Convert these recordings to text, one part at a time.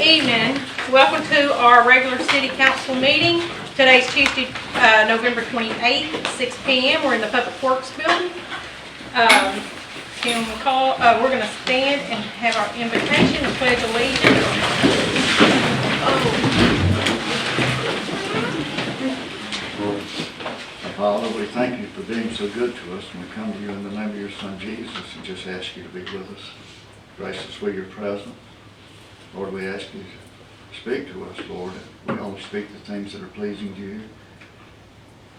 evening. Welcome to our regular city council meeting. Today's Tuesday, November 28th, 6 p.m. We're in the Public Works building. Can we call, we're going to stand and have our invitation and pledge allegiance. Father, we thank you for being so good to us, and we come to you in the name of your Son Jesus and just ask you to be with us. Grace us with your presence. Lord, we ask you to speak to us, Lord. We only speak the things that are pleasing to you.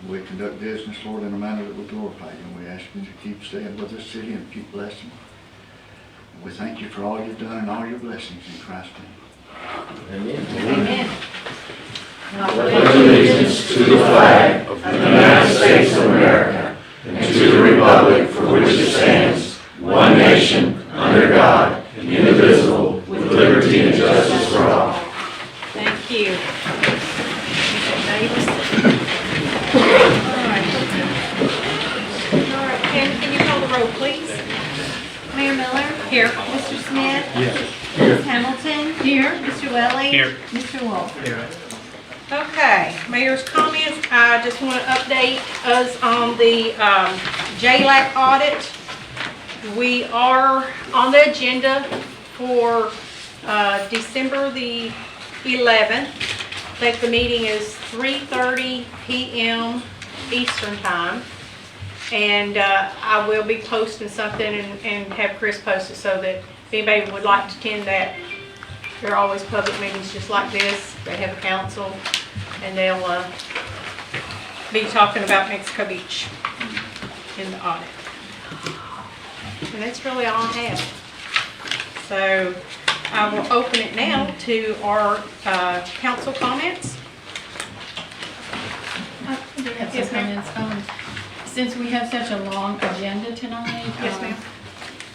We conduct business, Lord, in a manner that will glorify you, and we ask you to keep staying with this city and keep blessing. And we thank you for all you've done and all your blessings in Christ's name. Amen. Amen. I pledge allegiance to the flag of the United States of America and to the republic for which it stands, one nation, under God, indivisible, with liberty and justice for all. Thank you. Mr. Davis. All right, can you call the roll, please? Mayor Miller? Here. Mr. Smith? Yes. Ms. Hamilton? Here. Mr. Welly? Here. Mr. Wolf? Okay, mayor's comments. I just want to update us on the JLAC audit. We are on the agenda for December the 11th. I think the meeting is 3:30 p.m. Eastern time. And I will be posting something and have Chris post it so that if anybody would like to attend that, there are always public meetings just like this. They have a council and they'll be talking about Mexico Beach in the audit. And that's really all I have. So I will open it now to our council comments. I do have Yes, some ma'am. comments. Since we have such a long agenda tonight. Yes, ma'am.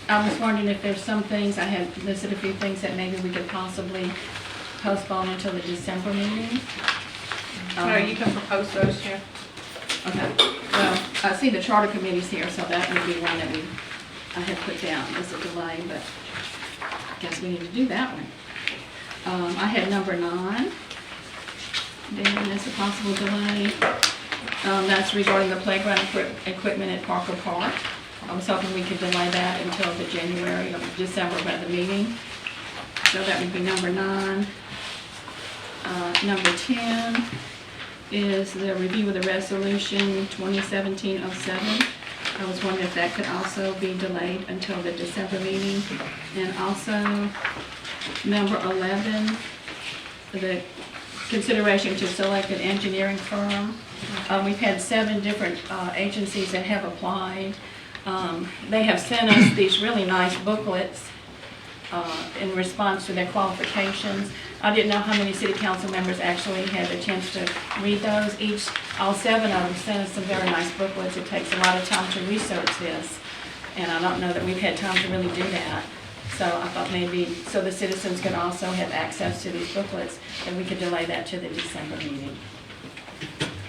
I was wondering if there's some things, I had listed a few things that maybe we could possibly postpone until the December meeting. No, you can propose those, yeah. Okay, well, I see the charter committee's here, so that would be one that I had put down as a delay, but I guess we need to do that one. I had number 9, then as a possible delay. That's regarding the playground equipment at Parker Park. I was hoping we could delay that until the January or December by the meeting. So that would be number 9. Number 10 is the review of the resolution 2017-07. I was wondering if that could also be delayed until the December meeting. And also, number 11, the consideration to select an engineering firm. We've had 7 different agencies that have applied. They have sent us these really nice booklets in response to their qualifications. I didn't know how many city council members actually had a chance to read those. All 7 of them sent us some very nice booklets. It takes a lot of time to research this, and I don't know that we've had time to really do that. So I thought maybe, so the citizens could also have access to these booklets, and we could delay that to the December meeting.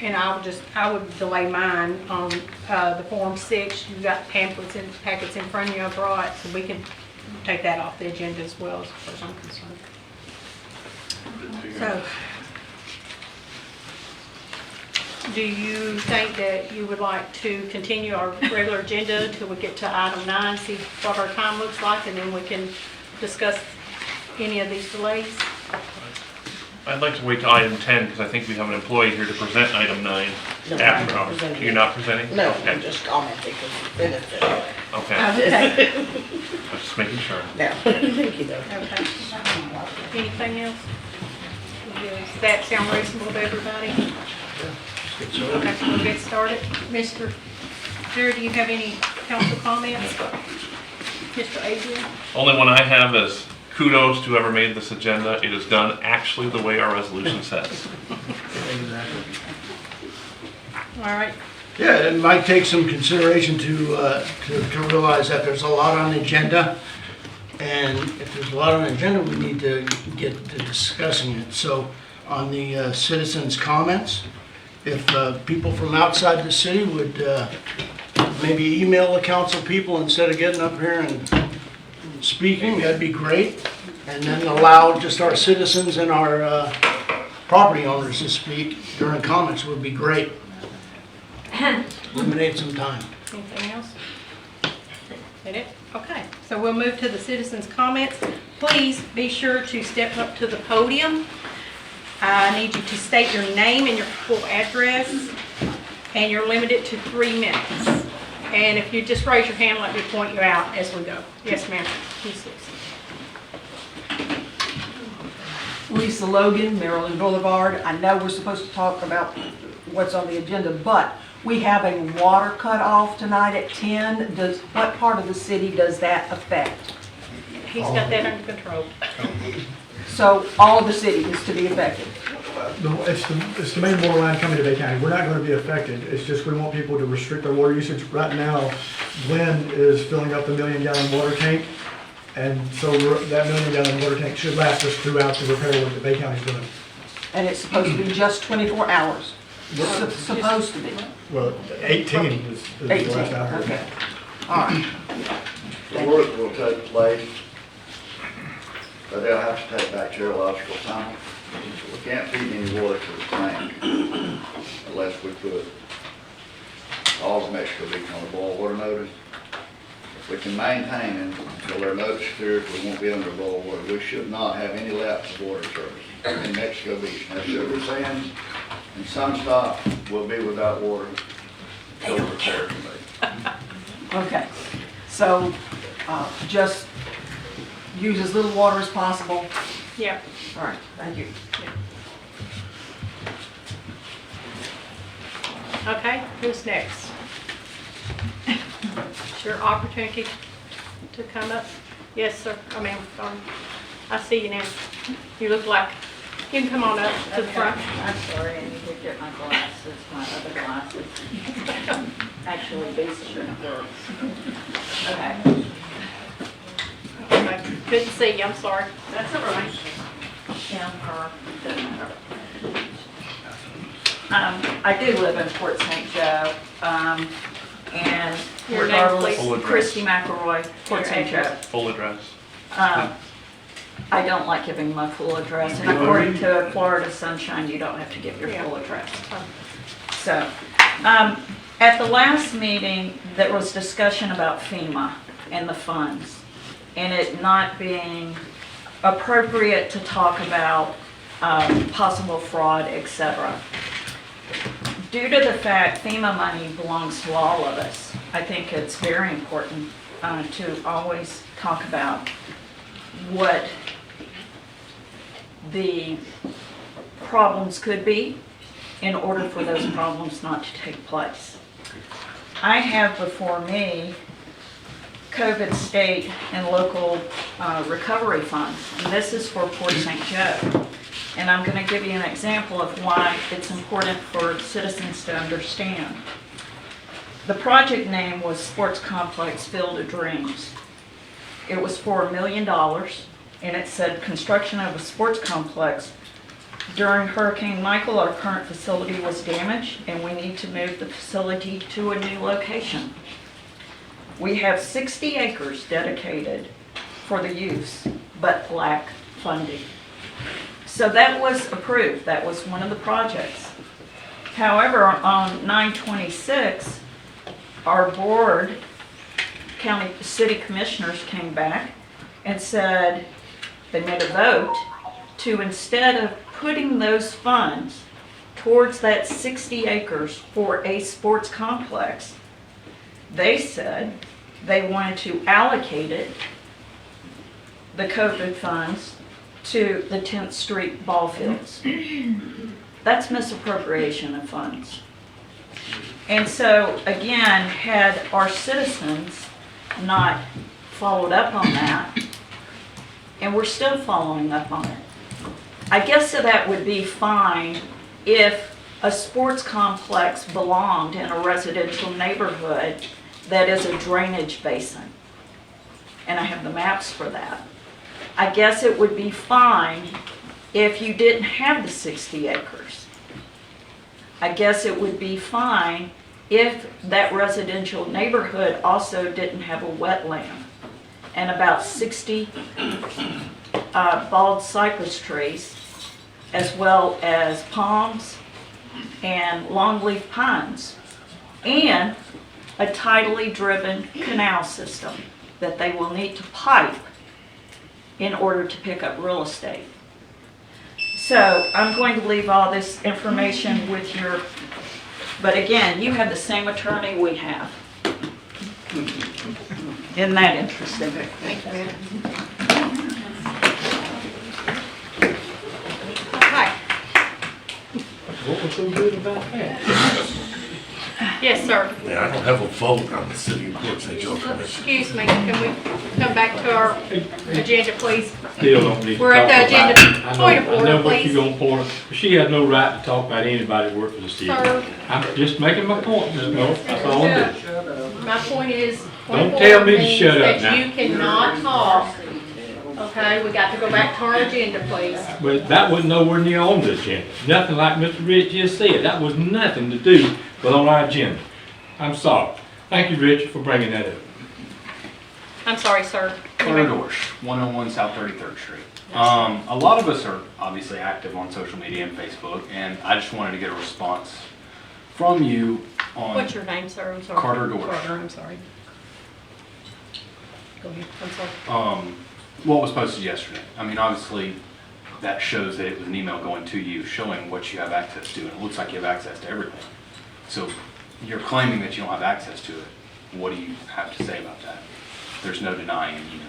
And I would delay mine on the Form 6. You've got pamphlets and packets in front of you I brought, so we can take that off the agenda as well, as far as I'm concerned. So, do you think that you would like to continue our regular agenda until we get to item 9, see what our time looks like, and then we can discuss any of these delays? I'd like to wait till item 10 because I think we have an employee here to present item 9 No, after I'm hours. presenting. You're not presenting? No, Okay. I'm just commenting because you finished it. Okay, Okay. I'm just making sure. No, thank you though. Okay. Anything else? Does that sound reasonable to everybody? Okay, we'll get started. Mr. Jared, do you have any council comments? Mr. Adrian? Only one I have is kudos to whoever made this agenda. It is done actually the way our resolution says. All right. Yeah, it might take some consideration to realize that there's a lot on the agenda, and if there's a lot on the agenda, we need to get to discussing it. So on the citizens' comments, if people from outside the city would maybe email the council people instead of getting up here and speaking, that'd be great. and then allow just our citizens and our property owners to speak during comments would be great. Eliminate some time. Anything else? That it? Okay, so we'll move to the citizens' comments. Please be sure to step up to the podium. I need you to state your name and your full address, and you're limited to 3 minutes. And if you just raise your hand, let me point you out as we go. Yes, ma'am. Lisa Logan, Maryland Boulevard. I know we're supposed to talk about what's on the agenda, but we have a water cutoff tonight at 10. What part of the city does that affect? He's got that under control. So all of the city is to be affected. It's the main water line coming to Bay County. We're not going to be affected. It's just we want people to restrict their water usage. Right now, Glenn is filling up the 1 million gallon water tank. And so that 1 million gallon water tank should last us throughout the repair work that Bay County's doing. And it's supposed to be just 24 hours. It's supposed to be. Well, 18 is the 18, last I heard. okay. All right. The work will take place, but they'll have to take bacteriological tunnel. We can't feed any water to the tank unless we put all of Mexico Beach on a boil water notice. If we can maintain it until their notice clears, we won't be under boil water. We should not have any lapse of water service in Mexico Beach. Now, Sugar Sands and Sunstock will be without water until repairs are made. Okay. So just use as little water as possible. Yeah. All right, thank you. Okay, who's next? It's your opportunity to come up. Yes, sir. I see you now. You look like, you can come on up to the front. I'm sorry, I need to get my glasses, my other glasses. Actually, these shouldn't work. Okay. Okay, couldn't see you, I'm sorry. That's all right. Kim, her, doesn't matter. I do live in Port St. Joe, and Your name, regardless, please. Full address. Christy McElroy, Port Your St. Joe. address. Full address. I don't like giving my full address, and according to Florida Sunshine, you don't have to give your full address. So, at the last meeting, there was discussion about FEMA and the funds, and it not being appropriate to talk about possible fraud, etc. Due to the fact FEMA money belongs to all of us, I think it's very important to always talk about what the problems could be in order for those problems not to take place. I have before me COVID state and local recovery funds, and this is for Port St. Joe. And I'm going to give you an example of why it's important for citizens to understand. The project name was Sports Complex Field of Dreams. It was for $1 million, and it said construction of a sports complex. During Hurricane Michael, our current facility was damaged, and we need to move the facility to a new location. We have 60 acres dedicated for the use, but lack funding. So that was approved. That was one of the projects. However, on 9/26, our board, county city commissioners came back and said they made a vote to, instead of putting those funds towards that 60 acres for a sports complex, they said they wanted to allocate it, the COVID funds, to the 10th Street ball fields. That's misappropriation of funds. And so, again, had our citizens not followed up on that, and we're still following up on it. I guess that would be fine if a sports complex belonged in a residential neighborhood that is a drainage basin. And I have the maps for that. I guess it would be fine if you didn't have the 60 acres. I guess it would be fine if that residential neighborhood also didn't have a wetland and about 60 bald cypress trees, as well as palms and longleaf pines, and a tidally driven canal system that they will need to pipe in order to pick up real estate. So I'm going to leave all this information with your, but again, you have the same attorney we have. Isn't that interesting? Okay. What was so good about that? Yes, sir. Yeah, I don't have a vote on the city of Port St. Joe Commission. Excuse me, can we come back to our agenda, please? Still don't need to We're at the talk about agenda. it. I know- Point of I know order, what please. you're gonna point. She has no right to talk about anybody that works for the city. Sir. I'm just making my point, Ms. Moore. That's all I'm doing. My point is, Don't point of tell order me to means shut up that now. you cannot talk. Okay, we got to go back to our agenda, please. But that was nowhere near on the agenda. Nothing like Mr. Rich just said. That was nothing to do with on our agenda. I'm sorry. Thank you, Richard, for bringing that up. I'm sorry, sir. Claire Dorsch, 101 South 33rd Street. A lot of us are obviously active on social media and Facebook, and I just wanted to get a response from you on What's your name, sir? I'm sorry. Carter Dorsch. Carter, I'm sorry. Go ahead, I'm sorry. What was posted yesterday. I mean, obviously, that shows that it was an email going to you showing what you have access to, and it looks like you have access to everything. So you're claiming that you don't have access to it. What do you have to say about that? There's no denying an email.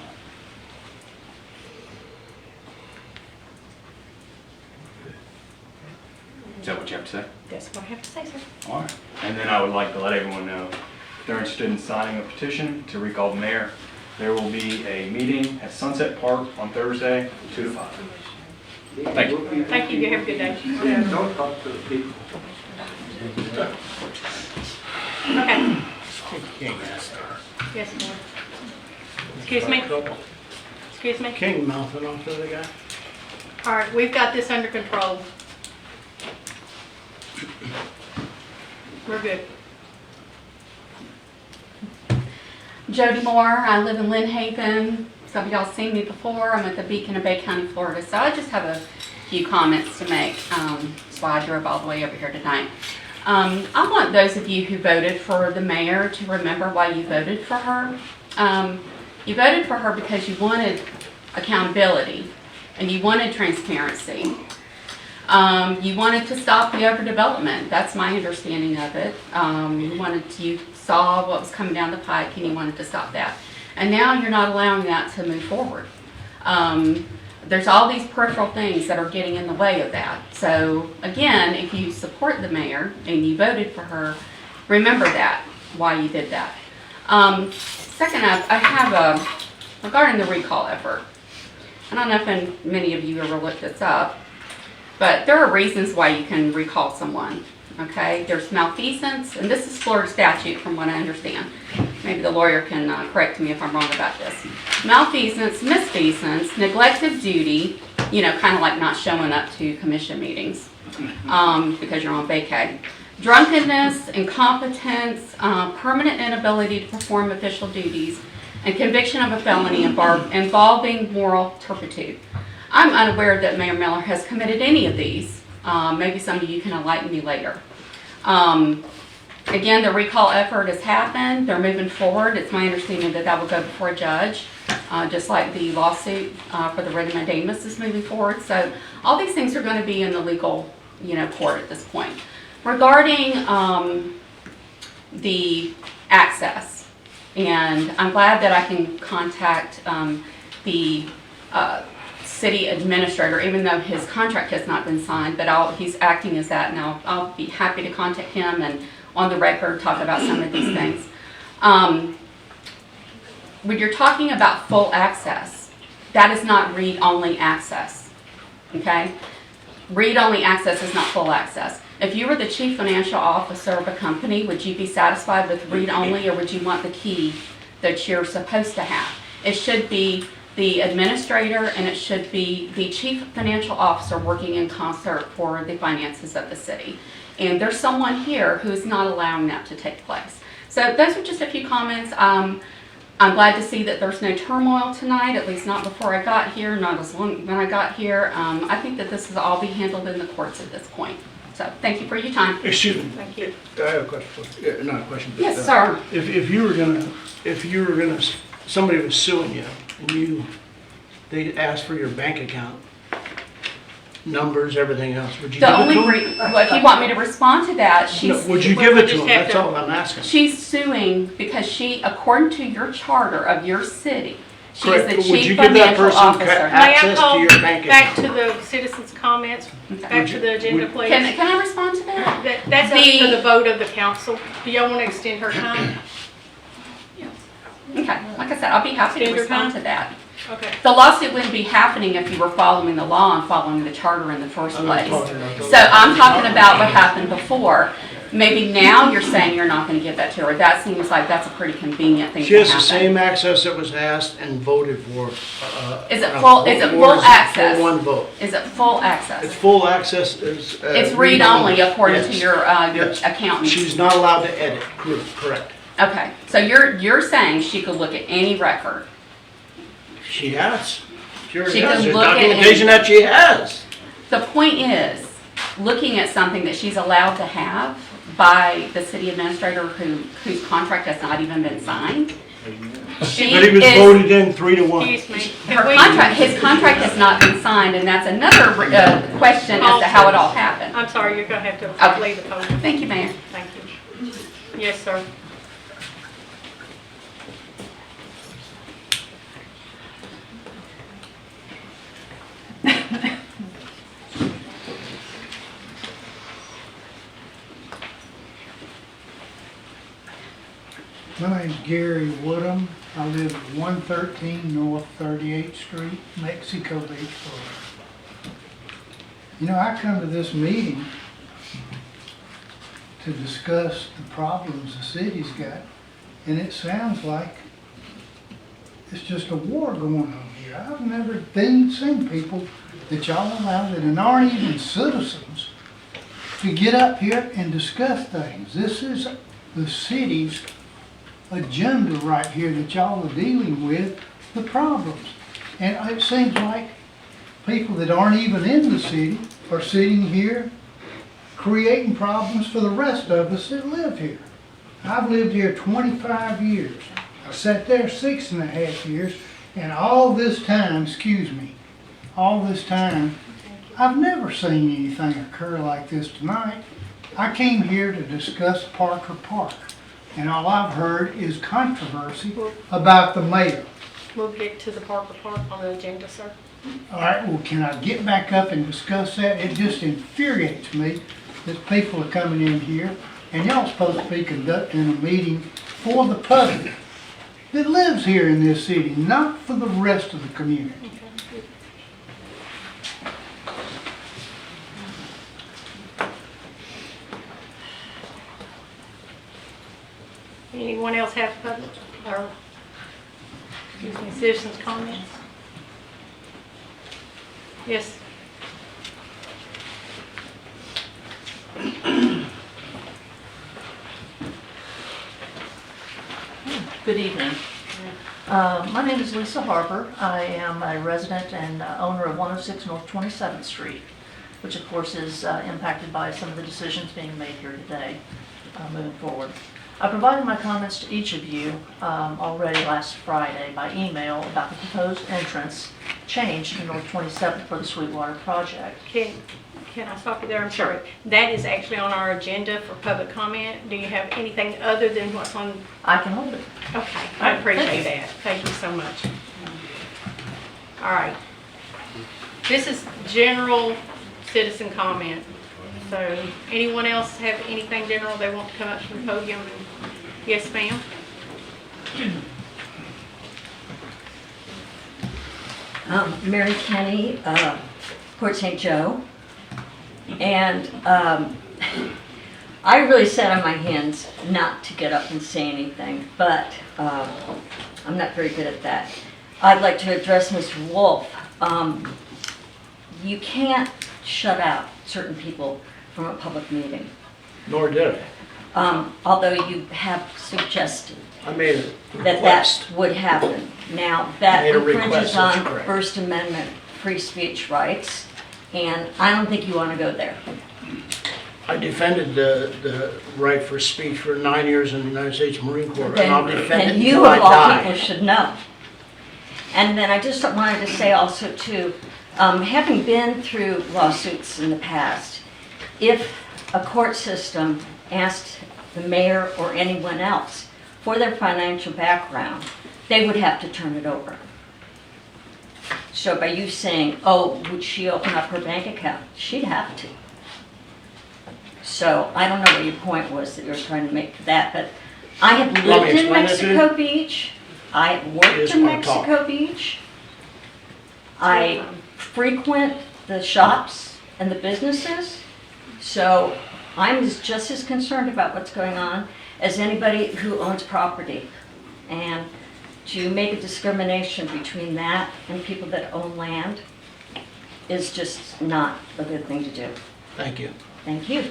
Is that what you have to say? That's what I have to say, sir. All right. And then I would like to let everyone know, if they're interested in signing a petition to recall the mayor, there will be a meeting at Sunset Park on Thursday, 2 to 5. Thank you. Thank you, you have a good day. Don't talk to the people. Okay. Yes, ma'am. Excuse me? Excuse me? King mouthing off to the guy. All right, we've got this under control. We're good. Jody Moore, I live in Lynn Haven. Some of y'all seen me before. I'm at the Beacon of Bay County, Florida. So I just have a few comments to make. That's why I drove all the way over here tonight. I want those of you who voted for the mayor to remember why you voted for her. You voted for her because you wanted accountability and you wanted transparency. You wanted to stop the overdevelopment. That's my understanding of it. You saw what was coming down the pike and you wanted to stop that. And now you're not allowing that to move forward. There's all these peripheral things that are getting in the way of that. So again, if you support the mayor and you voted for her, remember that, why you did that. Second up, I have regarding the recall effort. I don't know if many of you ever looked this up, but there are reasons why you can recall someone, okay? There's malfeasance, and this is Florida statute from what I understand. Maybe the lawyer can correct me if I'm wrong about this. Malfeasance, misfeasance, neglect of duty, kind of like not showing up to commission meetings because you're on vacay. Drunkenness, incompetence, permanent inability to perform official duties, and conviction of a felony involving moral turpitude. I'm unaware that Mayor Miller has committed any of these. Maybe some of you can enlighten me later. Again, the recall effort has happened. They're moving forward. It's my understanding that that will go before a judge, just like the lawsuit for the writ of mandamus is moving forward. So all these things are going to be in the legal, court at this point. Regarding the access, and I'm glad that I can contact the city administrator, even though his contract has not been signed, but he's acting as that, and I'll be happy to contact him and on the record talk about some of these things. When you're talking about full access, that is not read-only access, okay? Read-only access is not full access. If you were the chief financial officer of a company, would you be satisfied with read-only, or would you want the key that you're supposed to have? It should be the administrator and it should be the chief financial officer working in concert for the finances of the city. And there's someone here who's not allowing that to take place. So those are just a few comments. I'm glad to see that there's no turmoil tonight, at least not before I got here, not as long when I got here. I think that this will all be handled in the courts at this point. So, thank you for your time. Excuse me, Thank you. I have a question for you. Not a question, but. Yes, sir. If you were gonna, somebody was suing you and they asked for your bank account, numbers, everything else, would you give The it only, to them? well, if you want me to respond to that, No, she's, would you Well, give we it to just them? have That's to- all I'm asking. she's suing because she, according to your charter of your city, she is Correct. the Would you chief give that financial person officer. May I access to call your bank back to account? the citizens' comments, back Would to you- the agenda, would- please? Can I respond to that? That's up The- to the vote of the council. Do y'all want to extend her time? Okay, like I said, I'll be happy to Extend your respond time? to that. Okay. The lawsuit wouldn't be happening if you were following the law and following the charter in the first I'm not place. talking about those. So I'm talking about what happened before. Maybe now you're saying you're not gonna give that to her. That seems like that's a pretty convenient thing She to has the happen. same access that was asked and voted for. Is it full, is it full access? For one vote. Is it full It's access? full access is. It's read-only according to Yes. your Yes. accountant. She's not allowed to edit, correct. Okay, so you're saying she could look at any record? She has. Sure She has. can There's look at documentation that she has. The point is, looking at something that she's allowed to have by the city administrator whose contract has not even been signed. She But he was is, voted in 3-1. Excuse me. her contract, his contract has not been signed, and that's another question as to how it all happened. I'm sorry, you're going to have to Okay. leave the podium. Thank you, Mayor. Thank you. Yes, sir. My name's Gary Woodham. I live at 113 North 38th Street, Mexico Beach, Florida. You know, I come to this meeting to discuss the problems the city's got, and it sounds like it's just a war going on here. I've never seen people that y'all allow that aren't even citizens to get up here and discuss things. This is the city's agenda right here that y'all are dealing with, the problems. And it seems like people that aren't even in the city are sitting here creating problems for the rest of us that live here. I've lived here 25 years. I sat there 6.5 years, and all this time, all this time, I've never seen anything occur like this tonight. I came here to discuss Parker Park, and all I've heard is controversy about the mayor. We'll get to the Parker Park on the agenda, sir. All right, well, can I get back up and discuss that? It just infuriates me that people are coming in here, and y'all supposed to be conducting a meeting for the public that lives here in this city, not for the rest of the community. Anyone else have public, or, excuse me, citizens' comments? Yes. Good evening. My name is Lisa Harper. I am a resident and owner of 106 North 27th Street, which of course is impacted by some of the decisions being made here today moving forward. I provided my comments to each of you already last Friday by email about the proposed entrance change to North 27th for the Sweetwater project. Can I stop you there? I'm sorry. That is actually on our agenda for public comment. Do you have anything other than what's on? I can hold it. Okay, I appreciate Thank you. that. Thank you so much. All right. This is general citizen comment. So anyone else have anything general they want to come up to the podium? Yes, ma'am. Mary Kenny, Port St. Joe. And I really sat on my hands not to get up and say anything, but I'm not very good at that. I'd like to address Mr. Wolf. You can't shut out certain people from a public meeting. Nor did I. although you have suggested I made a that request. that would happen. Now, that Made a request, infringes that's on correct. First Amendment free speech rights, and I don't think you want to go there. I defended the right for speech for 9 years in the United States Marine Corps, and I'll defend it And you until I of all people die. should know. And then I just wanted to say also too, having been through lawsuits in the past, if a court system asked the mayor or anyone else for their financial background, they would have to turn it over. So by you saying, oh, would she open up her bank account? She'd have to. So I don't know what your point was that you were trying to make for that, but I have Want me lived to in explain that to you? Mexico Beach. I have worked just in wanna talk. Mexico Beach. I frequent the shops and the businesses. So I'm just as concerned about what's going on as anybody who owns property. And to make a discrimination between that and people that own land is just not a good thing to do. Thank you. Thank you.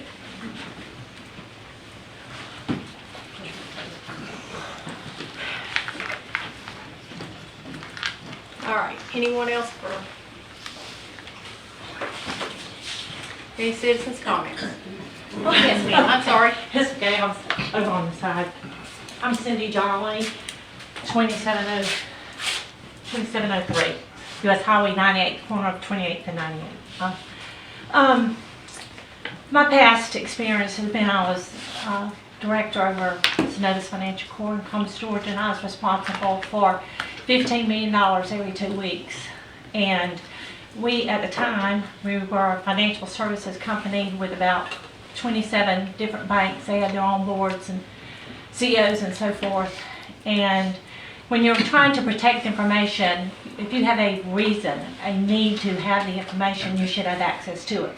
All right, anyone else for? Any citizens' comments? Oh, yes, ma'am, I'm sorry. It's okay, I was over on the side. I'm Cindy Jolly, 2703, US Highway 98, corner of 28th and 98th. My past experience has been I was director over Sonotus Financial Corp. in Columbus, Georgia, and I was responsible for $15 million every 2 weeks. And we, at the time, we were a financial services company with about 27 different banks. They had their own boards and CEOs and so forth. And when you're trying to protect information, if you have a reason, a need to have the information, you should have access to it.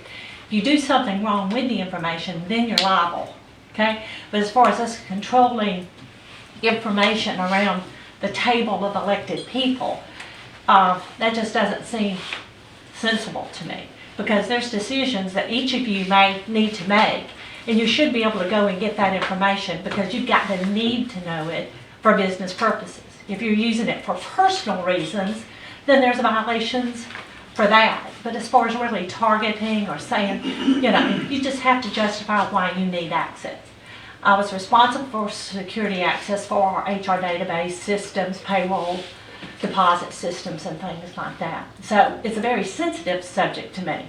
If you do something wrong with the information, then you're liable, okay? But as far as us controlling information around the table of elected people, that just doesn't seem sensible to me, because there's decisions that each of you may need to make, and you should be able to go and get that information because you've got the need to know it for business purposes. If you're using it for personal reasons, then there's violations for that. But as far as really targeting or saying, you know, you just have to justify why you need access. I was responsible for security access for our HR database systems, payroll, deposit systems, and things like that. So it's a very sensitive subject to me.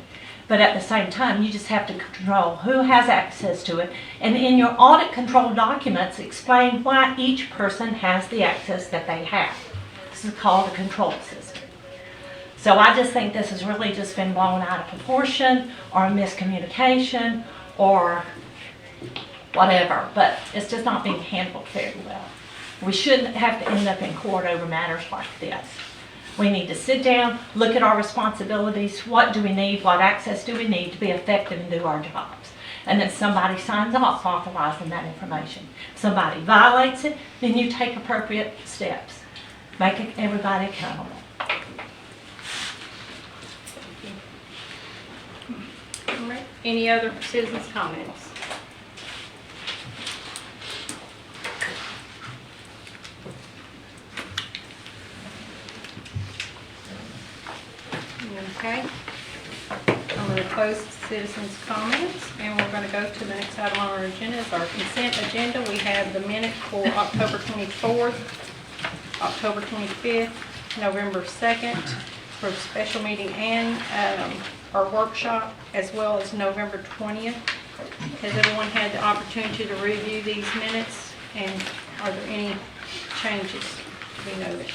But at the same time, you just have to control who has access to it. And in your audit control documents, explain why each person has the access that they have. This is called a control system. So I just think this has really just been blown out of proportion, or a miscommunication, or whatever. But it's just not being handled very well. We shouldn't have to end up in court over matters like this. We need to sit down, look at our responsibilities, what do we need, what access do we need to be effective and do our jobs. And then somebody signs off authorizing that information. If somebody violates it, then you take appropriate steps. Make everybody accountable. All right, any other citizens' comments? Okay. I'm going to close citizens' comments, and we're going to go to the next item on our agenda. Is our consent agenda. We have the minutes for October 24th, October 25th, November 2nd, for special meeting and our workshop, as well as November 20th. Has everyone had the opportunity to review these minutes, and are there any changes to be noted?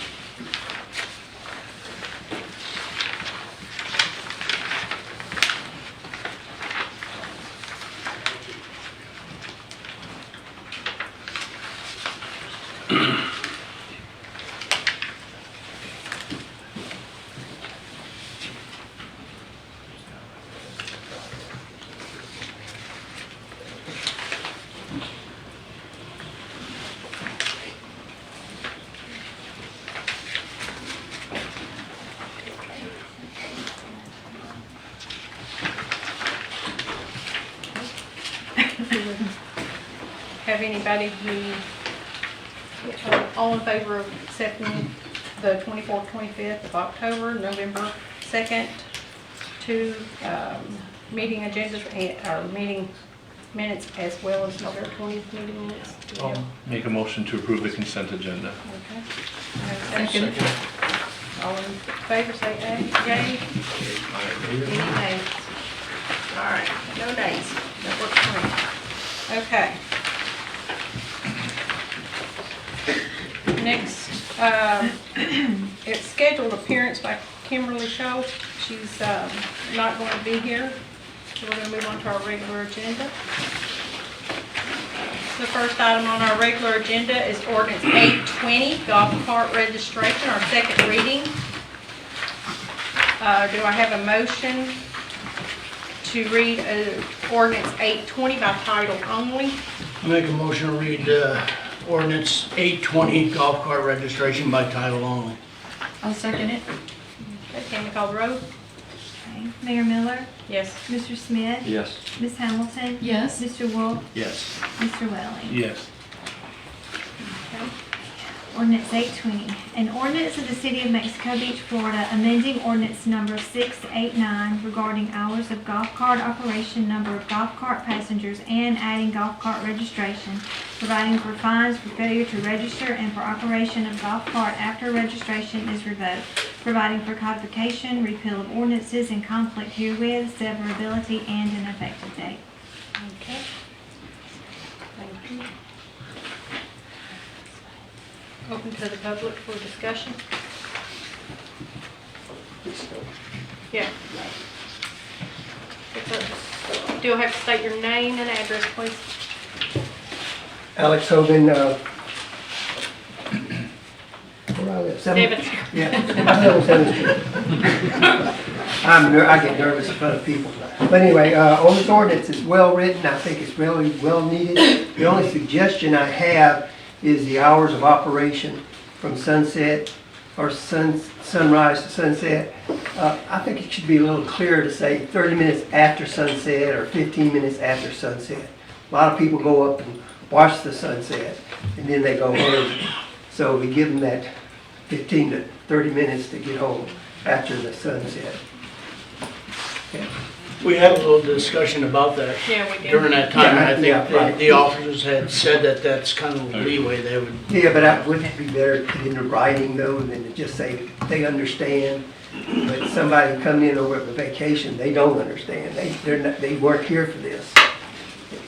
have anybody who, all in favor of accepting the 24th, 25th of October, November 2nd, two meeting agendas, or meeting minutes as well as November 20th meeting minutes? Do we have- Make a motion to approve the consent agenda. Okay. Second. All in favor, say aye. Yay. Any nays? All right, no nays. That works for me. Okay. Next, it's scheduled appearance by Kimberly Shaw. She's not going to be here, so we're going to move on to our regular agenda. The first item on our regular agenda is ordinance 820, golf cart registration, our second reading. Do I have a motion to read ordinance 820 by title only? I make a motion to read ordinance 820, golf cart registration by title only. I'll second it. Okay, Tammy call the roll. Okay. Mayor Miller, Yes. Mr. Smith, Yes. Ms. Hamilton, Yes. Mr. Wolf, Yes. Mr. Welling. Yes. Okay. Ordinance 820, an ordinance of the City of Mexico Beach, Florida, amending ordinance number 689 regarding hours of golf cart operation, number of golf cart passengers, and adding golf cart registration, providing for fines for failure to register and for operation of golf cart after registration is revoked, providing for codification, repeal of ordinances in conflict herewith, severability, and an effective date. Okay. Thank you. Open to the public for discussion. Yeah. Still have to state your name and address, please. Alex Hogan, where I live? Seven. Yeah, I live on 7th Street. I get nervous in front of people. But anyway, on this ordinance, it's well written, I think it's really well needed. The only suggestion I have is the hours of operation from sunset, or sunrise to sunset. I think it should be a little clearer to say 30 minutes after sunset or 15 minutes after sunset. A lot of people go up and watch the sunset and then they go home. So we give them that 15 to 30 minutes to get home after the sunset. Okay. We had a little discussion about that Yeah, we did. during that time. Yeah, I think yeah, right. the officers had said that that's kind of the leeway they would. Yeah, but wouldn't it be better to put into writing though than to just say they understand? But somebody coming in over a vacation, they don't understand. They weren't here for this.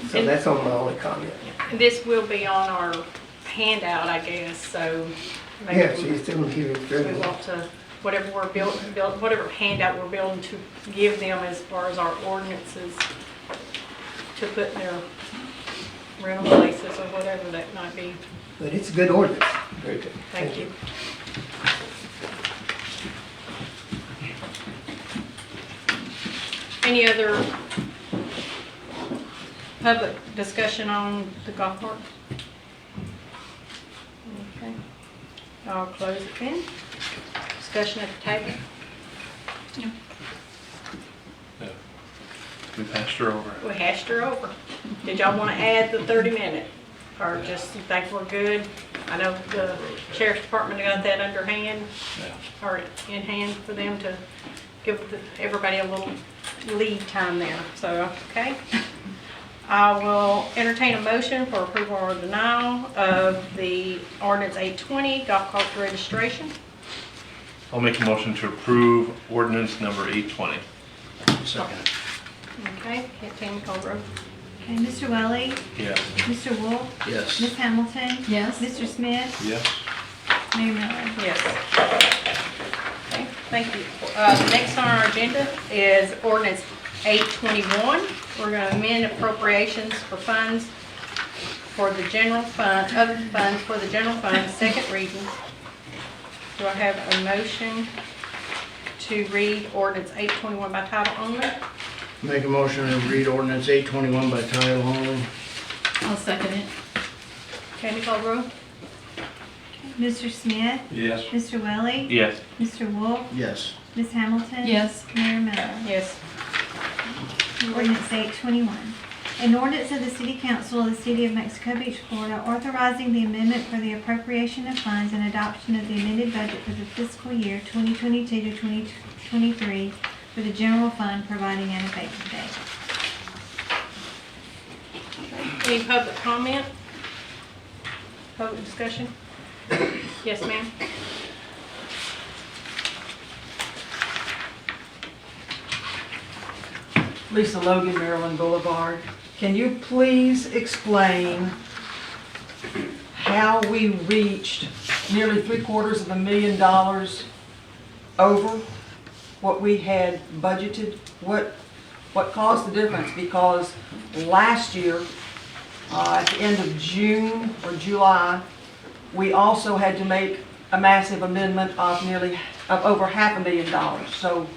So that's on my only comment. This will be on our handout, I guess, so maybe Yeah, see, it's in here, it's very we well. want to, whatever we're building, whatever handout we're building to give them as far as our ordinances to put in their rental places or whatever that might be. But it's a good ordinance. Very good. Thank you. Any other public discussion on the golf cart? Okay. I'll close it then. Discussion at the table. We passed her over. We hashed her over. Did y'all want to add the 30-minute? Or just you think we're good? I know the sheriff's department got that underhand, or in hand for them to give everybody a little lead time there. So, okay. I will entertain a motion for approval or denial of the ordinance 820, golf cart registration. I'll make a motion to approve ordinance number 820. Second. Okay, Tammy call the roll. Okay, Mr. Welly, Yes. Mr. Wolf, Yes. Ms. Hamilton, Yes. Mr. Smith, Yes. Mayor Miller. Yes. Okay, thank you. The next on our agenda is ordinance 821. We're going to amend appropriations for funds for the general fund, other funds for the general fund, second reading. Do I have a motion to read ordinance 821 by title only? Make a motion to read ordinance 821 by title only. I'll second it. Tammy call the roll. Mr. Smith, Yes. Mr. Welly, Yes. Mr. Wolf, Yes. Ms. Hamilton. Yes. Mayor Miller. Yes. Ordinance 821. An ordinance of the City Council of the City of Mexico Beach, Florida, authorizing the amendment for the appropriation of funds and adoption of the amended budget for the fiscal year 2022 to 2023 for the general fund, providing an effective date. Any public comment? Public discussion? Yes, ma'am. Lisa Logan, Maryland Boulevard. Can you please explain how we reached nearly $750,000 over what we had budgeted? What caused the difference? Because last year, at the end of June or July, we also had to make a massive amendment of over $500,000. So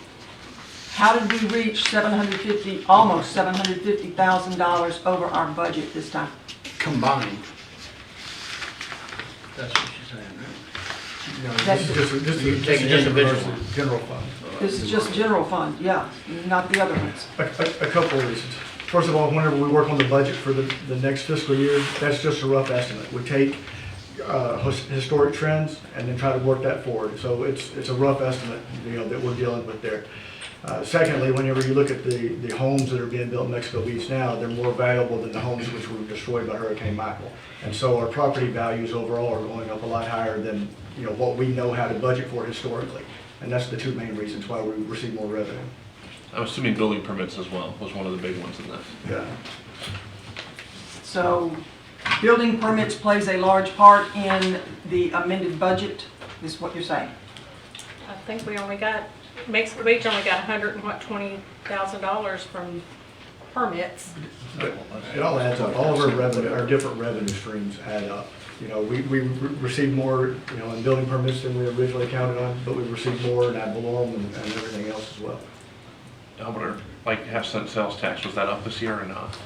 how did we reach almost $750,000 over our budget this time? Combined. That's what she's saying, right? No, this is just individual. general fund. This is just general fund, yeah, not the other ones. A couple of reasons. First of all, whenever we work on the budget for the next fiscal year, that's just a rough estimate. We take historic trends and then try to work that forward. So it's a rough estimate, that we're dealing with there. Secondly, whenever you look at the homes that are being built in Mexico Beach now, they're more valuable than the homes which were destroyed by Hurricane Michael. And so our property values overall are going up a lot higher than what we know how to budget for historically. And that's the two main reasons why we receive more revenue. I'm assuming building permits as well was one of the big ones in this. Yeah. So building permits plays a large part in the amended budget, is what you're saying? I think Mexico Beach only got $120,000 from permits. It all adds up. All of our revenue, our different revenue streams add up. We receive more, in building permits than we originally counted on, but we receive more in ad valorem and everything else as well. I wonder, like half-cent sales tax, was that up this year or not?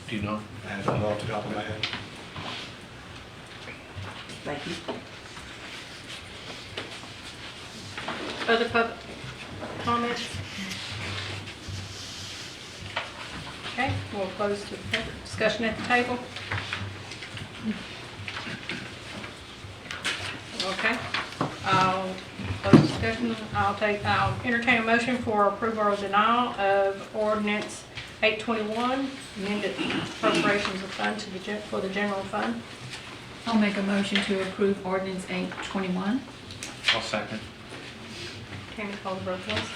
Do you know? I don't know off the top of my head. Thank you. Other public comments? Okay, we'll close the discussion at the table. Okay, I'll close discussion. I'll entertain a motion for approval or denial of ordinance 821, amended appropriations of funds for the general fund. I'll make a motion to approve ordinance 821. I'll second. Tammy, call the roll, please.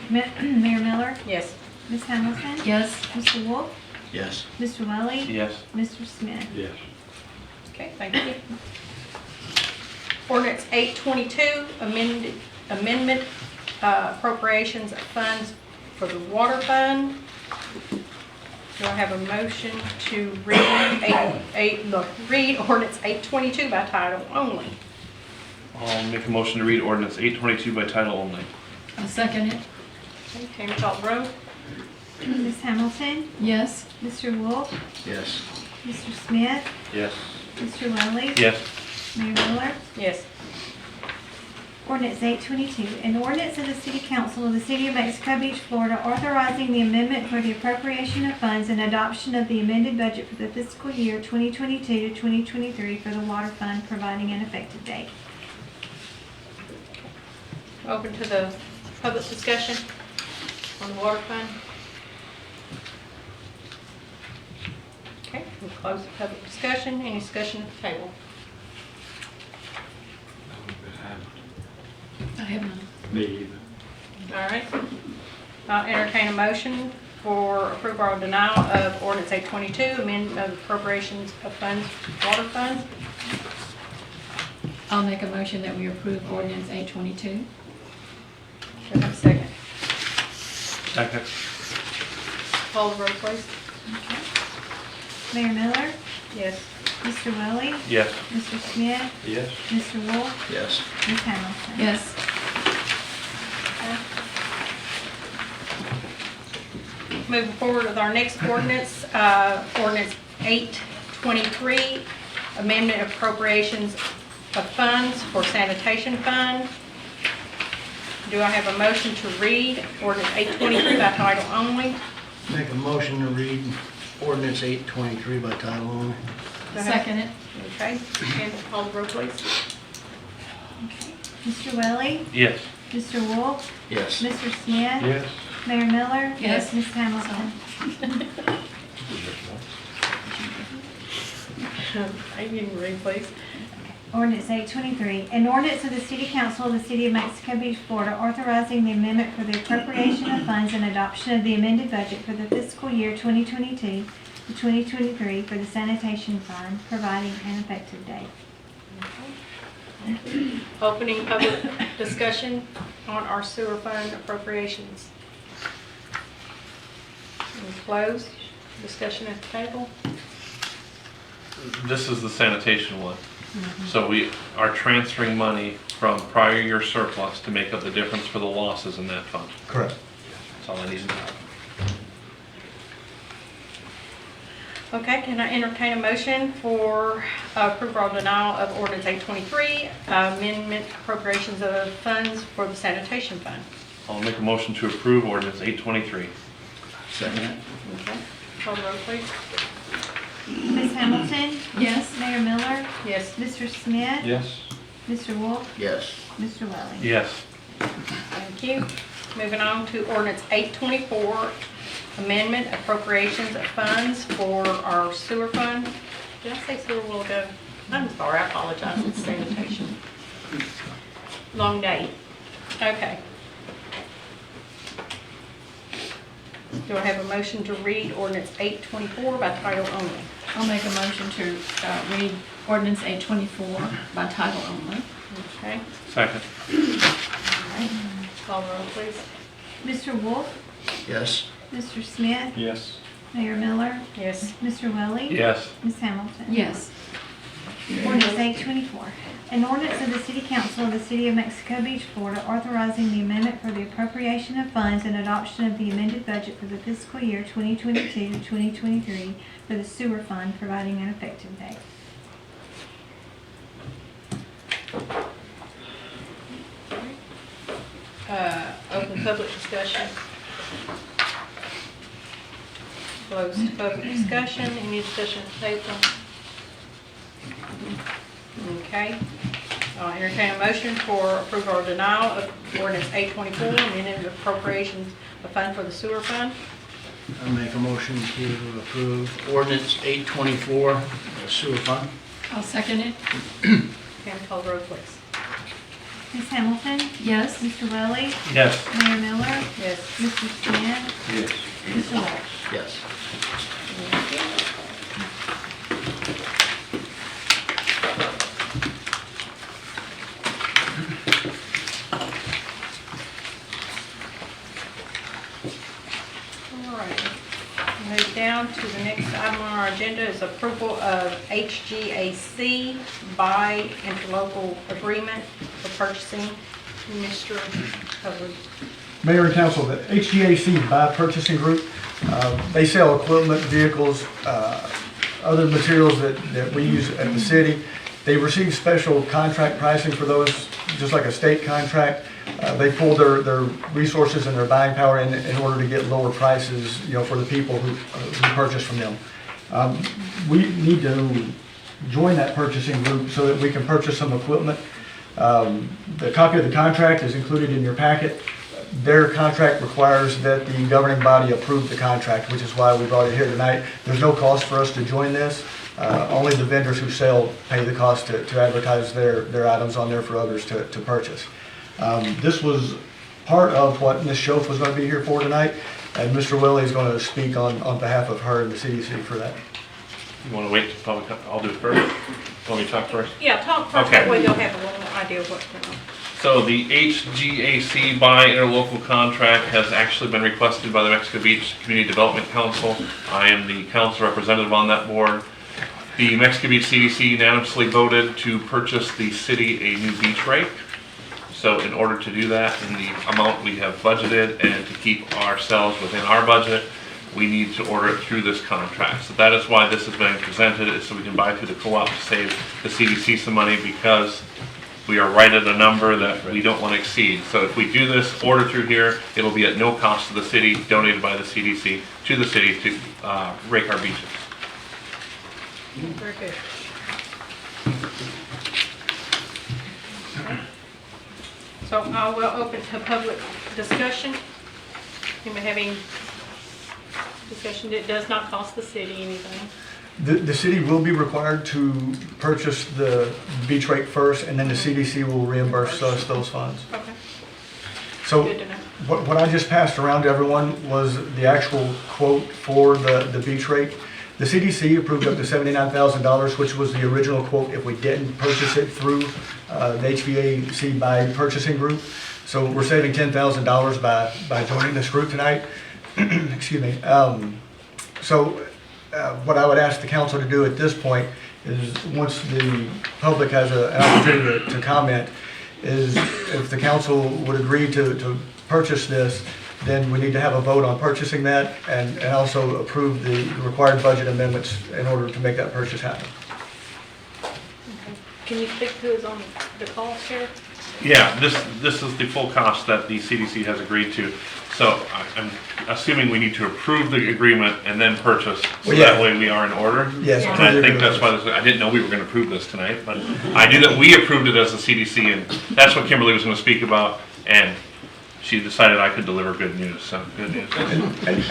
Mayor Miller, Yes. Ms. Hamilton, Yes. Mr. Wolf, Yes. Mr. Welly, Yes. Mr. Smith. Yes. Okay, thank you. Ordinance 822, amendment appropriations of funds for the water fund. Do I have a motion to read read ordinance 822 by title only? I'll make a motion to read ordinance 822 by title only. I'll second it. Okay, Tammy, call the roll. Ms. Hamilton, Yes. Mr. Wolf, Yes. Mr. Smith, Yes. Mr. Welly, Yes. Mayor Miller. Yes. Ordinance 822, an ordinance of the City Council of the City of Mexico Beach, Florida, authorizing the amendment for the appropriation of funds and adoption of the amended budget for the fiscal year 2022 to 2023 for the water fund, providing an effective date. Open to the public discussion on the water fund. Okay, we'll close the public discussion. Any discussion at the table? I have none. Me either. All right. I'll entertain a motion for approval or denial of ordinance 822, amendment of appropriations of funds, water funds. I'll make a motion that we approve ordinance 822. Do I have a second? Second. Call the roll, please. Mayor Miller, Yes. Mr. Welly, Yes. Mr. Smith, Yes. Mr. Wolf, Yes. Ms. Hamilton. Yes. Moving forward with our next ordinance, ordinance 823, amendment of appropriations of funds for sanitation fund. Do I have a motion to read ordinance 823 by title only? Make a motion to read ordinance 823 by title only. Second it. Okay, and call the roll, please. Mr. Welly? Yes. Mr. Wolf? Yes. Mr. Smith? Yes. Mayor Miller? Yes. Ms. Hamilton? I didn't read, please. Ordinance 823, an ordinance of the City Council of the City of Mexico Beach, Florida, authorizing the amendment for the appropriation of funds and adoption of the amended budget for the fiscal year 2022 to 2023 for the sanitation fund, providing an effective date. Opening public discussion on our sewer fund appropriations. And close discussion at the table. This is the sanitation one. So we are transferring money from prior year surplus to make up the difference for the losses in that fund. Correct. That's all I need to know. Okay, can I entertain a motion for approval or denial of ordinance 823, amendment appropriations of funds for the sanitation fund? I'll make a motion to approve ordinance 823. Second. Okay, call the roll, please. Ms. Hamilton? Yes. Mayor Miller? Yes. Mr. Smith? Yes. Mr. Wolf? Yes. Mr. Welly? Yes. Thank you. Moving on to ordinance 824, amendment appropriations of funds for our sewer fund. Did I say sewer a while ago? I'm sorry, I apologize, it's sanitation. Long day. Okay. Do I have a motion to read ordinance 824 by title only? I'll make a motion to read ordinance 824 by title only. Okay. Second. Call the roll, please. Mr. Wolf? Yes. Mr. Smith? Yes. Mayor Miller? Yes. Mr. Welly? Yes. Ms. Hamilton? Yes. Ordinance 824. An ordinance of the City Council of the City of Mexico Beach, Florida, authorizing the amendment for the appropriation of funds and adoption of the amended budget for the fiscal year 2022 to 2023 for the sewer fund, providing an effective date. Open public discussion. Closed public discussion. Any discussion at the table? Okay. I'll entertain a motion for approval or denial of ordinance 824, amending the appropriations of fund for the sewer fund. I'll make a motion to approve ordinance 824, the sewer fund. I'll second it. Can I call the roll, please? Ms. Hamilton? Yes. Mr. Welly? Yes. Mayor Miller? Yes. Mr. Smith? Yes. Mr. Wolf? Yes. All right. Move down to the next item on our agenda is approval of HGAC by interlocal agreement for purchasing. Mr. Hubbard. Mayor and council, the HGAC by purchasing group, they sell equipment, vehicles, other materials that we use at the city. They receive special contract pricing for those, just like a state contract. They pull their resources and their buying power in order to get lower prices, for the people who purchase from them. We need to join that purchasing group so that we can purchase some equipment. The copy of the contract is included in your packet. Their contract requires that the governing body approve the contract, which is why we brought it here tonight. There's no cost for us to join this. Only the vendors who sell pay the cost to advertise their items on there for others to purchase. This was part of what Ms. Schoaf was going to be here for tonight, and Mr. Willie is going to speak on behalf of her and the CDC for that. You want to wait till public, I'll do it first? Want me to talk first? Yeah, talk first, Okay. that way you'll have a little idea of what's going on. So the HGAC by interlocal contract has actually been requested by the Mexico Beach Community Development Council. I am the council representative on that board. The Mexico Beach CDC unanimously voted to purchase the city a new beach rake. So in order to do that in the amount we have budgeted and to keep ourselves within our budget, we need to order it through this contract. So that is why this is being presented, is so we can buy through the co-op to save the CDC some money, because we are right at a number that we don't want to exceed. So if we do this order through here, it'll be at no cost to the city, donated by the CDC to the city to rake our beaches. Very good. So I will open to public discussion. Anybody have any discussion? It does not cost the city anything. The city will be required to purchase the beach rake first, and then the CDC will reimburse us those funds. Okay. So Good to know. what I just passed around to everyone was the actual quote for the beach rake. The CDC approved up to $79,000, which was the original quote if we didn't purchase it through the HVAC by purchasing group. So we're saving $10,000 by joining this group tonight. Excuse me. What I would ask the council to do at this point is, once the public has an opportunity to comment, is if the council would agree to purchase this, then we need to have a vote on purchasing that and also approve the required budget amendments in order to make that purchase happen. Okay. Can you speak to us on the cost here? Yeah, this is the full cost that the CDC has agreed to. So I'm assuming we need to approve the agreement and then purchase, so that way we are in order. Yes. And I think that's why I didn't know we were going to approve this tonight, but I knew that we approved it as the CDC, and that's what Kimberly was going to speak about, and she decided I could deliver good news, so good news.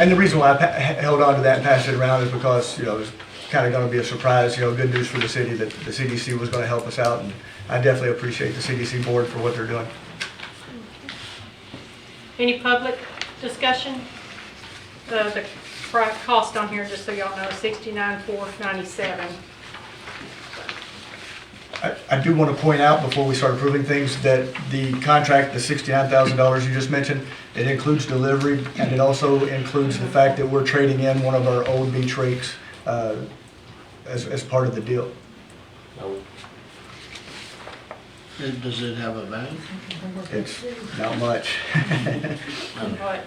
And the reason why I held on to that and passed it around is because, it was kind of going to be a surprise, good news for the city that the CDC was going to help us out, and I definitely appreciate the CDC board for what they're doing. Any public discussion? The cost on here, just so y'all know, $69,497. I do want to point out before we start approving things that the contract, the $69,000 you just mentioned, it includes delivery, and it also includes the fact that we're trading in one of our old beach rakes as part of the deal. Does it have a value? It's not much. What?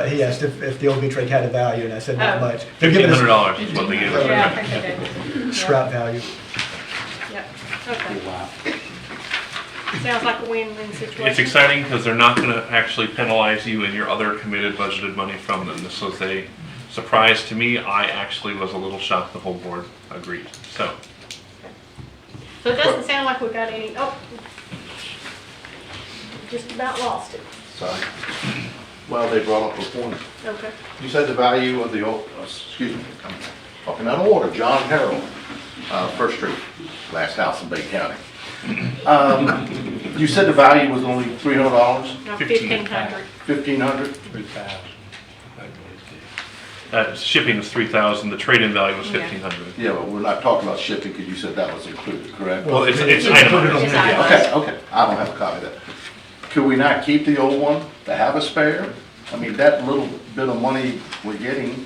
He asked if the old beach rake had a value, and I said not Oh. much. They're giving us $1,500 is what they give us. Yeah, I think they did. scrap value. Yep, okay. Sounds like a win-win situation. It's exciting because they're not going to actually penalize you in your other committed budgeted money from them. This was a surprise to me. I actually was a little shocked the whole board agreed. So So it doesn't sound like we've got any, just about lost it. Sorry. Well, they brought up a point. Okay. You said the value of the old, excuse me, I'm talking out of order, John Harrell, First Street, last house in Bay County. You said the value was only $300? No, 1,500. 1,500? 3,000. Shipping is $3,000. The trade-in value was $1,500. Yeah, but we're not talking about shipping because you said that was included, correct? Well, it's itemized. It's Yeah. itemized. Okay, I don't have a copy of that. Could we not keep the old one to have a spare? I mean, that little bit of money we're getting,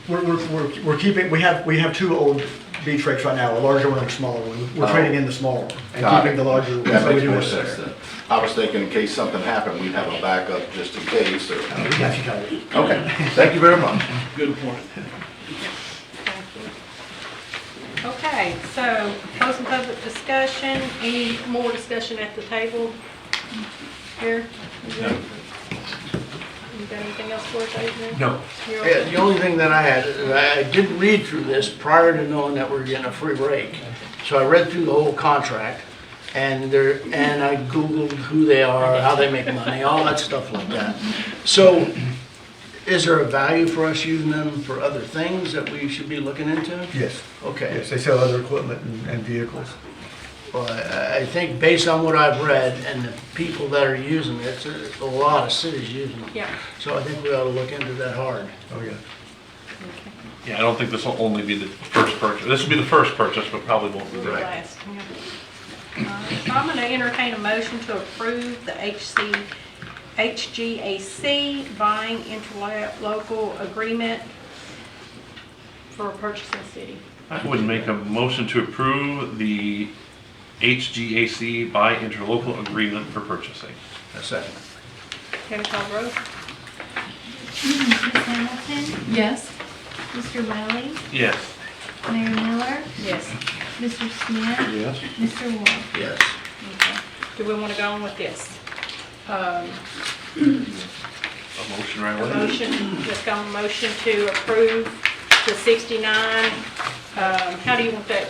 We're keeping, we have two old beach rakes right now, a larger one and a smaller one. We're trading in the smaller one and Got keeping it. the larger one. That so we makes do more have a sense spare. then. I was thinking in case something happened, we'd have a backup just in case, or... We got you covered. Okay, thank you very much. Good point. Okay, so closing public discussion. Any more discussion at the table here? You good? You got anything else for us, Adrian? No. You're Yeah, okay? the only thing that I had, is I didn't read through this prior to knowing that we're getting a free rake. So I read through the whole contract, and I Googled who they are, how they make money, all that stuff like that. So, is there a value for us using them for other things that we should be looking into? Yes. Okay. Yes, they sell other equipment and vehicles. Well, I think based on what I've read and the people that are using it, there's a lot of cities using it. Yeah. So I think we ought to look into that hard. Oh, yeah. Yeah, I don't think this will only be the first purchase. This will be the first purchase, but probably won't be the last. Last, yeah. So I'm going to entertain a motion to approve the HGAC buying interlocal agreement for purchasing city. I would make a motion to approve the HGAC by interlocal agreement for purchasing. A second. Can we call the roll? Ms. Hamilton? Yes. Mr. Welly? Yes. Mayor Miller? Yes. Mr. Smith? Yes. Mr. Wolf? Yes. Okay. do we want to go on with this? A motion right A away. motion, let's go on motion to approve the 69, how do you want that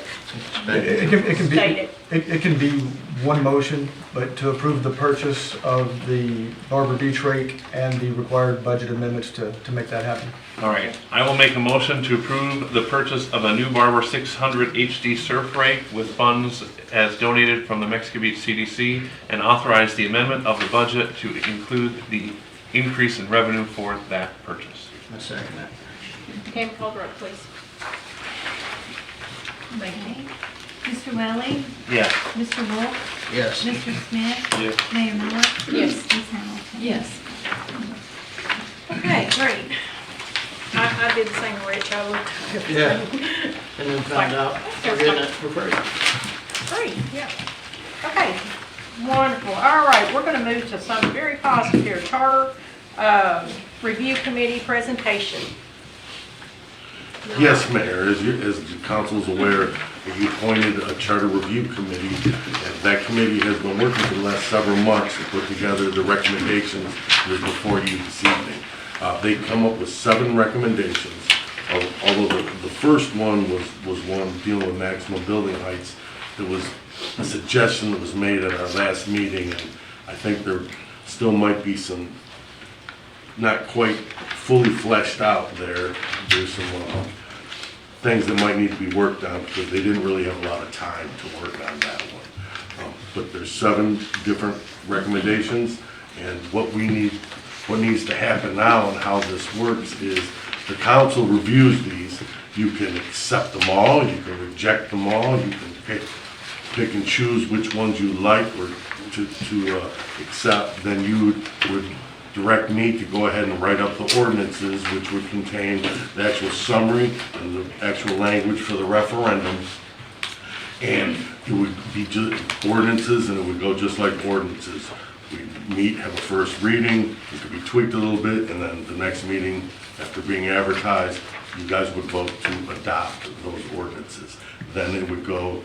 It can be, stated? it can be one motion, but to approve the purchase of the Barber Beach rake and the required budget amendments to make that happen. All right, I will make a motion to approve the purchase of a new Barber 600 HD surf rake with funds as donated from the Mexico Beach CDC and authorize the amendment of the budget to include the increase in revenue for that purchase. I second that. Cam, call the roll, please. Okay. Mr. Welly? Yes. Mr. Wolf? Yes. Mr. Smith? Yes. Mayor Miller? Yes. Ms. Hamilton? Yes. Okay, great. I did the same, Rich, I looked. Yeah. And then found out we're getting it for free. Great, yeah. Okay, wonderful. All right, we're gonna move to something very positive here. Charter Review Committee presentation. Yes, Mayor, as the council's aware, you appointed a charter review committee, and that committee has been working for the last several months to put together the recommendations that are before you this evening. They come up with 7 recommendations, although the first one was one dealing with maximum building heights. There was a suggestion that was made at our last meeting, and I think there still might be some not quite fully fleshed out there. There's some things that might need to be worked on because they didn't really have a lot of time to work on that one. But there's 7 different recommendations, and what needs to happen now and how this works is the council reviews these. You can accept them all, you can reject them all, you can pick and choose which ones you like or to accept. Then you would direct me to go ahead and write up the ordinances, which would contain the actual summary and the actual language for the referendum. And it would be just ordinances, and it would go just like ordinances. We'd meet, have a first reading, it could be tweaked a little bit, and then the next meeting, after being advertised, you guys would vote to adopt those ordinances. Then it would go,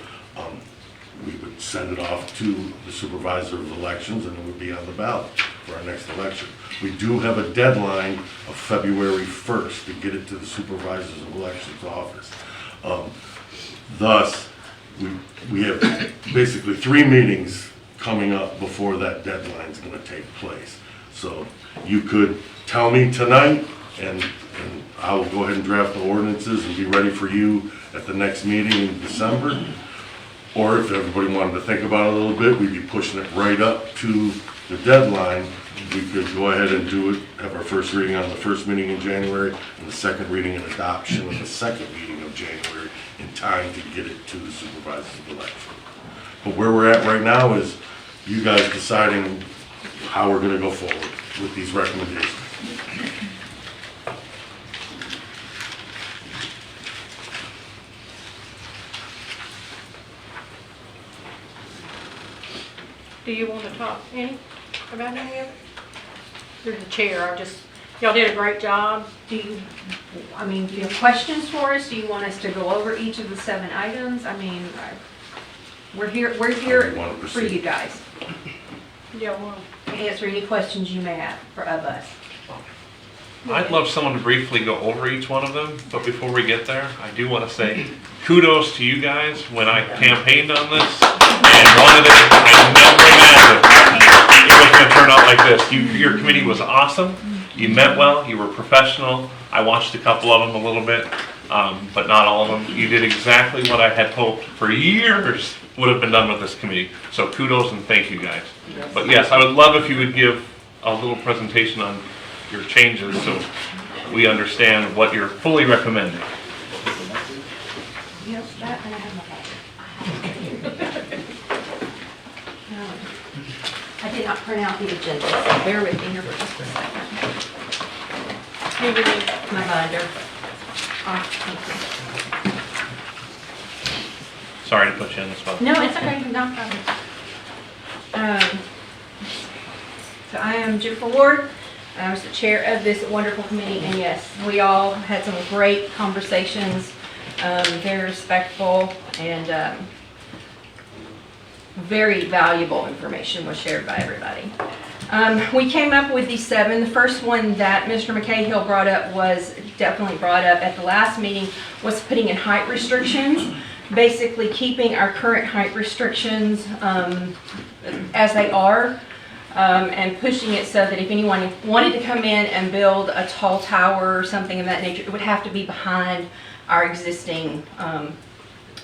we would send it off to the supervisor of elections, and it would be on the ballot for our next election. We do have a deadline of February 1st to get it to the supervisors of elections office. Thus, we have basically 3 meetings coming up before that deadline is going to take place. So you could tell me tonight, and I will go ahead and draft the ordinances and be ready for you at the next meeting in December. Or if everybody wanted to think about it a little bit, we'd be pushing it right up to the deadline. We could go ahead and do it, have our first reading on the first meeting in January, and the second reading and adoption on the second meeting of January, in time to get it to the supervisors of election. But where we're at right now is you guys deciding how we're gonna go forward with these recommendations. Do you want to talk about any of it? You're the chair, y'all did a great job. Do you have questions for us? Do you want us to go over each of the 7 items? We're here for you guys. Yeah, well, Answer any questions you may have of us. I'd love someone to briefly go over each one of them, but before we get there, I do want to say kudos to you guys when I campaigned on this and wanted it. I never imagined it was going to turn out like this. Your committee was awesome. You met well. You were professional. I watched a couple of them a little bit, but not all of them. You did exactly what I had hoped for years would have been done with this committee. So kudos and thank you guys. But yes, I would love if you would give a little presentation on your changes so we understand what you're fully recommending. Yep, that and I have my I did not print out the agenda, so bear with me here for just a second. Here we go. My binder. Thank Sorry to put you in the spot. you. No, it's okay, no problem. So I am Jennifer Ward. I was the chair of this wonderful committee, and yes, we all had some great conversations, very respectful, and very valuable information was shared by everybody. We came up with these 7. The first one that Mr. McCahill brought up was definitely brought up at the last meeting, was putting in height restrictions, basically keeping our current height restrictions as they are, and pushing it so that if anyone wanted to come in and build a tall tower or something of that nature, it would have to be behind our existing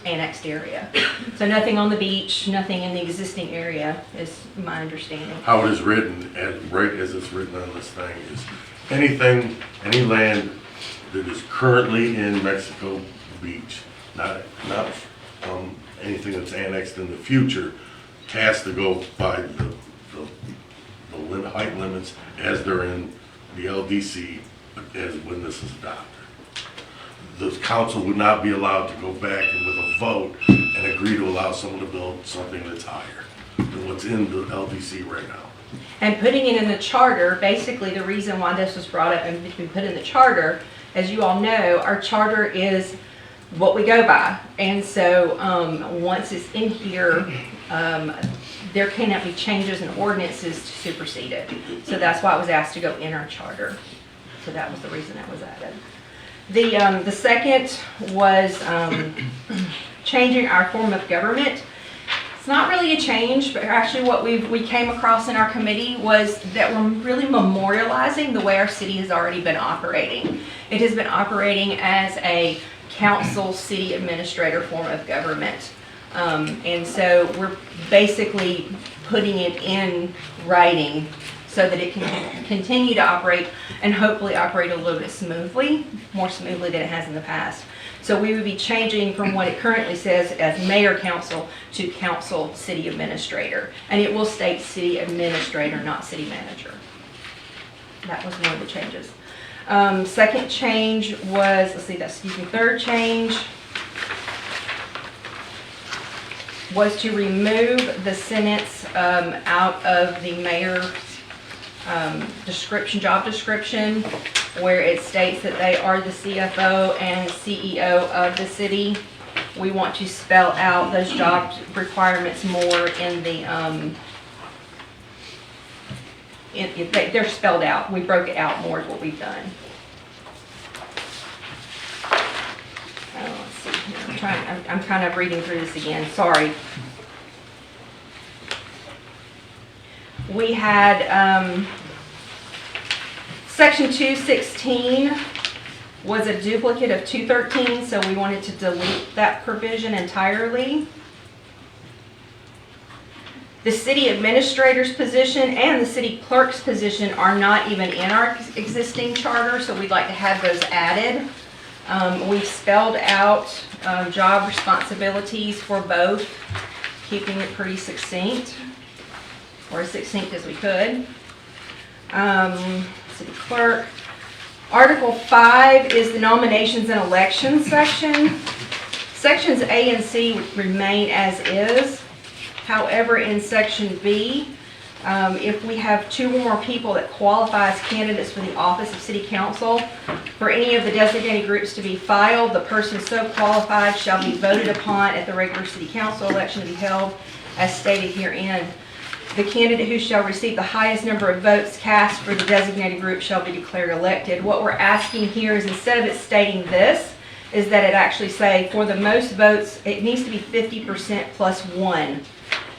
annexed area. So nothing on the beach, nothing in the existing area is my understanding. How it is written, right as it's written on this thing, is anything, any land that is currently in Mexico Beach, not anything that's annexed in the future, has to go by the height limits as they're in the LDC as when this is adopted. The council would not be allowed to go back and with a vote and agree to allow someone to build something that's higher than what's in the LDC right now. And putting it in the charter, basically the reason why this was brought up and been put in the charter, as you all know, our charter is what we go by. And so once it's in here, there cannot be changes in ordinances to supersede it. So that's why it was asked to go in our charter. So that was the reason it was added. The second was changing our form of government. It's not really a change, but actually what we came across in our committee was that we're really memorializing the way our city has already been operating. It has been operating as a council city administrator form of government. And so we're basically putting it in writing so that it can continue to operate and hopefully operate a little bit smoothly, more smoothly than it has in the past. So we would be changing from what it currently says as mayor council to council city administrator. And it will state city administrator, not city manager. That was one of the changes. Second change was, third change was to remove the sentence out of the mayor's job description, where it states that they are the CFO and CEO of the city. We want to spell out those job requirements more in the, they're spelled out. We broke it out more is what we've done. Let's see here. I'm kind of reading through this again, sorry. We had section 216 was a duplicate of 213, so we wanted to delete that provision entirely. The city administrator's position and the city clerk's position are not even in our existing charter, so we'd like to have those added. We've spelled out job responsibilities for both, keeping it pretty succinct, or as succinct as we could. City clerk. Article 5 is the nominations and elections section. Sections A and C would remain as is. However, in section B, if we have 2 or more people that qualify as candidates for the office of city council, for any of the designated groups to be filed, the person so qualified shall be voted upon at the regular city council election to be held as stated herein. The candidate who shall receive the highest number of votes cast for the designated group shall be declared elected. What we're asking here is, instead of it stating this, is that it actually say for the most votes, it needs to be 50% plus 1.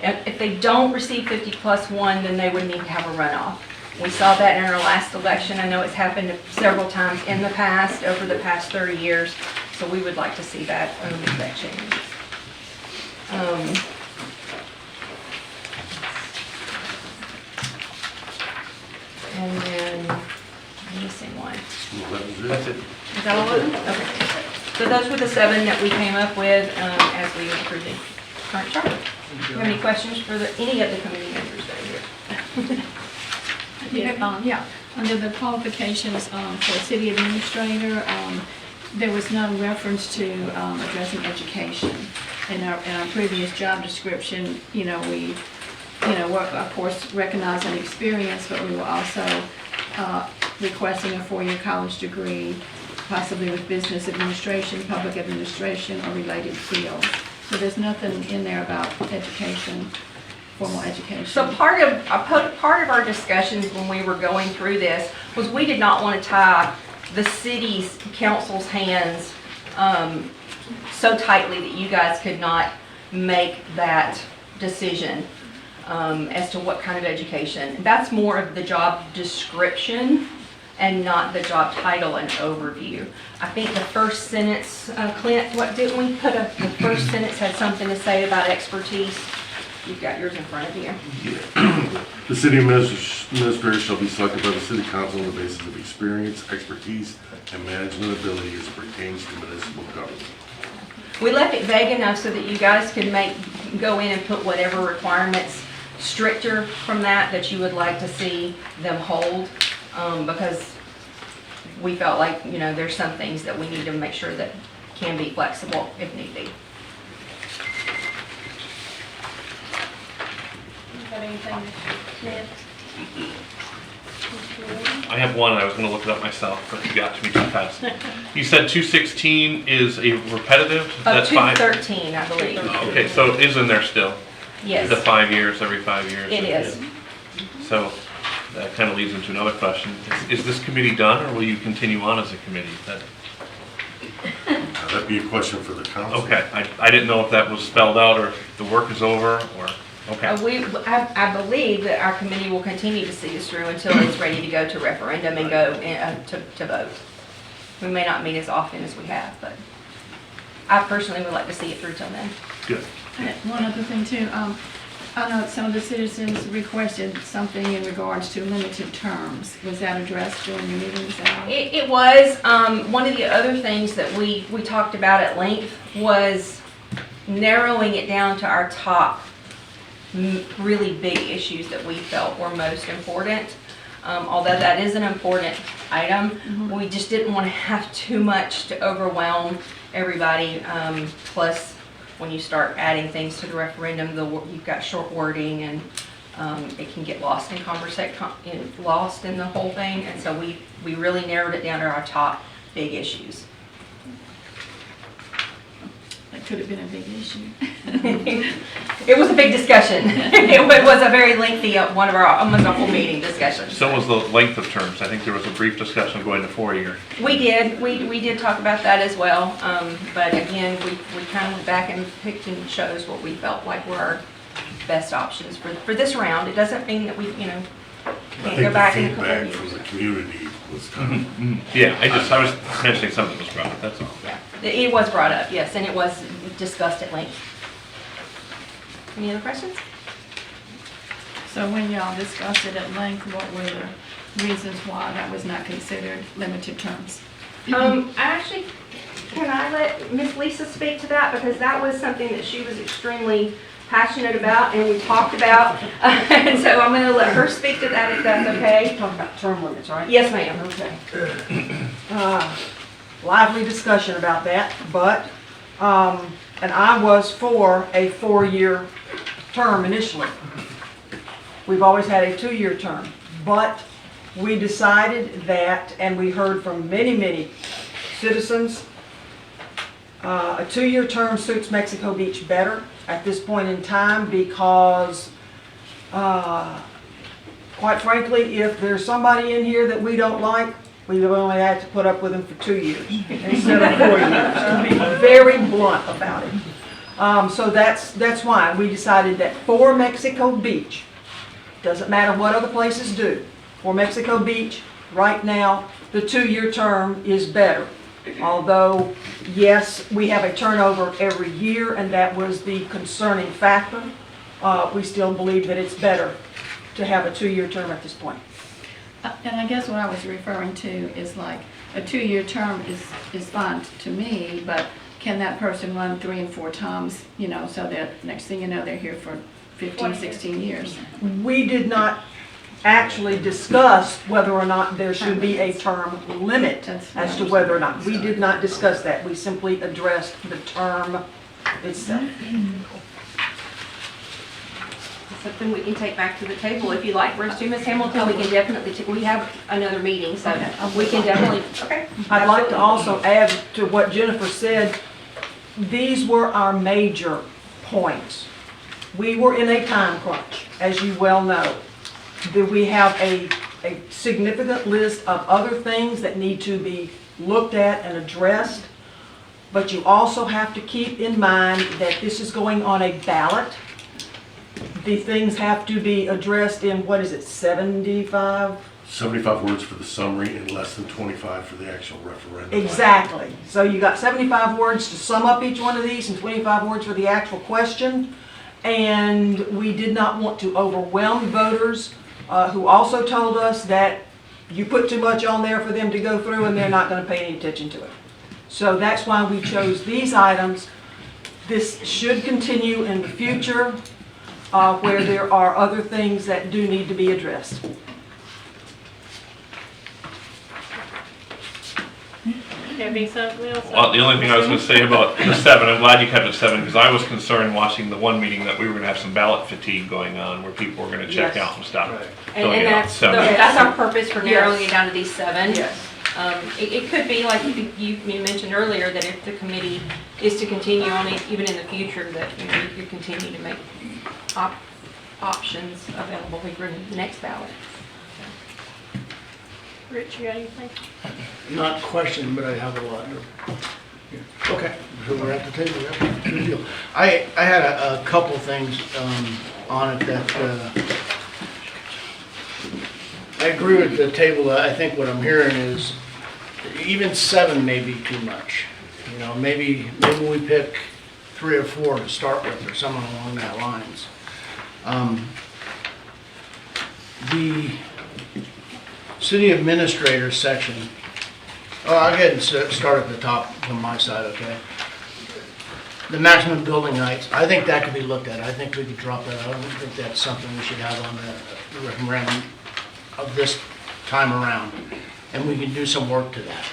If they don't receive 50 plus 1, then they would need to have a runoff. We saw that in our last election. I know it's happened several times in the past, over the past 30 years, so we would like to see that change. And then, I'm missing one. That's it. Is that all of them? Okay. So those were the 7 that we came up with as we approved the current charter. Do you have any questions for any of the committee members that are here? Yeah, under the qualifications for city administrator, there was no reference to addressing education. In our previous job description, we we're of course recognizing experience, but we were also requesting a 4-year college degree, possibly with business administration, public administration, or related fields. So there's nothing in there about education, formal education? So part of our discussions when we were going through this was we did not want to tie the city's council's hands so tightly that you guys could not make that decision as to what kind of education. That's more of the job description and not the job title and overview. I think the first sentence, Clint, what didn't we put up? The first sentence had something to say about expertise. You've got yours in front of you. The city administrator shall be selected by the city council on the basis of experience, expertise, and management ability as it pertains to municipal government. We left it vague enough so that you guys could go in and put whatever requirements stricter from that you would like to see them hold, because we felt like, there's some things that we need to make sure that can be flexible if need be. I have one, and I was gonna look it up myself, but you got to me too fast. You said 216 is a repetitive? That's 213, I believe. Okay, so it is in there still? Yes. The 5 years, every 5 years? It is. So that kind of leads into another question. Is this committee done, or will you continue on as a committee? That'd be a question for the council. Okay, I didn't know if that was spelled out, or if the work is over, or, okay. I believe that our committee will continue to see us through until it's ready to go to referendum and go to vote. We may not meet as often as we have, but I personally would like to see it through till then. Good. One other thing too, I know some of the citizens requested something in regards to limited terms. Was that addressed during your meetings at all? It was. One of the other things that we talked about at length was narrowing it down to our top really big issues that we felt were most important. Although that is an important item, we just didn't want to have too much to overwhelm everybody. Plus, when you start adding things to the referendum, you've got short wording, and it can get lost in lost in the whole thing. And so we really narrowed it down to our top big issues. That could have been a big issue. It was a big discussion. It was a very lengthy, one of our, almost a full meeting discussion. So was the length of terms. I think there was a brief discussion of going to 4 year. We did. We did talk about that as well. But again, we kind of went back and picked and chose what we felt like were our best options for this round. It doesn't mean that we, can't go back in a couple of years. From the community was kind of... Yeah, I was mentioning something that was brought up, that's all. Yeah, it was brought up, yes, and it was discussed at length. Any other questions? So when y'all discussed it at length, what were the reasons why that was not considered limited terms? Actually, can I let Miss Lisa speak to that? Because that was something that she was extremely passionate about and we talked about. And so I'm going to let her speak to that if that's okay. Talk about term limits, right? Yes, ma'am. Okay. Lively discussion about that, but, and I was for a 4-year term initially. We've always had a 2-year term, but we decided that, and we heard from many citizens, a 2-year term suits Mexico Beach better at this point in time because, quite frankly, if there's somebody in here that we don't like, we only had to put up with them for 2 years instead of 4 years, to be very blunt about it. So that's why we decided that for Mexico Beach, doesn't matter what other places do, for Mexico Beach, right now, the 2-year term is better. Although, yes, we have a turnover every year, and that was the concerning factor. We still believe that it's better to have a 2-year term at this point. And I guess what I was referring to is like a 2-year term is fine to me, but can that person run 3 and 4 times, so that next thing you know, they're here for 15, 16 years? We did not actually discuss whether or not there should be a term limit as to whether or not. We did not discuss that. We simply addressed the term itself. Something we can take back to the table if you like. Bruce, to Ms. Hamilton, we can definitely, we have another meeting, so we can definitely, okay. I'd like to also add to what Jennifer said, these were our major points. We were in a time crunch, as you well know. We have a significant list of other things that need to be looked at and addressed, but you also have to keep in mind that this is going on a ballot. The things have to be addressed in, what is it, 75? 75 words for the summary and less than 25 for the actual referendum. Exactly. So you got 75 words to sum up each one of these and 25 words for the actual question. And we did not want to overwhelm voters who also told us that you put too much on there for them to go through and they're not going to pay any attention to it. So that's why we chose these items. This should continue in the future where there are other things that do need to be addressed. Having something else? Well, the only thing I was gonna say about the 7, I'm glad you kept it 7, because I was concerned watching the one meeting that we were gonna have some ballot fatigue going on, where people were gonna check Yes. out and stop. And filling it out. that's, So- that's our purpose for narrowing Yes. it down to these 7. Yes. It could be, like you mentioned earlier, that if the committee is to continue on it, even in the future, that you continue to make options available for the next ballot. Rich, you got anything? Not question, but I have a lot. Okay, so we're at the table, yeah, good deal. I had a couple things on it that, I agree with the table. I think what I'm hearing is even 7 may be too much. You know, maybe we pick 3 or 4 to start with, or something along that lines. The city administrator section, I'll go ahead and start at the top from my side, okay? The maximum building heights, I think that could be looked at. I think we could drop that. I don't think that's something we should have on the referendum of this time around. And we can do some work to that.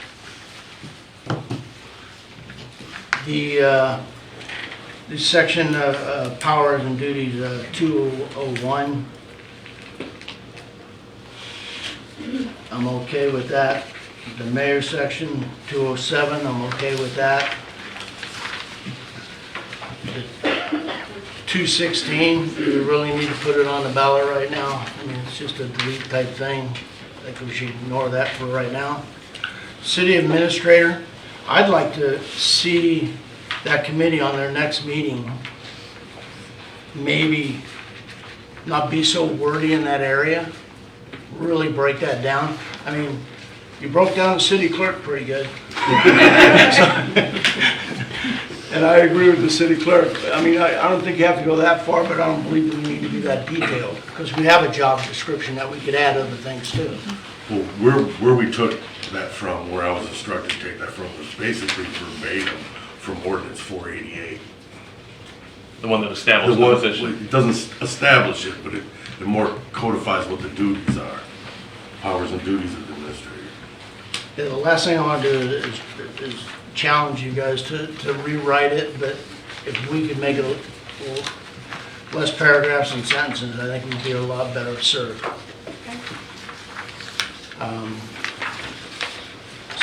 The section of powers and duties, 201, I'm okay with that. The mayor section, 207, I'm okay with that. The 216, do we really need to put it on the ballot right now? I mean, it's just a delete type thing. I think we should ignore that for right now. City administrator, I'd like to see that committee on their next meeting maybe not be so wordy in that area. Really break that down. I mean, you broke down the city clerk pretty good. And I agree with the city clerk. I mean, I don't think you have to go that far, but I don't believe that we need to be that detailed, because we have a job description that we could add other things to. Well, where we took that from, where I was instructed to take that from, was basically verbatim from ordinance 488. The one that established the position. It doesn't establish it, but it more codifies what the duties are, powers and duties of the administrator. Yeah, the last thing I want to do is challenge you guys to rewrite it, but if we could make it a little less paragraphs and sentences, I think we'd be a lot better served.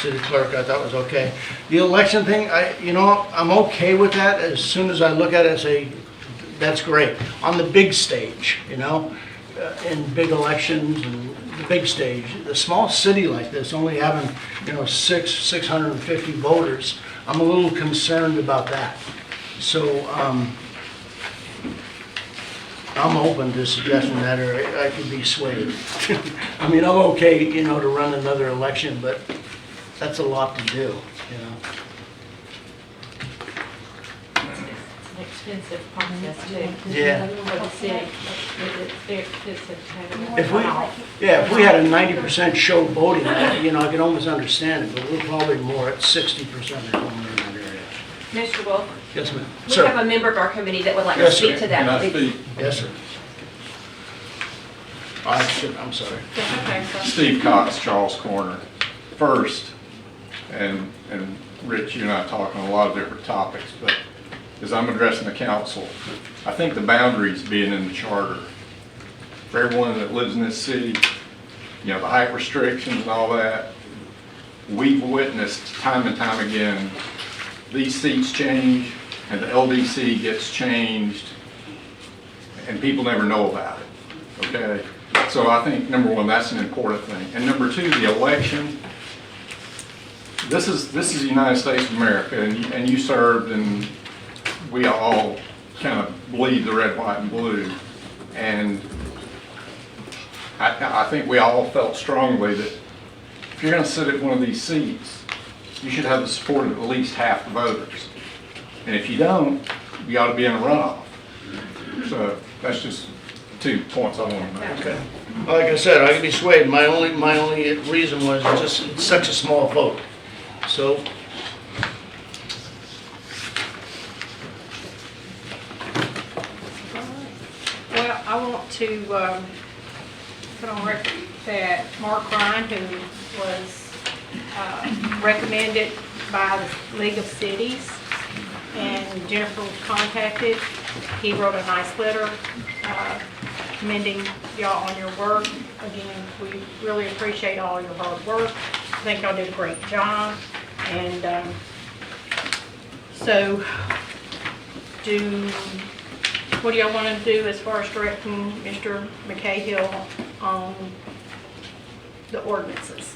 City clerk, I thought was okay. The election thing, I'm okay with that. As soon as I look at it, I say, that's great. On the big stage, in big elections and the big stage, the small city like this, only having, 650 voters, I'm a little concerned about that. So, I'm open to suggesting that, or I could be swayed. I mean, I'm okay, to run another election, but that's a lot to do, An expensive process too. Yeah. For the city, it's very expensive to have. If we had a 90% show voting, I could almost understand it, but we're probably more at 60% or something in that area. Mr. Wolf, Yes, ma'am. we Sir. have a member of our committee that would like to Yes, speak sir. to that. Can I speak? Yes, sir. I'm sorry. Steve Cox, Charles Corner. First, and Rich, you and I talk on a lot of different topics, but as I'm addressing the council, I think the boundaries being in the charter, for everyone that lives in this city, the height restrictions and all that, we've witnessed time and time again these seats change and the LDC gets changed and people never know about it, okay? So I think, number one, that's an important thing. And number two, the election, this is the United States of America, and you served, and we all kind of bleed the red, white, and blue. And I think we all felt strongly that if you're going to sit at one of these seats, you should have the support of at least half the voters. And if you don't, you ought to be in a runoff. So that's just 2 points I want to make. Okay. Like I said, I can be swayed. My only reason was it's such a small vote. So, Well, I want to put on record that Mark Ryan, who was recommended by the League of Cities, and Jennifer was contacted, he wrote a nice letter commending y'all on your work. Again, we really appreciate all your hard work. I think y'all did a great job. And so, what do y'all want to do as far as directing Mr. McCahill on the ordinances?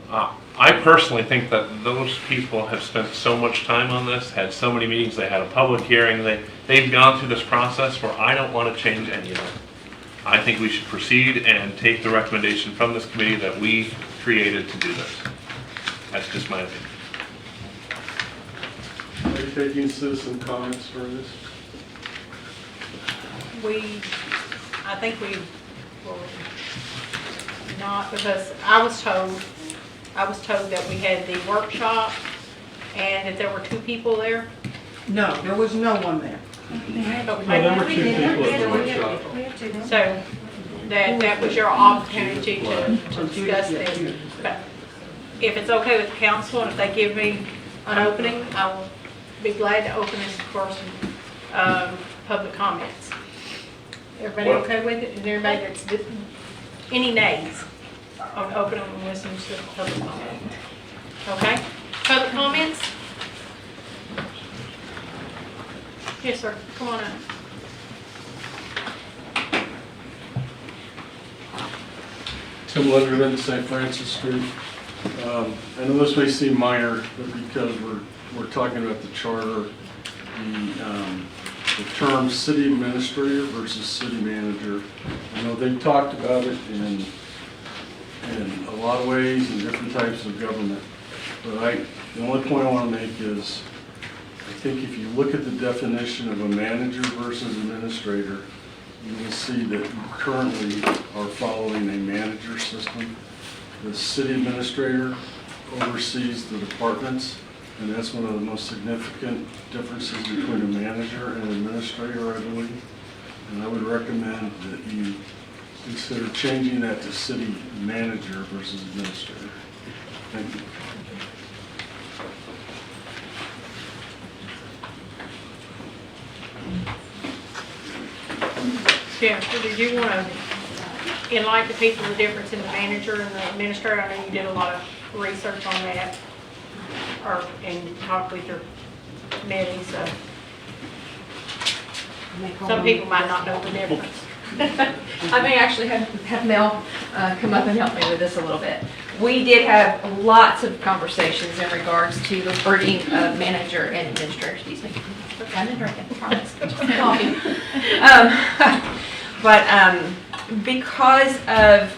I personally think that those people have spent so much time on this, had so many meetings, they had a public hearing, they've gone through this process where I don't want to change any of it. I think we should proceed and take the recommendation from this committee that we created to do this. That's just my opinion. Are you taking citizen comments for this? I think we will not, because I was told that we had the workshop and that there were 2 people there. No, there was no one there. There were 2 people at the workshop. So that was your opportunity to discuss this. But if it's okay with the council, and if they give me an opening, I will be glad to open this for some public comments. Everybody okay with it? Is there anybody that's, any nays? I'll open them and listen to the public comment. Okay? Public comments? Yes, sir. Come on up. Tim Letterman, St. Francis Street. I know this may seem minor, but because we're talking about the charter, the term city administrator versus city manager. I know they talked about it in a lot of ways in different types of government. But the only point I want to make is, I think if you look at the definition of a manager versus administrator, you will see that we currently are following a manager system. The city administrator oversees the departments, and that's one of the most significant differences between a manager and an administrator, I believe. And I would recommend that you consider changing that to city manager versus administrator. Thank you. Jennifer, did you want to enlighten the people the difference in the manager and the administrator? I know you did a lot of research on that, and talked with your committee, so some people might not know the difference. I may actually have Mel come up and help me with this a little bit. We did have lots of conversations in regards to the wording of manager and administrator. Excuse me. I've been drinking, I promise. Coffee. But because of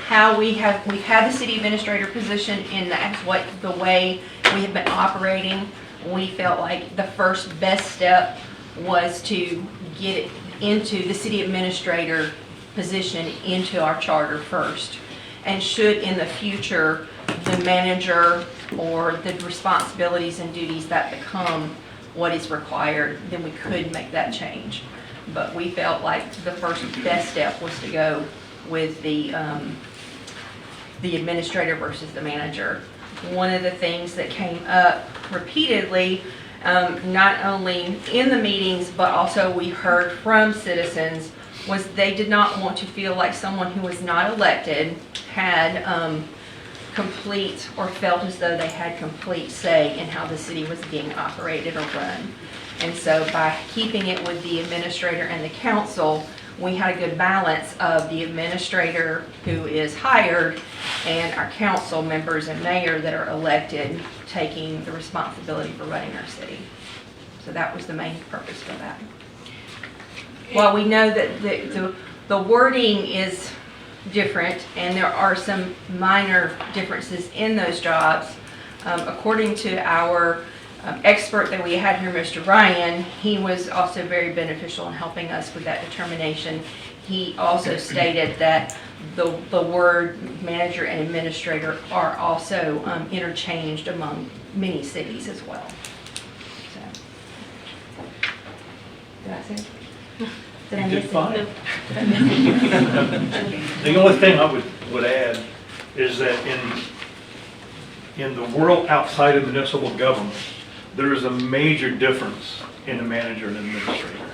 how we've had the city administrator position in that's what the way we have been operating, we felt like the first best step was to get it into the city administrator position into our charter first. And should in the future the manager or the responsibilities and duties that become what is required, then we could make that change. But we felt like the first best step was to go with the administrator versus the manager. One of the things that came up repeatedly, not only in the meetings, but also we heard from citizens, was they did not want to feel like someone who was not elected had complete or felt as though they had complete say in how the city was being operated or run. And so by keeping it with the administrator and the council, we had a good balance of the administrator who is hired and our council members and mayor that are elected taking the responsibility for running our city. So that was the main purpose for that. While we know that the wording is different and there are some minor differences in those jobs, according to our expert that we had here, Mr. Ryan, he was also very beneficial in helping us with that determination. He also stated that the word manager and administrator are also interchanged among many cities as well. So, did I say? Did I You miss did fine. it? The only thing I would add is that in the world outside of municipal government, there is a major difference in a manager and administrator.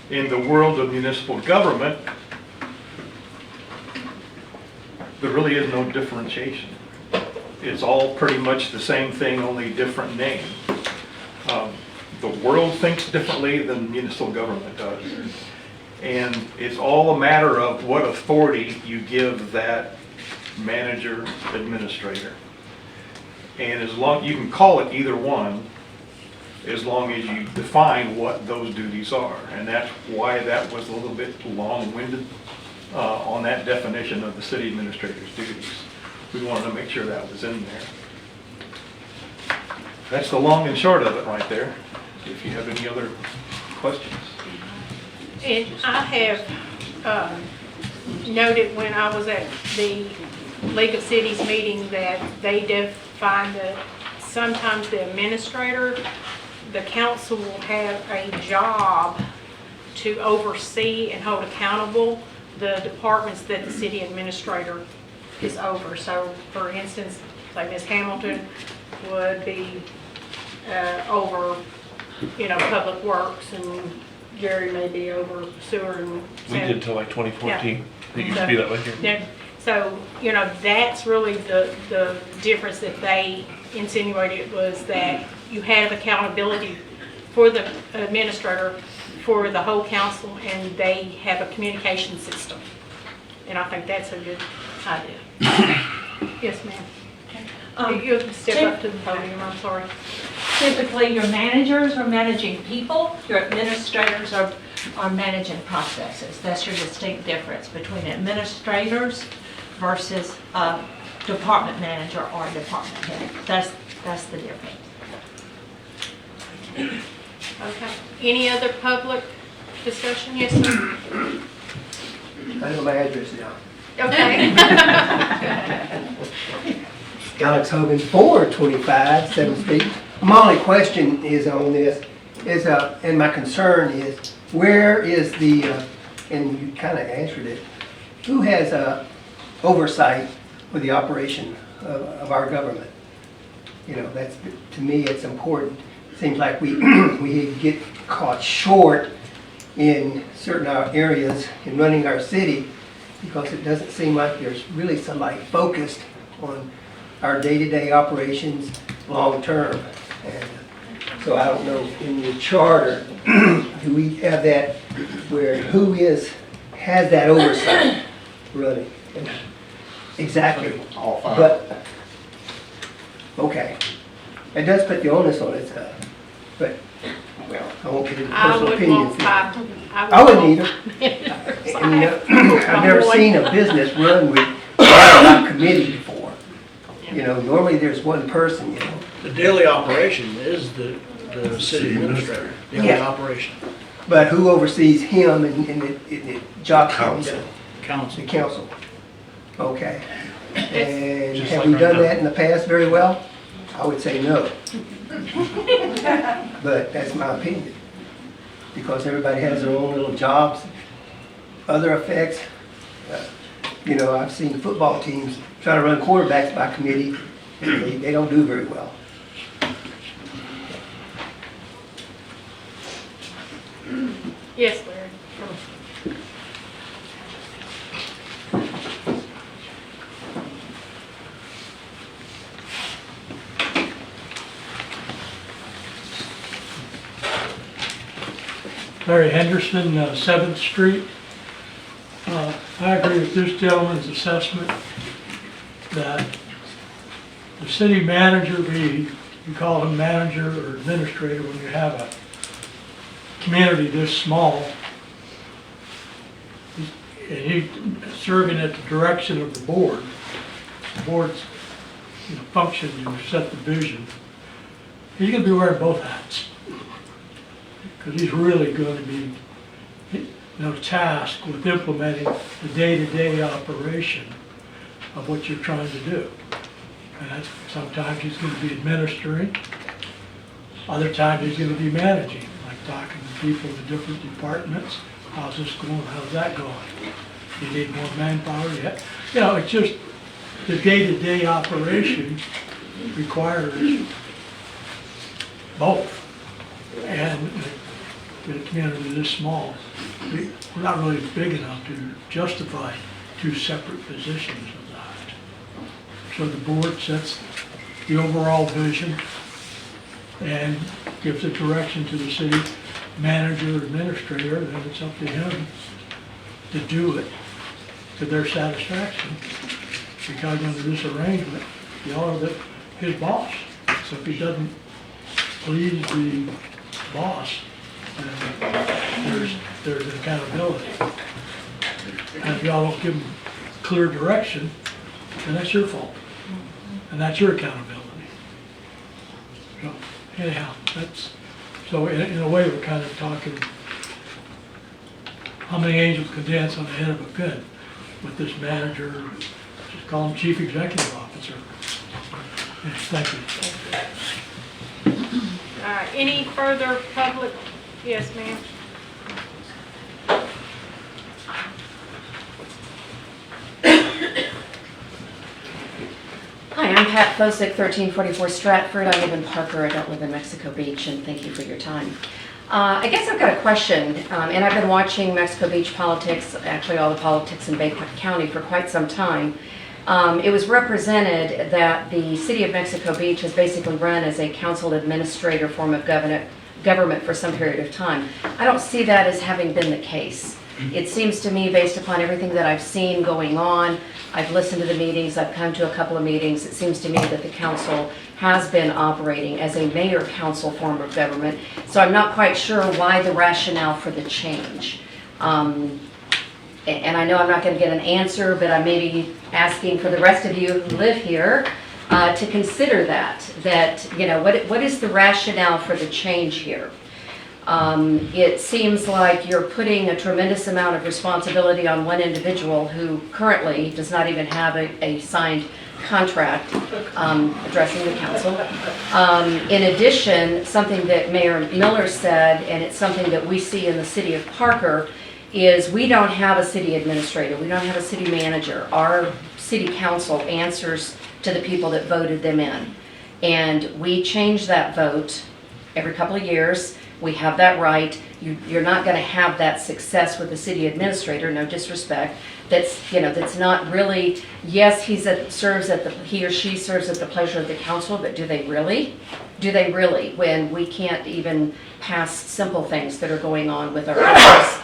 In the world of municipal government, there really is no differentiation. It's all pretty much the same thing, only different name. The world thinks differently than municipal government does. And it's all a matter of what authority you give that manager, administrator. And as long, you can call it either one, as long as you define what those duties are. And that's why that was a little bit long-winded on that definition of the city administrator's duties. We wanted to make sure that was in there. That's the long and short of it right there. If you have any other questions. And I have noted when I was at the League of Cities meeting that they define that sometimes the administrator, the council will have a job to oversee and hold accountable the departments that the city administrator is over. So for instance, like Ms. Hamilton would be over, public works, and Jerry may be over sewer and. We did till like 2014. Yeah. It used to be that way here. Yeah. So, that's really the difference that they insinuated, was that you have accountability for the administrator, for the whole council, and they have a communication system. And I think that's a good idea. Yes, ma'am. You step up to the podium, I'm sorry. Typically, your managers are managing people, your administrators are managing processes. That's your distinct difference between administrators versus a department manager or a department head. That's the difference. Okay. Any other public discussion? Yes, sir. I know my address now. Okay. Alex Hogan, 425 7th Street. My only question is on this, and my concern is, where is the, and you kind of answered it, who has oversight for the operation of our government? That's, to me, it's important. Seems like we get caught short in certain areas in running our city, because it doesn't seem like there's really somebody focused on our day-to-day operations long-term. And so I don't know, in the charter, do we have that where has that oversight running? Exactly. All five. But, okay. It does put the onus on it, but, well, I won't get into personal opinions. I wouldn't either. I've never seen a business run without committee before. Normally there's one person, The daily operation is the city administrator, daily Yeah. operation. But who oversees him in the job council? Council. The council. Okay. And Just have like we right done now. that in the past very well? I would say no. But that's my opinion. Because everybody has their own little jobs. Other effects, I've seen football teams try to run quarterbacks by committee, and they don't do very well. Yes, Larry. Larry Henderson, 7th Street. I agree with this gentleman's assessment that the city manager, you call him manager or administrator when you have a community this small, and he's serving at the direction of the board. The board's function to set the vision. He's going to be wearing both hats because he's really going to be tasked with implementing the day-to-day operation of what you're trying to do. And that's, sometimes he's going to be administering, other times he's going to be managing, like talking to people in the different departments. How's this going? How's that going? You need more manpower? Yeah. It's just the day-to-day operation requires both. And in a community this small, we're not really big enough to justify two separate positions of that. So the board sets the overall vision and gives a direction to the city manager or administrator, then it's up to him to do it to their satisfaction. Because under this arrangement, y'all are his boss. So if he doesn't please the boss, then there's an accountability. And if y'all don't give him clear direction, then that's your fault. And that's your accountability. So anyhow, so in a way we're kind of talking how many angels can dance on the head of a pin with this manager, just call him chief executive officer. Yes, thank you. Any further public? Yes, ma'am. Hi, I'm Pat Fosick, 1344 Stratford. I live in Parker. I don't live in Mexico Beach, and thank you for your time. I guess I've got a question, and I've been watching Mexico Beach politics, actually all the politics in Bay County for quite some time. It was represented that the city of Mexico Beach has basically run as a council administrator form of government for some period of time. I don't see that as having been the case. It seems to me, based upon everything that I've seen going on, I've listened to the meetings, I've come to a couple of meetings, it seems to me that the council has been operating as a mayor-council form of government, so I'm not quite sure why the rationale for the change. And I know I'm not going to get an answer, but I may be asking for the rest of you who live here to consider that what is the rationale for the change here? It seems like you're putting a tremendous amount of responsibility on one individual who currently does not even have a signed contract addressing the council. In addition, something that Mayor Miller said, and it's something that we see in the city of Parker, is we don't have a city administrator, we don't have a city manager. Our city council answers to the people that voted them in. And we change that vote every couple of years. We have that right. You're not going to have that success with the city administrator, no disrespect. That's not really, yes, he or she serves at the pleasure of the council, but do they really? Do they really, when we can't even pass simple things that are going on with our office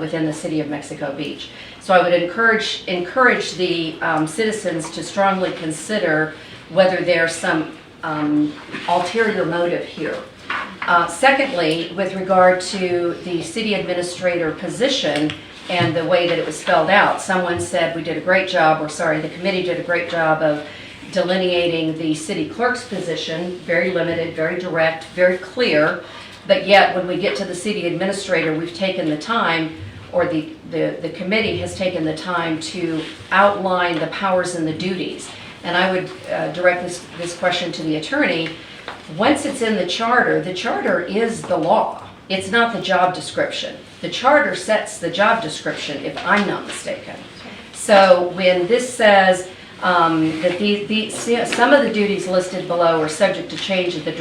within the city of Mexico Beach? So I would encourage the citizens to strongly consider whether there's some ulterior motive here. Secondly, with regard to the city administrator position and the way that it was spelled out, someone said we did a great job, the committee did a great job of delineating the city clerk's position, very limited, very direct, very clear, but yet when we get to the city administrator, we've taken the time, or the committee has taken the time to outline the powers and the duties. And I would direct this question to the attorney. Once it's in the charter is the law. It's not the job description. The charter sets the job description, if I'm not mistaken. So when this says that some of the duties listed below are subject to change at the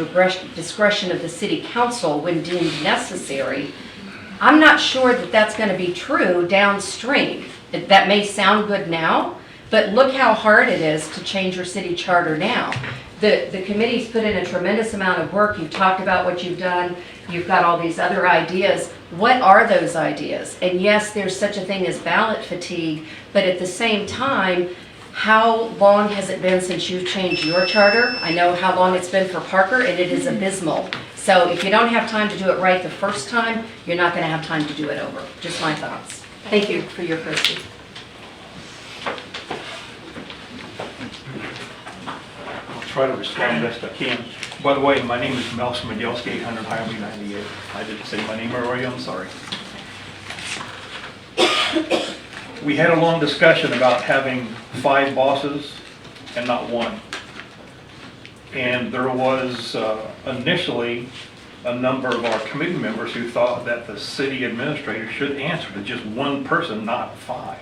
discretion of the city council when deemed necessary, I'm not sure that that's going to be true downstream. That may sound good now, but look how hard it is to change your city charter now. the committee's put in a tremendous amount of work. You've talked about what you've done. You've got all these other ideas. What are those ideas? And yes, there's such a thing as ballot fatigue, but at the same time, how long has it been since you've changed your charter? I know how long it's been for Parker, and it is abysmal. So if you don't have time to do it right the first time, you're not going to have time to do it over. Just my thoughts. Thank you for your courtesy. I'll try to respond best I can. By the way, my name is Mel Smedelsky, 800 Highway 98. I didn't say my name earlier, I'm sorry. We had a long discussion about having 5 bosses and not 1. And there was initially a number of our committee members who thought that the city administrator should answer to just 1 person, not 5.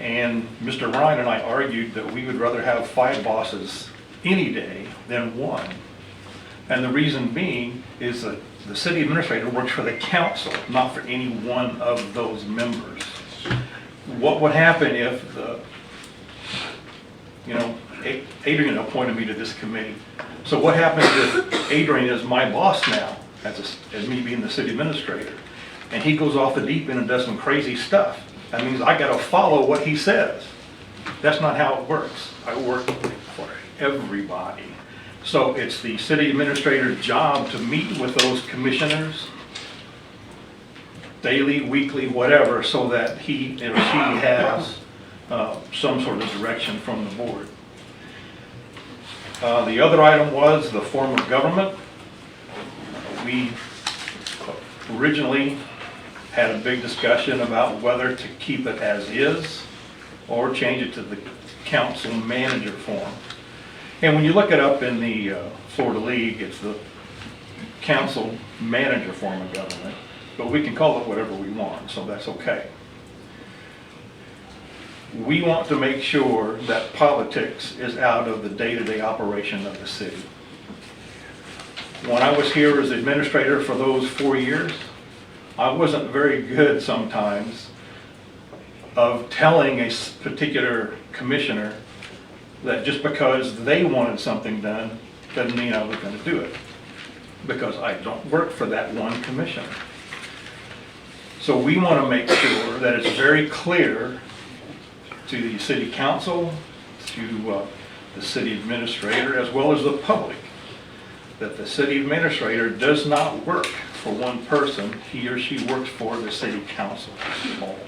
And Mr. Ryan and I argued that we would rather have 5 bosses any day than 1. And the reason being is that the city administrator works for the council, not for any one of those members. What would happen if Adrian appointed me to this committee. So what happens if Adrian is my boss now, as me being the city administrator, and he goes off the deep end and does some crazy stuff? That means I gotta follow what he says. That's not how it works. I work for everybody. So it's the city administrator's job to meet with those commissioners daily, weekly, whatever, so that he or she has some sort of direction from the board. The other item was the form of government. We originally had a big discussion about whether to keep it as is or change it to the council manager form. And when you look it up in the Florida League, it's the council manager form of government, but we can call it whatever we want, so that's okay. We want to make sure that politics is out of the day-to-day operation of the city. When I was here as administrator for those 4 years, I wasn't very good sometimes of telling a particular commissioner that just because they wanted something done doesn't mean I was going to do it, because I don't work for that one commissioner. So we want to make sure that it's very clear to the city council, to the city administrator, as well as the public, that the city administrator does not work for one person. He or she works for the city council as a whole.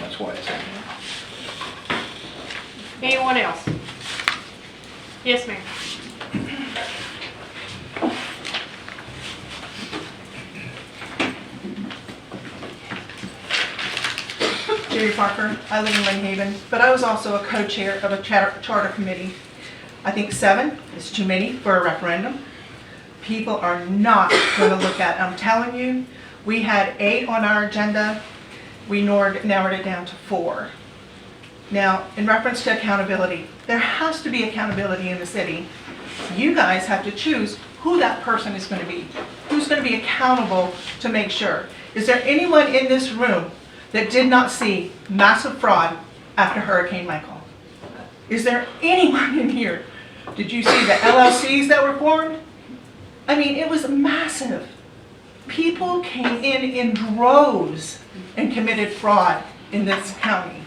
That's why it's in there. Anyone else? Yes, ma'am. Jerry Parker. I live in Lynn Haven, but I was also a co-chair of a charter committee. I think 7 is too many for a referendum. People are not going to look at it. I'm telling you, we had 8 on our agenda. We narrowed it down to 4. Now, in reference to accountability, there has to be accountability in the city. You guys have to choose who that person is going to be. Who's going to be accountable to make sure. Is there anyone in this room that did not see massive fraud after Hurricane Michael? Is there anyone in here? Did you see the LLCs that were formed? I mean, it was massive. People came in droves and committed fraud in this county.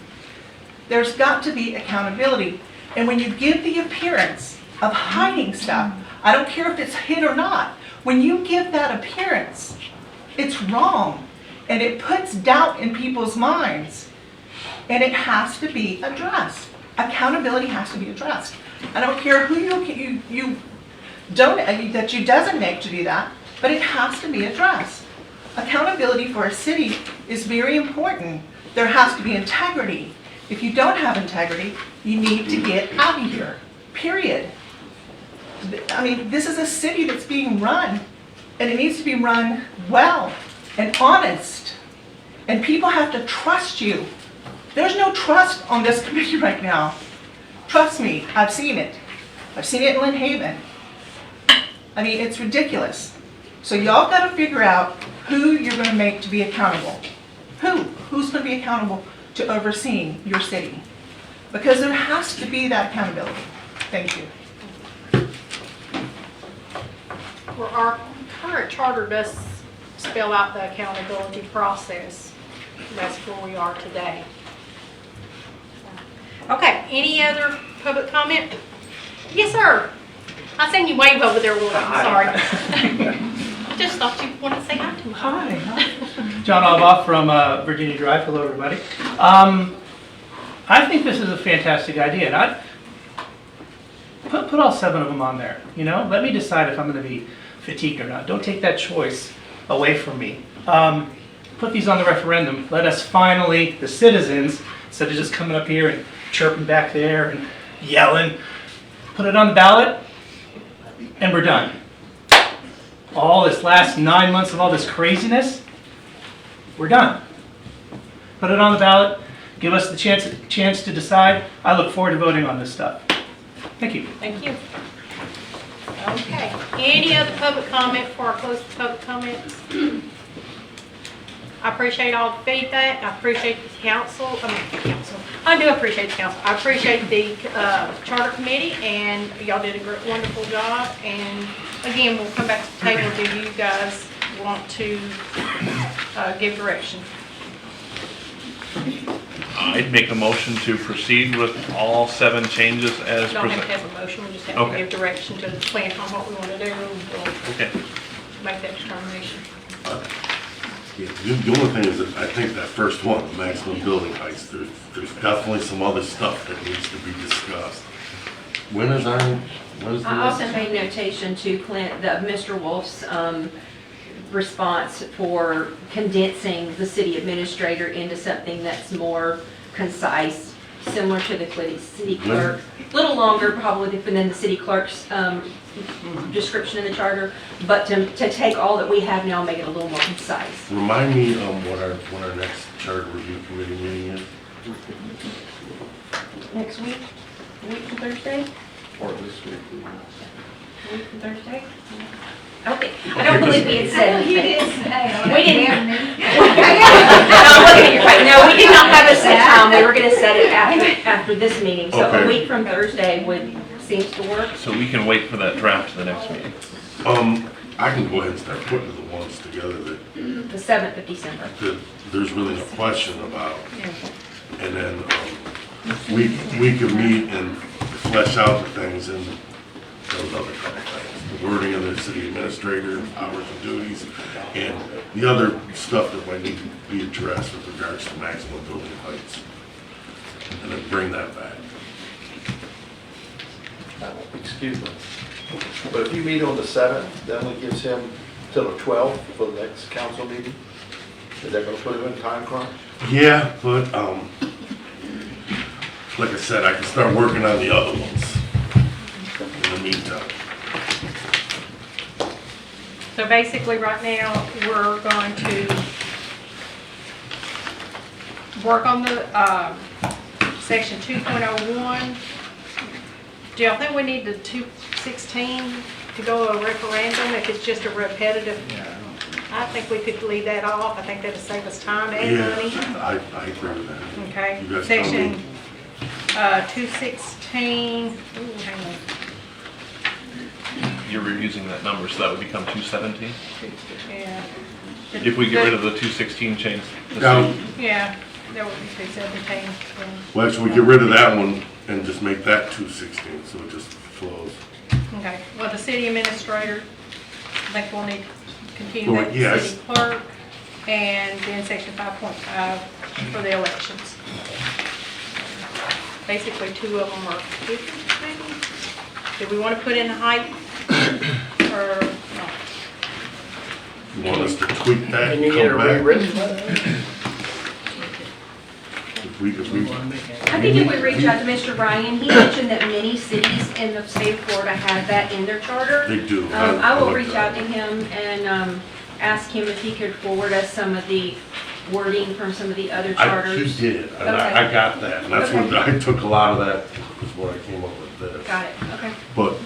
There's got to be accountability. And when you give the appearance of hiding stuff, I don't care if it's hid or not, when you give that appearance, it's wrong. And it puts doubt in people's minds. And it has to be addressed. Accountability has to be addressed. I don't care who you designate to do that, but it has to be addressed. Accountability for a city is very important. There has to be integrity. If you don't have integrity, you need to get out of here, period. I mean, this is a city that's being run, and it needs to be run well and honest. And people have to trust you. There's no trust on this committee right now. Trust me, I've seen it. I've seen it in Lynn Haven. I mean, it's ridiculous. So y'all got to figure out who you're going to make to be accountable. Who's going to be accountable to overseeing your city? Because there has to be that accountability. Thank you. Well, our current charter does spell out the accountability process. That's where we are today. Okay, any other public comment? Yes, sir. I seen you wave over there a little bit, I'm sorry. I just thought you wanted to say hi to me. Hi. John Alba from Virginia Drive. Hello, everybody. I think this is a fantastic idea, and I'd put all 7 of them on there. You know, let me decide if I'm going to be fatigued or not. Don't take that choice away from me. Put these on the referendum. Let us finally, the citizens, instead of just coming up here and chirping back there and yelling, put it on the ballot, and we're done. All this last 9 months of all this craziness, we're done. Put it on the ballot. Give us the chance to decide. I look forward to voting on this stuff. Thank you. Thank you. Okay, any other public comment before I close the public comments? I appreciate all the feedback. I appreciate the council. I do appreciate the council. I appreciate the charter committee, and y'all did a great, wonderful job. And again, we'll come back to the table if you guys want to give direction. I'd make a motion to proceed with all 7 changes as Don't have to presented. have a motion, we just have to Okay. give direction to the plan on what we want to do. We'll Okay. make that determination. Yeah, the only thing is that I think that first one, the maximum building heights, there's definitely some other stuff that needs to be discussed. When is the I also next? made notation to Clint, Mr. Wolf's response for condensing the city administrator into something that's more concise, similar to the city clerk. A little longer probably than the city clerk's description in the charter, but to take all that we have now and make it a little more concise. Remind me when our next charter review committee meeting is? Next week? A week from Thursday? Or this week? A week from Thursday? I don't believe we had said You anything. didn't say. We didn't. No, we did not have a set time. We were gonna set it after this meeting. So a Okay. week from Thursday seems to work. So we can wait for that draft to the next meeting. I can go ahead and start putting the ones together that The 7th of December. there's really no question about. And then we can meet and flesh out the things in those other couple things. The wording of the city administrator, hours and duties, and the other stuff that might need to be addressed with regards to maximum building heights. And then bring that back. Excuse me. But if you meet on the 7th, that only gives him till the 12th for the next council meeting? Is that gonna put him in time crunch? Yeah, but, like I said, I can start working on the other ones in the meantime. So basically, right now, we're going to work on the section 2.01. Do y'all think we need the 216 to go a referendum if it's just a repetitive? I think we could leave that off. I think that'll save us time and money. Yeah, I agree with that. Okay, You guys tell section me. 216, ooh, hang on. You're reusing that number, so that would become 217? Yeah. If we get rid of the 216 change. Now, Yeah, that would be 217. well, actually, we get rid of that one and just make that 216, so it just flows. Okay, well, the city administrator, I think we'll need to continue Well, that, yes. city clerk, and then section 5.5 for the elections. Basically, 2 of them are 50, maybe? Do we want to put in the height, or no? You want us to tweak that Can and you get it come back? rewritten? If we, I think if we reach out to Mr. Ryan, he mentioned that many cities in the state of Florida have that in their charter. They do. I will like reach that. out to him and ask him if he could forward us some of the wording from some of the other charters. He did, and Okay. I got that, and that's Okay. what, I took a lot of that, is what I came up with this. Got it, okay. But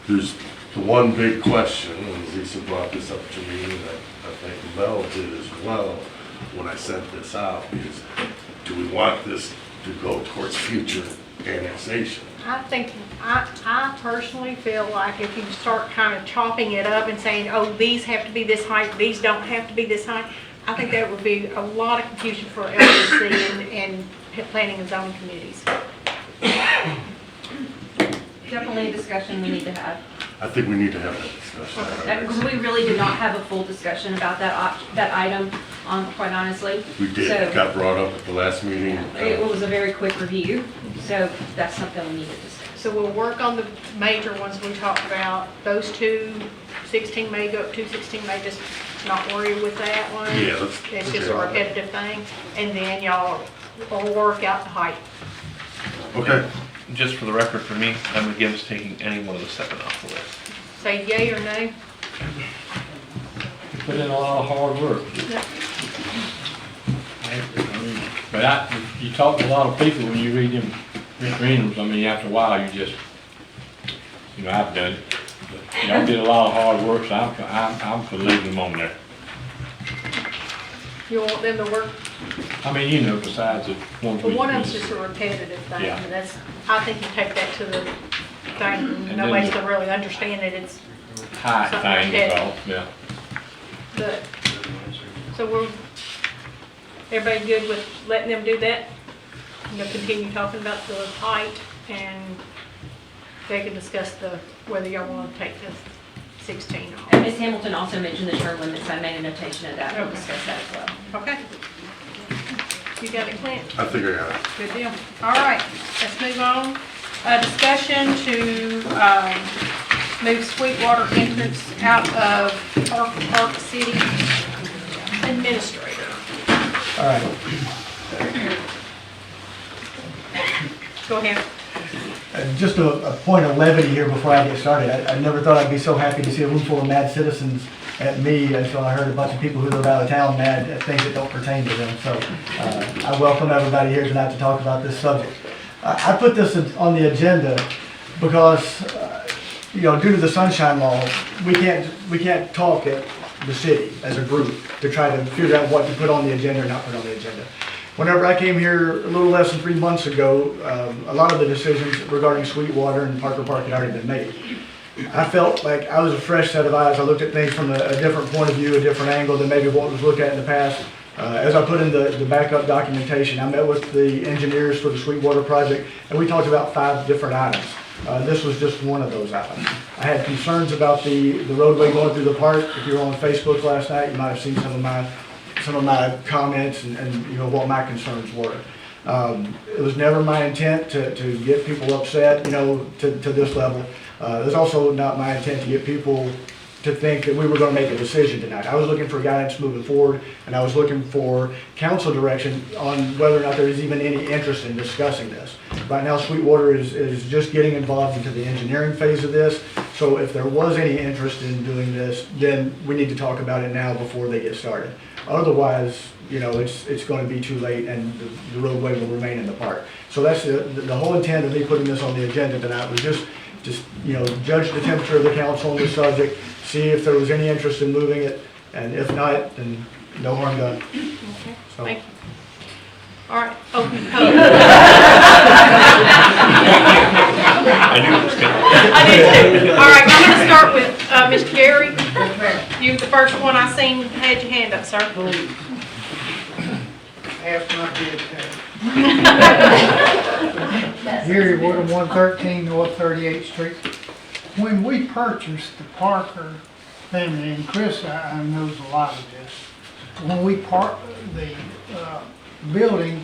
there's the one big question, and Lisa brought this up to me, and I think Mel did as well, when I sent this out, is do we want this to go towards future annexation. I personally feel like if you start kind of chopping it up and saying, oh, these have to be this height, these don't have to be this height, I think that would be a lot of confusion for LDC and planning and zoning committees. Definitely a discussion we need to have. I think we need to have that discussion. Because we really did not have a full discussion about that item, quite honestly. We did, So- it got brought up at the last meeting. It was a very quick review, so that's something we need to discuss. So we'll work on the major ones we talked about. Those two, 16 may go up to 16 may, just not worry with that one. Yeah, It's just a repetitive thing. And then y'all will work out the height. Okay. Just for the record, for me, I'm against taking any one of the 7 off the list. Say yay or nay. You put in a lot of hard work. But you talk to a lot of people when you read them referendums. I mean, after a while, you just, I've done it. But y'all did a lot of hard work, so I'm for leaving them on there. You want them to work? I mean, besides the ones Well, we. one of them's just a repetitive thing. Yeah. And that's, I think you take that to the thing, And nobody's then gonna really understand it. It's Height something thing repetitive. involved, yeah. But, so everybody good with letting them do that? Continue talking about the height, and they can discuss whether y'all want to take the 16 off. And Ms. Hamilton also mentioned the term limits. I made a notation of that. We'll discuss that as well. Okay. You got it, Clint? I think I got it. Good deal. All right, let's move on. Discussion to move Sweetwater entrance out of Park City Administrator. All right. Go ahead. Just a point of levity here before I get started. I never thought I'd be so happy to see a room full of mad citizens at me until I heard a bunch of people who live out of town mad at things that don't pertain to them. So I welcome everybody here tonight to talk about this subject. I put this on the agenda because, due to the Sunshine Law, we can't talk at the city as a group to try to figure out what to put on the agenda or not put on the agenda. Whenever I came here a little less than 3 months ago, a lot of the decisions regarding Sweetwater and Parker Park had already been made. I felt like I was a fresh set of eyes. I looked at things from a different point of view, a different angle than maybe what was looked at in the past. As I put in the backup documentation, I met with the engineers for the Sweetwater project, and we talked about 5 different items. This was just one of those items. I had concerns about the roadway going through the park. If you were on Facebook last night, you might have seen some of my comments and what my concerns were. It was never my intent to get people upset, to this level. It was also not my intent to get people to think that we were going to make a decision tonight. I was looking for guidance moving forward, and I was looking for council direction on whether or not there is even any interest in discussing this. Right now, Sweetwater is just getting involved into the engineering phase of this, so if there was any interest in doing this, then we need to talk about it now before they get started. Otherwise, it's going to be too late, and the roadway will remain in the park. So that's the whole intent of me putting this on the agenda tonight, was just judge the temperature of the council on the subject, see if there was any interest in moving it, and if not, then no harm done. Okay, So. thank you. All right, open I knew it was coming. I did too. All right, I'm going to start with Mr. Gary. You, the first one I seen, had your hand up, sir. Ask my kid Gary Woodham, 113 North 38th Street. When we purchased the Parker family, and Chris knows a lot of this, when we the building,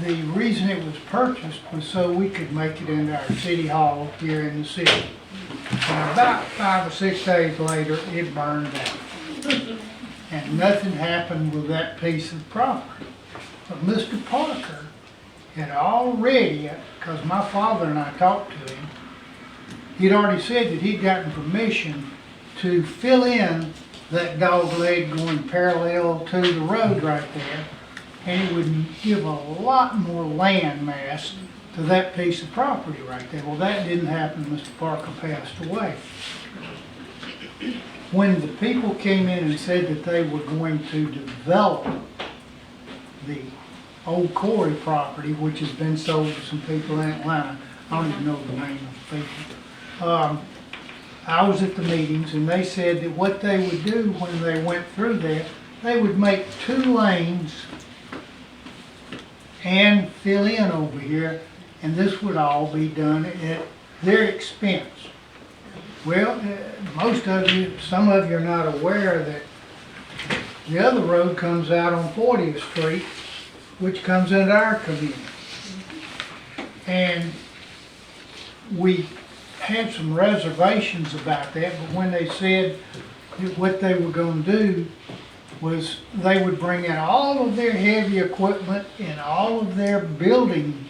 the reason it was purchased was so we could make it into our city hall here in the city. And about 5 or 6 days later, it burned down. And nothing happened with that piece of property. But Mr. Parker had already, because my father and I talked to him, he'd already said that he'd gotten permission to fill in that dog leg going parallel to the road right there, and it would give a lot more land mass to that piece of property right there. Well, that didn't happen. Mr. Parker passed away. When the people came in and said that they were going to develop the Old Corey property, which has been sold to some people in Atlanta. I don't even know the name of the people. I was at the meetings and they said that what they would do when they went through there, they would make 2 lanes and fill in over here, and this would all be done at their expense. Well, most of you, some of you are not aware that the other road comes out on 40th Street, which comes into our community. And we had some reservations about that, but when they said that what they were going to do was they would bring in all of their heavy equipment and all of their building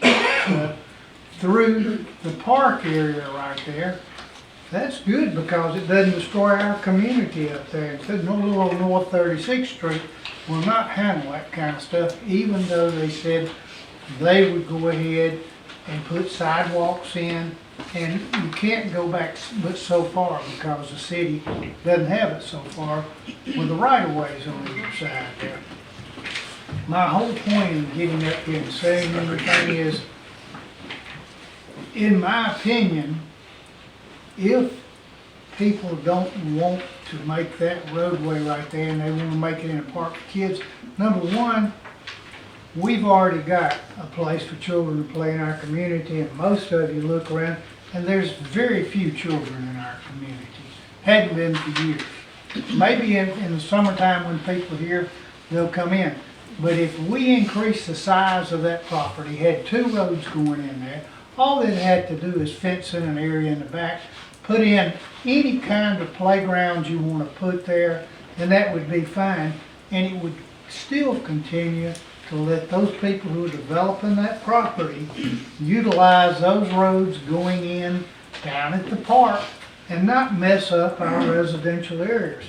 through the park area right there. That's good because it doesn't destroy our community up there. Instead, no little old North 36th Street will not handle that kind of stuff, even though they said they would go ahead and put sidewalks in. And you can't go back but so far because the city doesn't have it so far with the right-of-ways on either side there. My whole point in getting up here and saying everything is, in my opinion, if people don't want to make that roadway right there and they want to make it in a park for kids, number one, we've already got a place for children to play in our community, and most of you look around and there's very few children in our community. Hadn't been for years. Maybe in the summertime when people are here, they'll come in. But if we increase the size of that property, had 2 roads going in there, all it had to do is fence in an area in the back, put in any kind of playground you want to put there, and that would be fine. And it would still continue to let those people who are developing that property utilize those roads going in down at the park and not mess up our residential areas.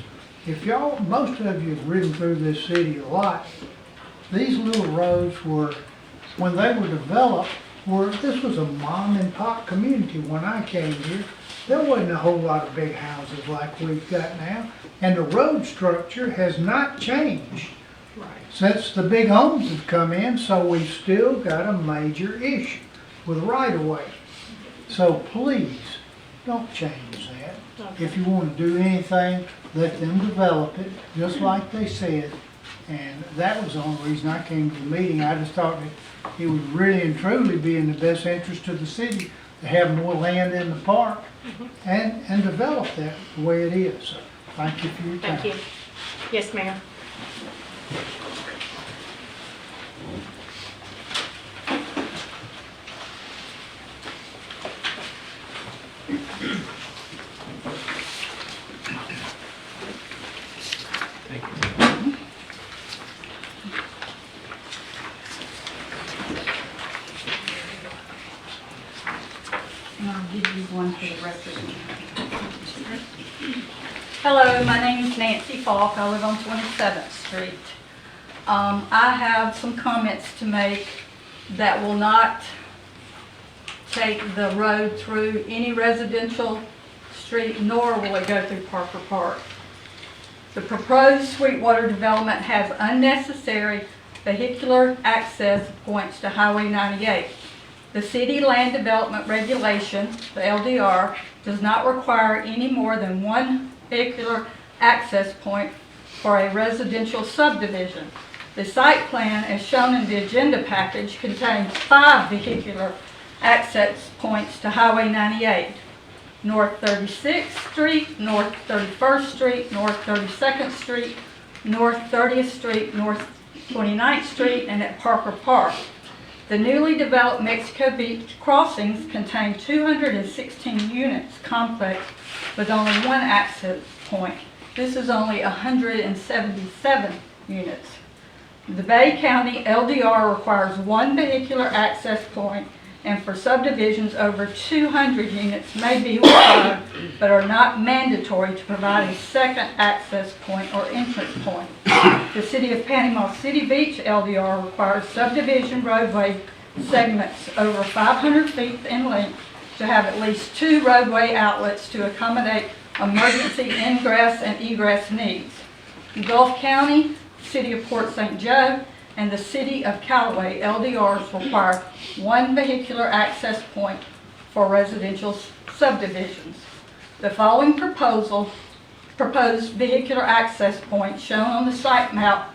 If y'all, most of you have ridden through this city a lot, these little roads were, when they were developed, this was a mom and pop community when I came here. There wasn't a whole lot of big houses like we've got now, and the road structure has not changed since the big homes have come in, so we've still got a major issue with right-of-way. So please, don't change that. If you want to do anything, let them develop it, just like they said. And that was the only reason I came to the meeting. I just thought that it would really and truly be in the best interest of the city to have more land in the park and develop that the way it is. So thank you for your time. Thank you. Yes, ma'am. And I'll give you one for the rest of you. Hello, my name is Nancy Falk. I live on 27th Street. I have some comments to make that will not take the road through any residential street, nor will it go through Parker Park. The proposed Sweetwater development has unnecessary vehicular access points to Highway 98. The City Land Development Regulation, the LDR, does not require any more than 1 vehicular access point for a residential subdivision. The site plan, as shown in the agenda package, contains 5 vehicular access points to Highway 98. North 36th Street, North 31st Street, North 32nd Street, North 30th Street, North 29th Street, and at Parker Park. The newly developed Mexico Beach crossings contain 216 units complex with only 1 access point. This is only 177 units. The Bay County LDR requires 1 vehicular access point, and for subdivisions over 200 units may be required but are not mandatory to provide a second access point or entrance point. The City of Panama City Beach LDR requires subdivision roadway segments over 500 feet in length to have at least 2 roadway outlets to accommodate emergency ingress and egress needs. Gulf County, City of Port St. Joe, and the City of Callaway, LDRs, require one vehicular access point for residential subdivisions. The following proposed vehicular access points shown on the site map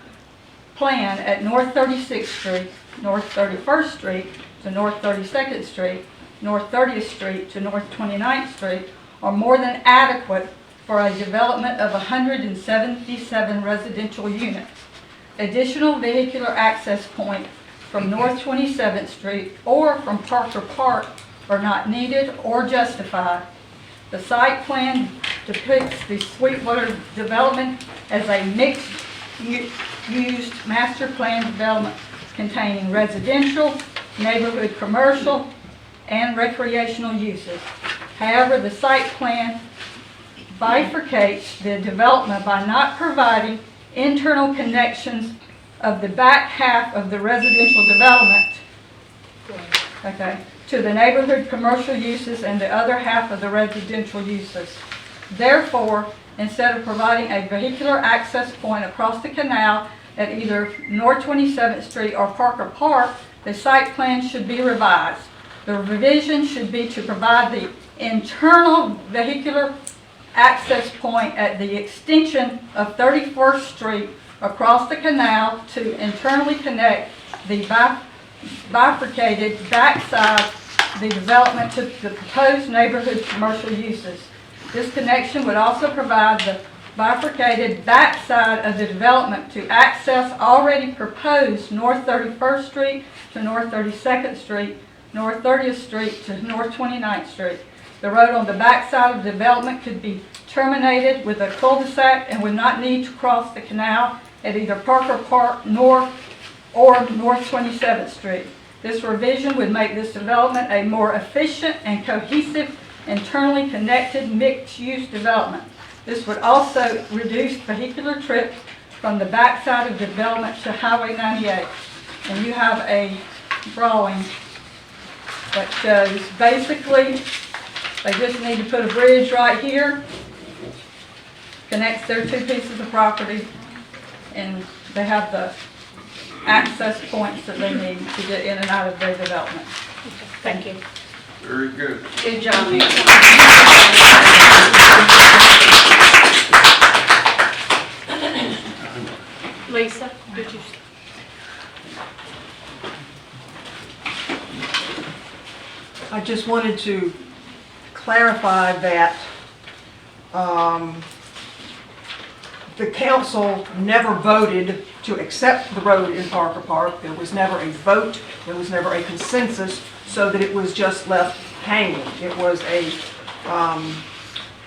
plan at North 36th Street, North 31st Street to North 32nd Street, North 30th Street to North 29th Street are more than adequate for a development of 177 residential units. Additional vehicular access points from North 27th Street or from Parker Park are not needed or justified. The site plan depicts the Sweetwater development as a mixed-use master plan development containing residential, neighborhood commercial, and recreational uses. However, the site plan bifurcates the development by not providing internal connections of the back half of the residential development, to the neighborhood commercial uses and the other half of the residential uses. Therefore, instead of providing a vehicular access point across the canal at either North 27th Street or Parker Park, the site plan should be revised. The revision should be to provide the internal vehicular access point at the extension of 31st Street across the canal to internally connect the bifurcated backside of the development to the proposed neighborhood commercial uses. This connection would also provide the bifurcated backside of the development to access already proposed North 31st Street to North 32nd Street, North 30th Street to North 29th Street. The road on the backside of the development could be terminated with a cul-de-sac and would not need to cross the canal at either Parker Park or North 27th Street. This revision would make this development a more efficient and cohesive, internally connected mixed-use development. This would also reduce vehicular trips from the backside of the development to Highway 98. And you have a drawing that shows basically they just need to put a bridge right here, connects their two pieces of property, and they have the access points that they need to get in and out of their development. Thank you. Very good. Good job, Nancy. Lisa, did you? I just wanted to clarify that the council never voted to accept the road in Parker Park. There was never a vote, there was never a consensus, so that it was just left hanging. It was a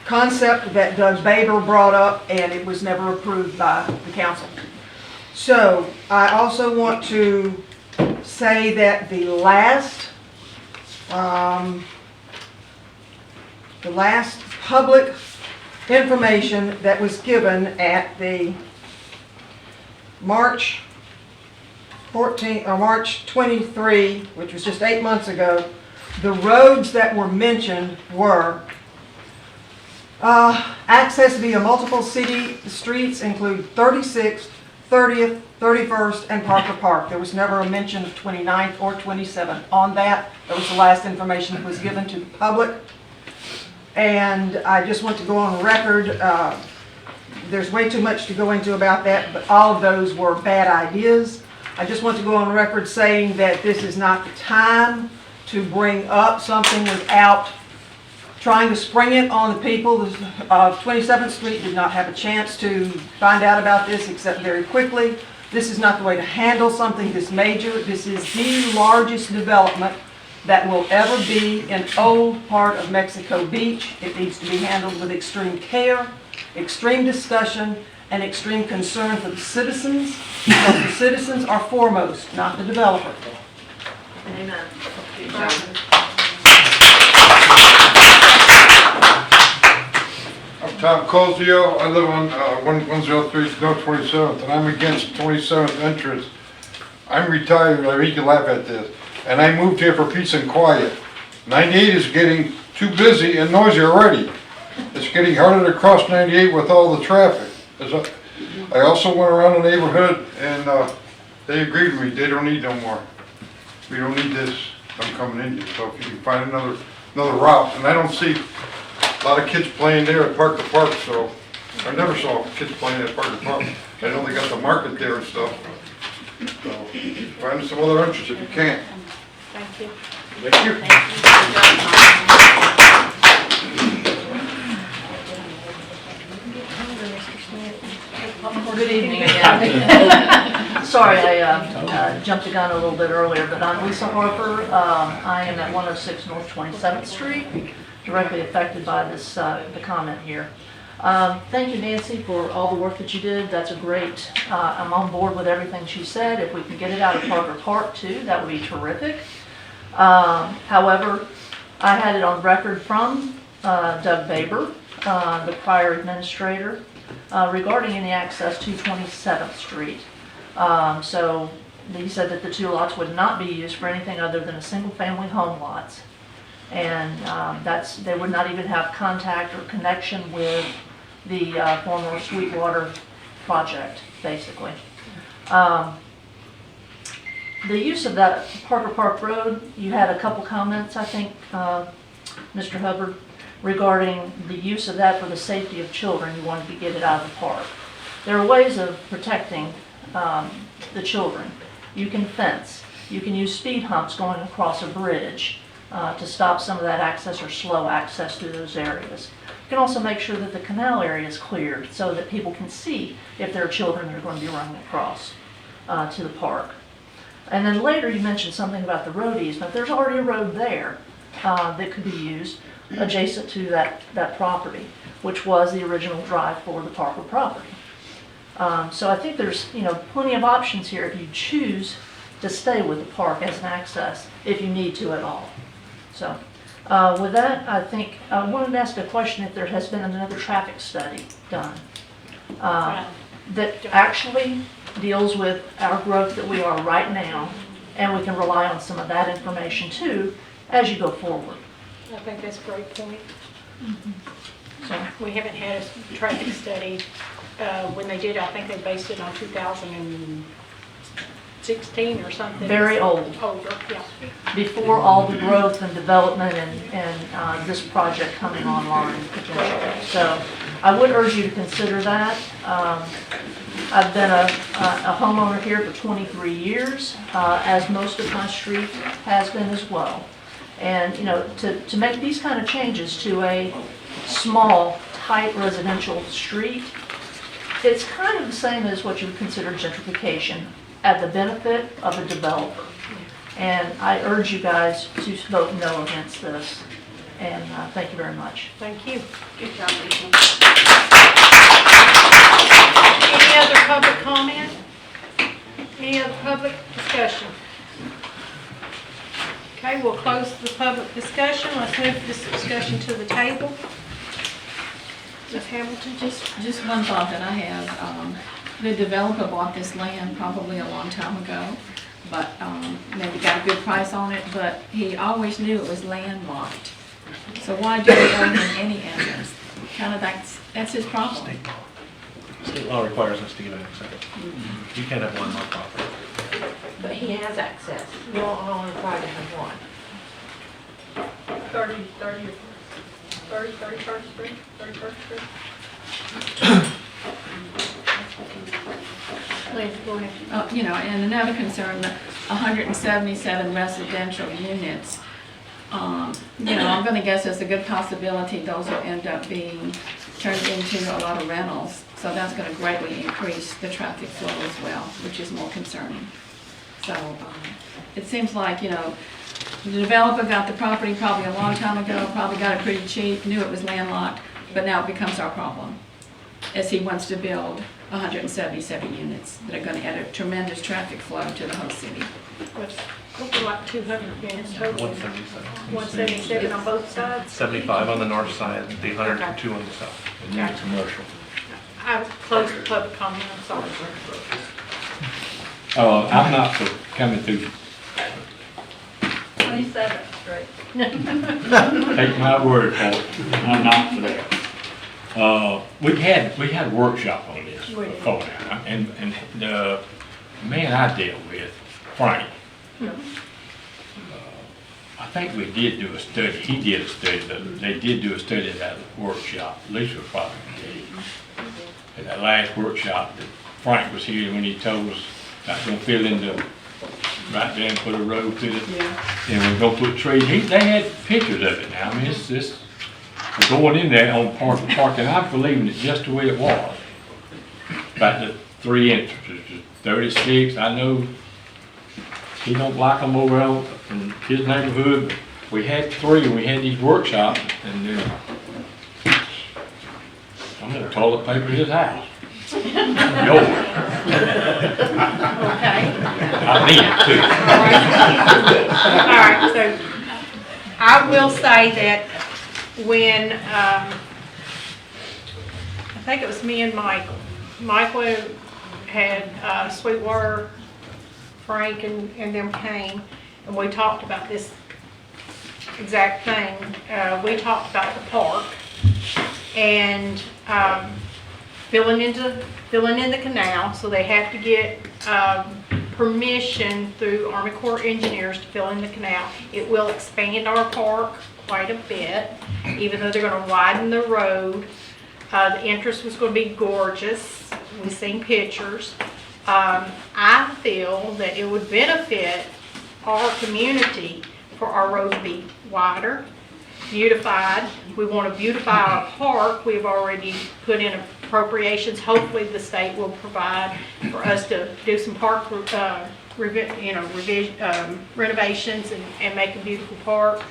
concept that Doug Baber brought up, and it was never approved by the council. So I also want to say that the last public information that was given at the March 14 or March 23, which was just 8 months ago, the roads that were mentioned were access via multiple city streets include 36th, 30th, 31st, and Parker Park. There was never a mention of 29th or 27th on that. That was the last information that was given to the public. And I just want to go on record, there's way too much to go into about that, but all of those were bad ideas. I just want to go on record saying that this is not the time to bring up something without trying to spring it on the people of 27th Street. Did not have a chance to find out about this except very quickly. This is not the way to handle something this major. This is the largest development that will ever be an old part of Mexico Beach. It needs to be handled with extreme care, extreme discussion, and extreme concern for the citizens, because the citizens are foremost, not the developer. Amen. I'm Tom Cozio. I live on 1103 North 27th, and I'm against 27th entrance. I'm retired. I mean, you can laugh at this. And I moved here for peace and quiet. 98 is getting too busy and noisy already. It's getting harder to cross 98 with all the traffic. I also went around the neighborhood and they agreed with me, they don't need no more. We don't need this, I'm coming in here, so if you can find another route, and I don't see a lot of kids playing there at Park to Park, so I never saw kids playing at Park to Park. I know they got the market there and stuff. So, find some other interest if you can. Thank you. Thank you. Good evening again. Sorry, I jumped the gun a little bit earlier, but I'm Lisa Harper. I am at 106 North 27th Street, directly affected by this, the comment here. Thank you, Nancy, for all the work that you did. That's a great, I'm on board with everything she said. If we can get it out of Parker Park too, that would be terrific. However, I had it on record from Doug Baber, the prior administrator, regarding any access to 27th Street. So he said that the two lots would not be used for anything other than a single-family home lots. And they would not even have contact or connection with the former Sweetwater project, basically. The use of that Parker Park Road, you had a couple comments, I think, Mr. Hubbard, regarding the use of that for the safety of children. You wanted to get it out of the park. There are ways of protecting the children. You can fence. You can use speed humps going across a bridge to stop some of that access or slow access through those areas. You can also make sure that the canal area is cleared so that people can see if there are children that are going to be running across to the park. And then later you mentioned something about the road easement. There's already a road there that could be used adjacent to that property, which was the original drive for the Parker property. So I think there's plenty of options here if you choose to stay with the park as an access, if you need to at all. So with that, I think I wanted to ask a question if there has been another traffic study done that actually deals with our growth that we are right now, and we can rely on some of that information too as you go forward. I think that's a great point. So We haven't had a traffic study. When they did, I think they based it on 2016 or something. Very old. Older, yeah. Before all the growth and development and this project coming online potentially. So I would urge you to consider that. I've been a homeowner here for 23 years, as most of my street has been as well. And to make these kind of changes to a small, tight residential street, it's kind of the same as what you would consider gentrification at the benefit of the developer. And I urge you guys to vote no against this. And thank you very much. Thank you. Good job, Lisa. Any other public comment? Any other public discussion? Okay, we'll close the public discussion. Let's move this discussion to the table. Ms. Hamilton? Just one thought that I have. The developer bought this land probably a long time ago, but maybe got a good price on it, but he always knew it was landlocked. So why do they own any interest? Kind of that's his problem. State law requires us to give access. You can't have one more property. But he has access. You're only required to have one. 31st Street? Please, go ahead. And another concern, the 177 residential units. I'm going to guess there's a good possibility those will end up being turned into a lot of rentals. So that's going to greatly increase the traffic flow as well, which is more concerning. So it seems like, the developer got the property probably a long time ago, probably got it pretty cheap, knew it was landlocked, but now it becomes our problem as he wants to build 177 units that are going to add a tremendous traffic flow to the whole city. What's like 200 units total? 177. 177 on both sides? 75 on the north side, the 102 on the south. And you commercial. I closed the public comment, I'm sorry. I'm not for coming through, 27th Street. take my word for it, I'm not for that. We had a workshop on this before now, and the man I dealt with, Frank, I think we did do a study, he did a study, they did do a study at that workshop, Lisa probably did. At that last workshop that Frank was here when he told us not gonna fill in the, right there and put a road through it. And we're gonna put trees, they had pictures of it now, I mean, it's we're going in there on Park, and I'm believing it just the way it was. About the 3 entrances, 36, I know he don't like them over on, in his neighborhood, but we had 3, we had these workshops, and I'm gonna toilet paper his house. Yours. Okay. I need it too. All right, so I will say that when, I think it was me and Michael had Sweetwater, Frank and them came, and we talked about this exact thing. We talked about the park and filling in the canal, so they have to get permission through Army Corps of Engineers to fill in the canal. It will expand our park quite a bit, even though they're going to widen the road. The entrance was going to be gorgeous. We've seen pictures. I feel that it would benefit our community for our road to be wider, beautified. We want to beautify our park. We've already put in appropriations. Hopefully the state will provide for us to do some park renovations and make a beautiful park.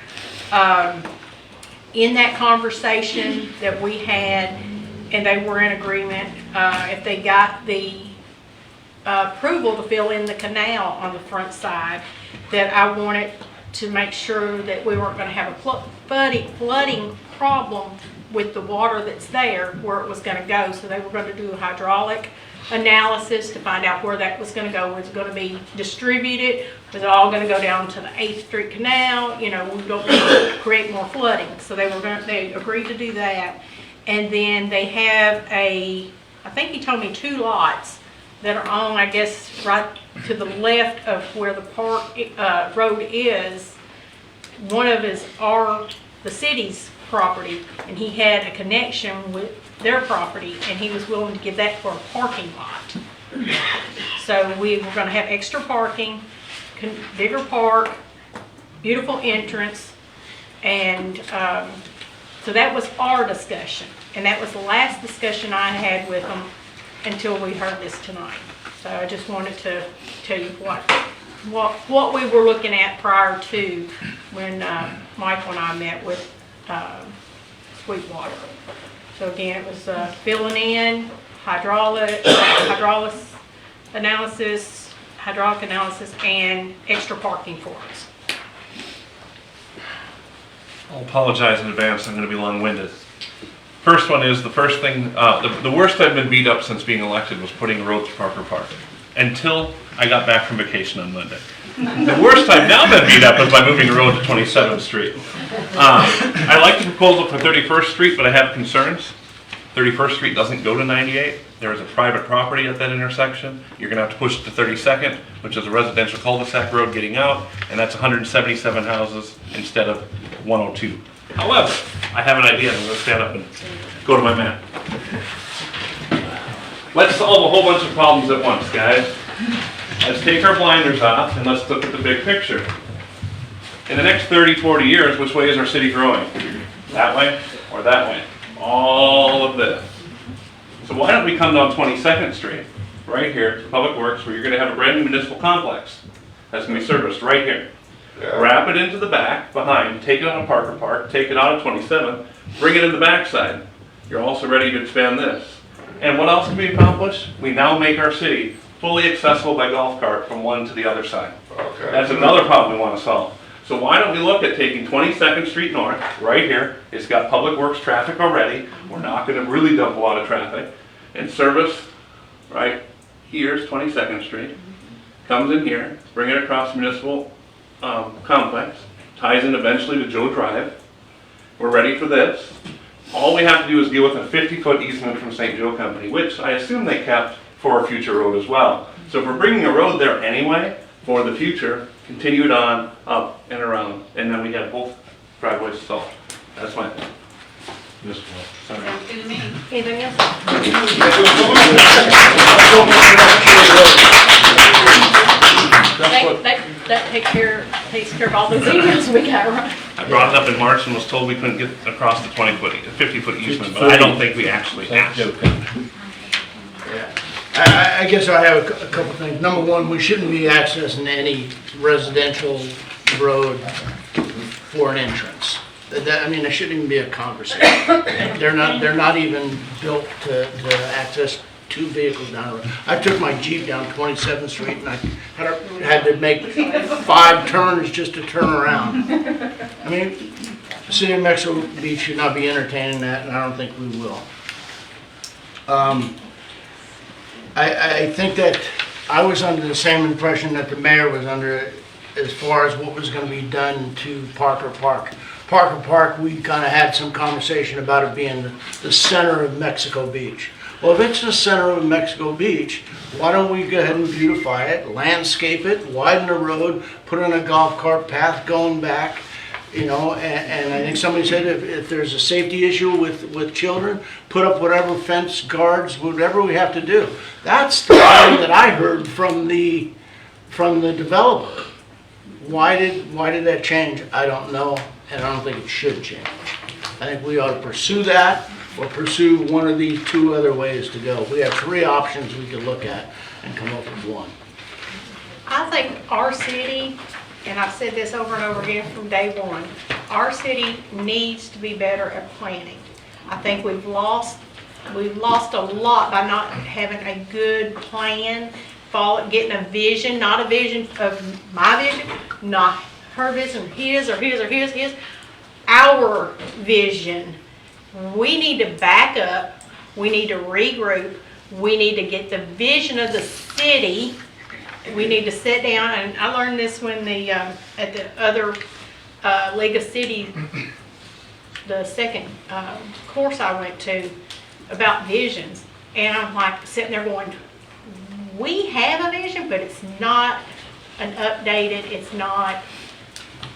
In that conversation that we had, and they were in agreement, if they got the approval to fill in the canal on the front side, that I wanted to make sure that we weren't going to have a flooding problem with the water that's there, where it was going to go. So they were going to do a hydraulic analysis to find out where that was going to go. Was it going to be distributed? Was it all going to go down to the 8th Street Canal? You know, we don't want to create more flooding. So they agreed to do that. And then they have I think he told me 2 lots that are on, I guess, right to the left of where the park road is. One of is the city's property, and he had a connection with their property, and he was willing to give that for a parking lot. So we were going to have extra parking, bigger park, beautiful entrance, and so that was our discussion, and that was the last discussion I had with them until we heard this tonight. So I just wanted to tell you what we were looking at prior to when Michael and I met with Sweetwater. So again, it was filling in, hydraulic analysis, and extra parking for us. I'll apologize in advance, I'm going to be long-winded. First one is, the first thing, the worst I've been beat up since being elected was putting a road to Parker Park, until I got back from vacation on Monday. The worst I've now been beat up is by moving the road to 27th Street. I like the proposal for 31st Street, but I have concerns. 31st Street doesn't go to 98. There is a private property at that intersection. You're going to have to push it to 32nd, which is a residential cul-de-sac road getting out, and that's 177 houses instead of 102. However, I have an idea. I'm going to stand up and go to my map. Let's solve a whole bunch of problems at once, guys. Let's take our blinders off and let's look at the big picture. In the next 30, 40 years, which way is our city growing? That way or that way? All of this. So why don't we come down 22nd Street, right here, to Public Works, where you're going to have a brand new municipal complex that's going to be serviced right here. Yeah. Wrap it into the back, behind, take it out of Parker Park, take it out of 27th, bring it in the backside. You're also ready to expand this. And what else can be accomplished? We now make our city fully accessible by golf cart from one to the other side. Okay. That's another problem we want to solve. So why don't we look at taking 22nd Street North, right here, it's got Public Works traffic already, we're not going to really dump a lot of traffic, and service, right, here's 22nd Street, comes in here, bring it across the municipal complex, ties in eventually to Joe Drive. We're ready for this. All we have to do is deal with a 50-foot easement from St. Joe Company, which I assume they kept for a future road as well. So if we're bringing a road there anyway, for the future, continue it on up and around, and then we have both driveways solved. That's my thing. Sounds good to me. Anything else? That takes care of all those emails we got, right? I brought it up in March and was told we couldn't get across the 50-foot easement, but I don't think we actually asked. I guess I have a couple things. Number one, we shouldn't be accessing any residential road for an entrance. I mean, there shouldn't even be a conversation. They're not even built to access two vehicles down the road. I took my Jeep down 27th Street and I had to make 5 turns just to turn around. I mean, the city of Mexico Beach should not be entertaining that, and I don't think we will. I think that I was under the same impression that the mayor was under as far as what was going to be done to Parker Park. Parker Park, we kind of had some conversation about it being the center of Mexico Beach. Well, if it's the center of Mexico Beach, why don't we go ahead and beautify it, landscape it, widen the road, put in a golf cart path going back, you know, and I think somebody said if there's a safety issue with children, put up whatever fence, guards, whatever we have to do. That's the thing that I heard from the developer. Why did that change? I don't know, and I don't think it should change. I think we ought to pursue that or pursue one of these 2 other ways to go. We have 3 options we could look at and come up with one. I think our city, and I've said this over and over again from day one, our city needs to be better at planning. I think we've lost a lot by not having a good plan, getting a vision, not a vision of my vision, not her vision, his, our vision. We need to back up, we need to regroup, we need to get the vision of the city. We need to sit down, and I learned this when at the other League of Cities, the second course I went to about visions, and I'm like sitting there going, we have a vision, but it's not an updated,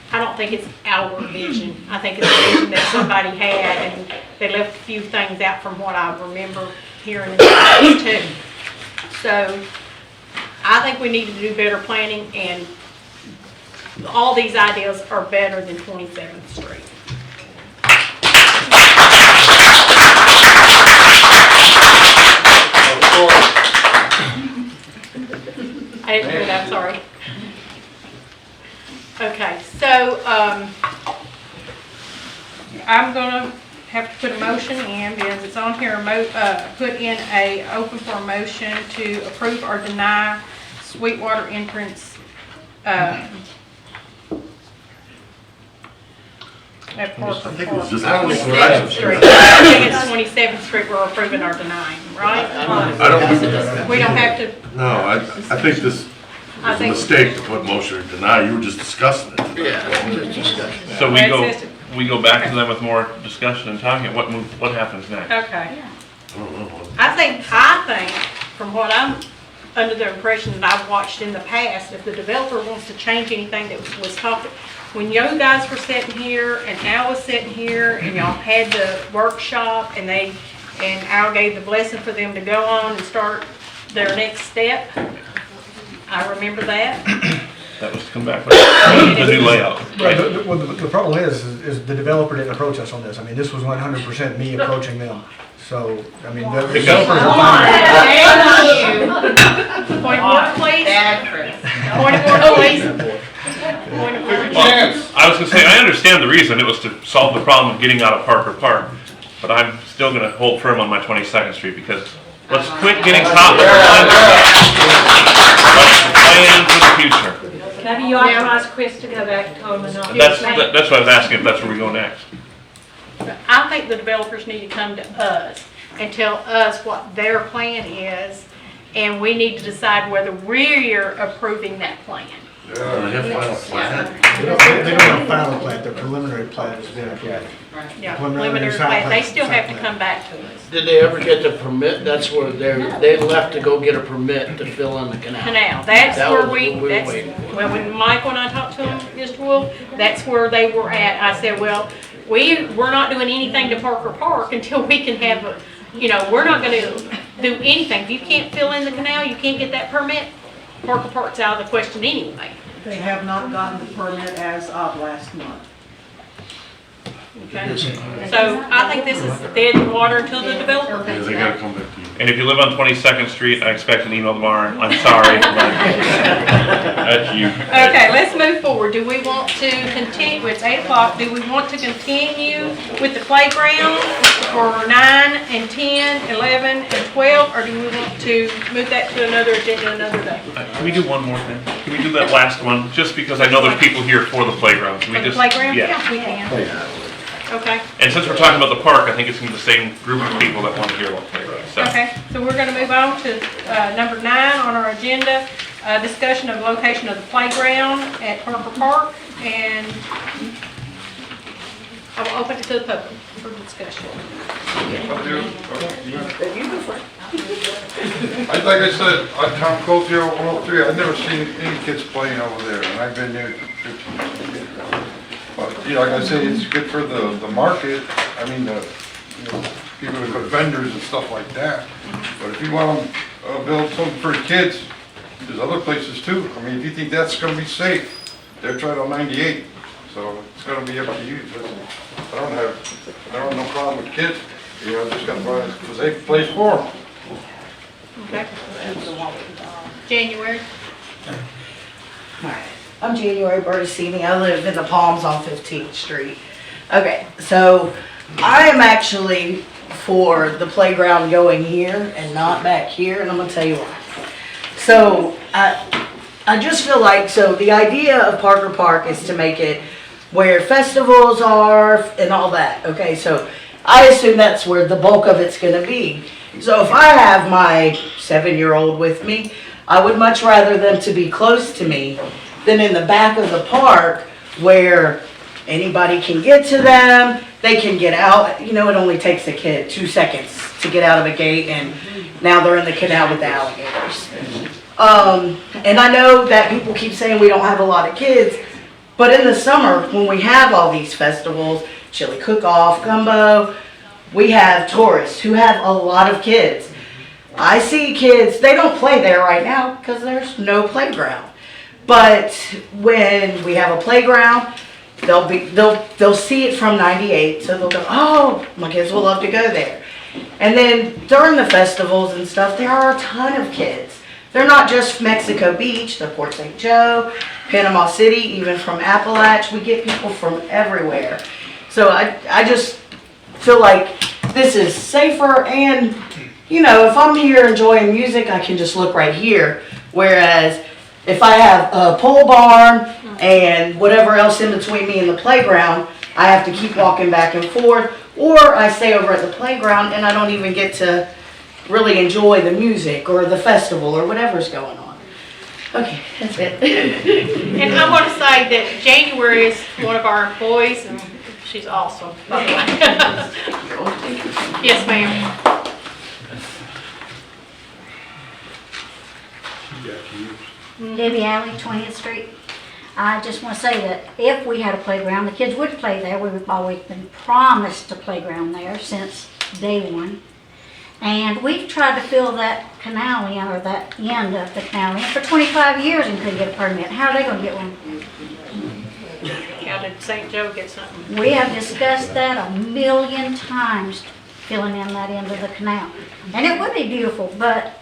I don't think it's our vision. I think it's a vision that somebody had, and they left a few things out from what I remember hearing in the past too. So I think we need to do better planning, and all these ideas are better than 27th Street. I didn't hear that, sorry. Okay, so I'm gonna have to put a motion in, because it's on here, open for a motion to approve or deny Sweetwater entrance at Parker Park. 27th Street. I think it's 27th Street we're approving or denying, right? I don't. We don't have to. No, I think this is a mistake to put motion to deny. You were just discussing it. Yeah, just discussion. So we go back to them with more discussion and talking. What happens next? Okay. I don't know. I think, from what I'm under the impression that I've watched in the past, if the developer wants to change anything that was talked, when you guys were sitting here and Al was sitting here and y'all had the workshop and Al gave the blessing for them to go on and start their next step, I remember that. That was to come back with the new layout. Right, well, the problem is the developer didn't approach us on this. I mean, this was 100% me approaching them. So, I mean, the developers are fine. Point of order, please. Point of order, please. Well, I was gonna say, I understand the reason. It was to solve the problem of getting out of Parker Park, but I'm still gonna hold firm on my 22nd Street, because let's quit getting caught with plan for the future. Have you authorized Chris to go back to Coleman? That's what I was asking, if that's where we go next. I think the developers need to come to us and tell us what their plan is, and we need to decide whether we're approving that plan. Yeah. They have final plat? They don't have a final plat, their preliminary plat has been approved. Yeah, Preliminary preliminary site plat, they plan, still site have to plan. come back to us. Did they ever get the permit? That's where they left to go get a permit to fill in the canal. Canal, that's That where was we, what we were that's, waiting for. well, when Michael and I talked to him, Mr. Wolf, that's where they were at. I said, well, we're not doing anything to Parker Park until we can have a, you know, we're not gonna do anything. If you can't fill in the canal, you can't get that permit, Parker Park's out of the question anyway. They have not gotten the permit as of last month. Okay, so I think this is dead in the water until the developer. Yeah, they gotta come back to you. And if you live on 22nd Street, I expect an email tomorrow. I'm sorry, but that's you. Okay, let's move forward. Do we want to continue, it's 8 o'clock, do we want to continue with the playground for 9 and 10, 11 and 12? Or do we want to move that to another agenda another day? Can we do one more thing? Can we do that last one? Just because I know there's people here for the playground. Can we For the just? playground? Yeah. We can. Okay, And since we're talking about the park, I think it's gonna be the same group of people that want to hear about the playground, so. okay, so we're gonna move on to number 9 on our agenda, discussion of location of the playground at Parker Park, and I will open it to the public for discussion. Like I said, on Tom Cofield 103, I've never seen any kids playing over there, and I've been there 15 years. But, you know, like I say, it's good for the market, I mean, people that put vendors and stuff like that. But if you want to build something for the kids, there's other places too. I mean, if you think that's gonna be safe, they're trying on 98, so it's gonna be up to you. I don't have no problem with kids, you know, just gotta find a safe place for them. Okay. January. I'm January Bertocini. I live in the Palms on 15th Street. Okay, so I am actually for the playground going here and not back here, and I'm gonna tell you why. So I just feel like, so the idea of Parker Park is to make it where festivals are and all that. Okay, so I assume that's where the bulk of it's gonna be. So if I have my 7-year-old with me, I would much rather them to be close to me than in the back of the park where anybody can get to them, they can get out. You know, it only takes a kid 2 seconds to get out of a gate, and now they're in the canal with the alligators. And I know that people keep saying we don't have a lot of kids, but in the summer when we have all these festivals, chili cook-off, gumbo, we have tourists who have a lot of kids. I see kids, they don't play there right now because there's no playground. But when we have a playground, they'll see it from 98, so they'll go, oh, my kids will love to go there. And then during the festivals and stuff, there are a ton of kids. They're not just Mexico Beach, the Port St. Joe, Panama City, even from Appalachia. We get people from everywhere. So I just feel like this is safer, and, you know, if I'm here enjoying music, I can just look right here. Whereas if I have a pole barn and whatever else in between me and the playground, I have to keep walking back and forth, or I stay over at the playground and I don't even get to really enjoy the music or the festival or whatever's going on. Okay, that's it. And I want to say that January is one of our employees, and she's awesome, by the way. Yes, ma'am. Debbie Alley, 20th Street. I just want to say that if we had a playground, the kids would play there. We've always been promised a playground there since day one. And we've tried to fill that canal in, or that end of the canal in, for 25 years and couldn't get a permit. How are they going to get one? How did St. Joe get something? We have discussed that a million times, filling in that end of the canal. And it would be beautiful, but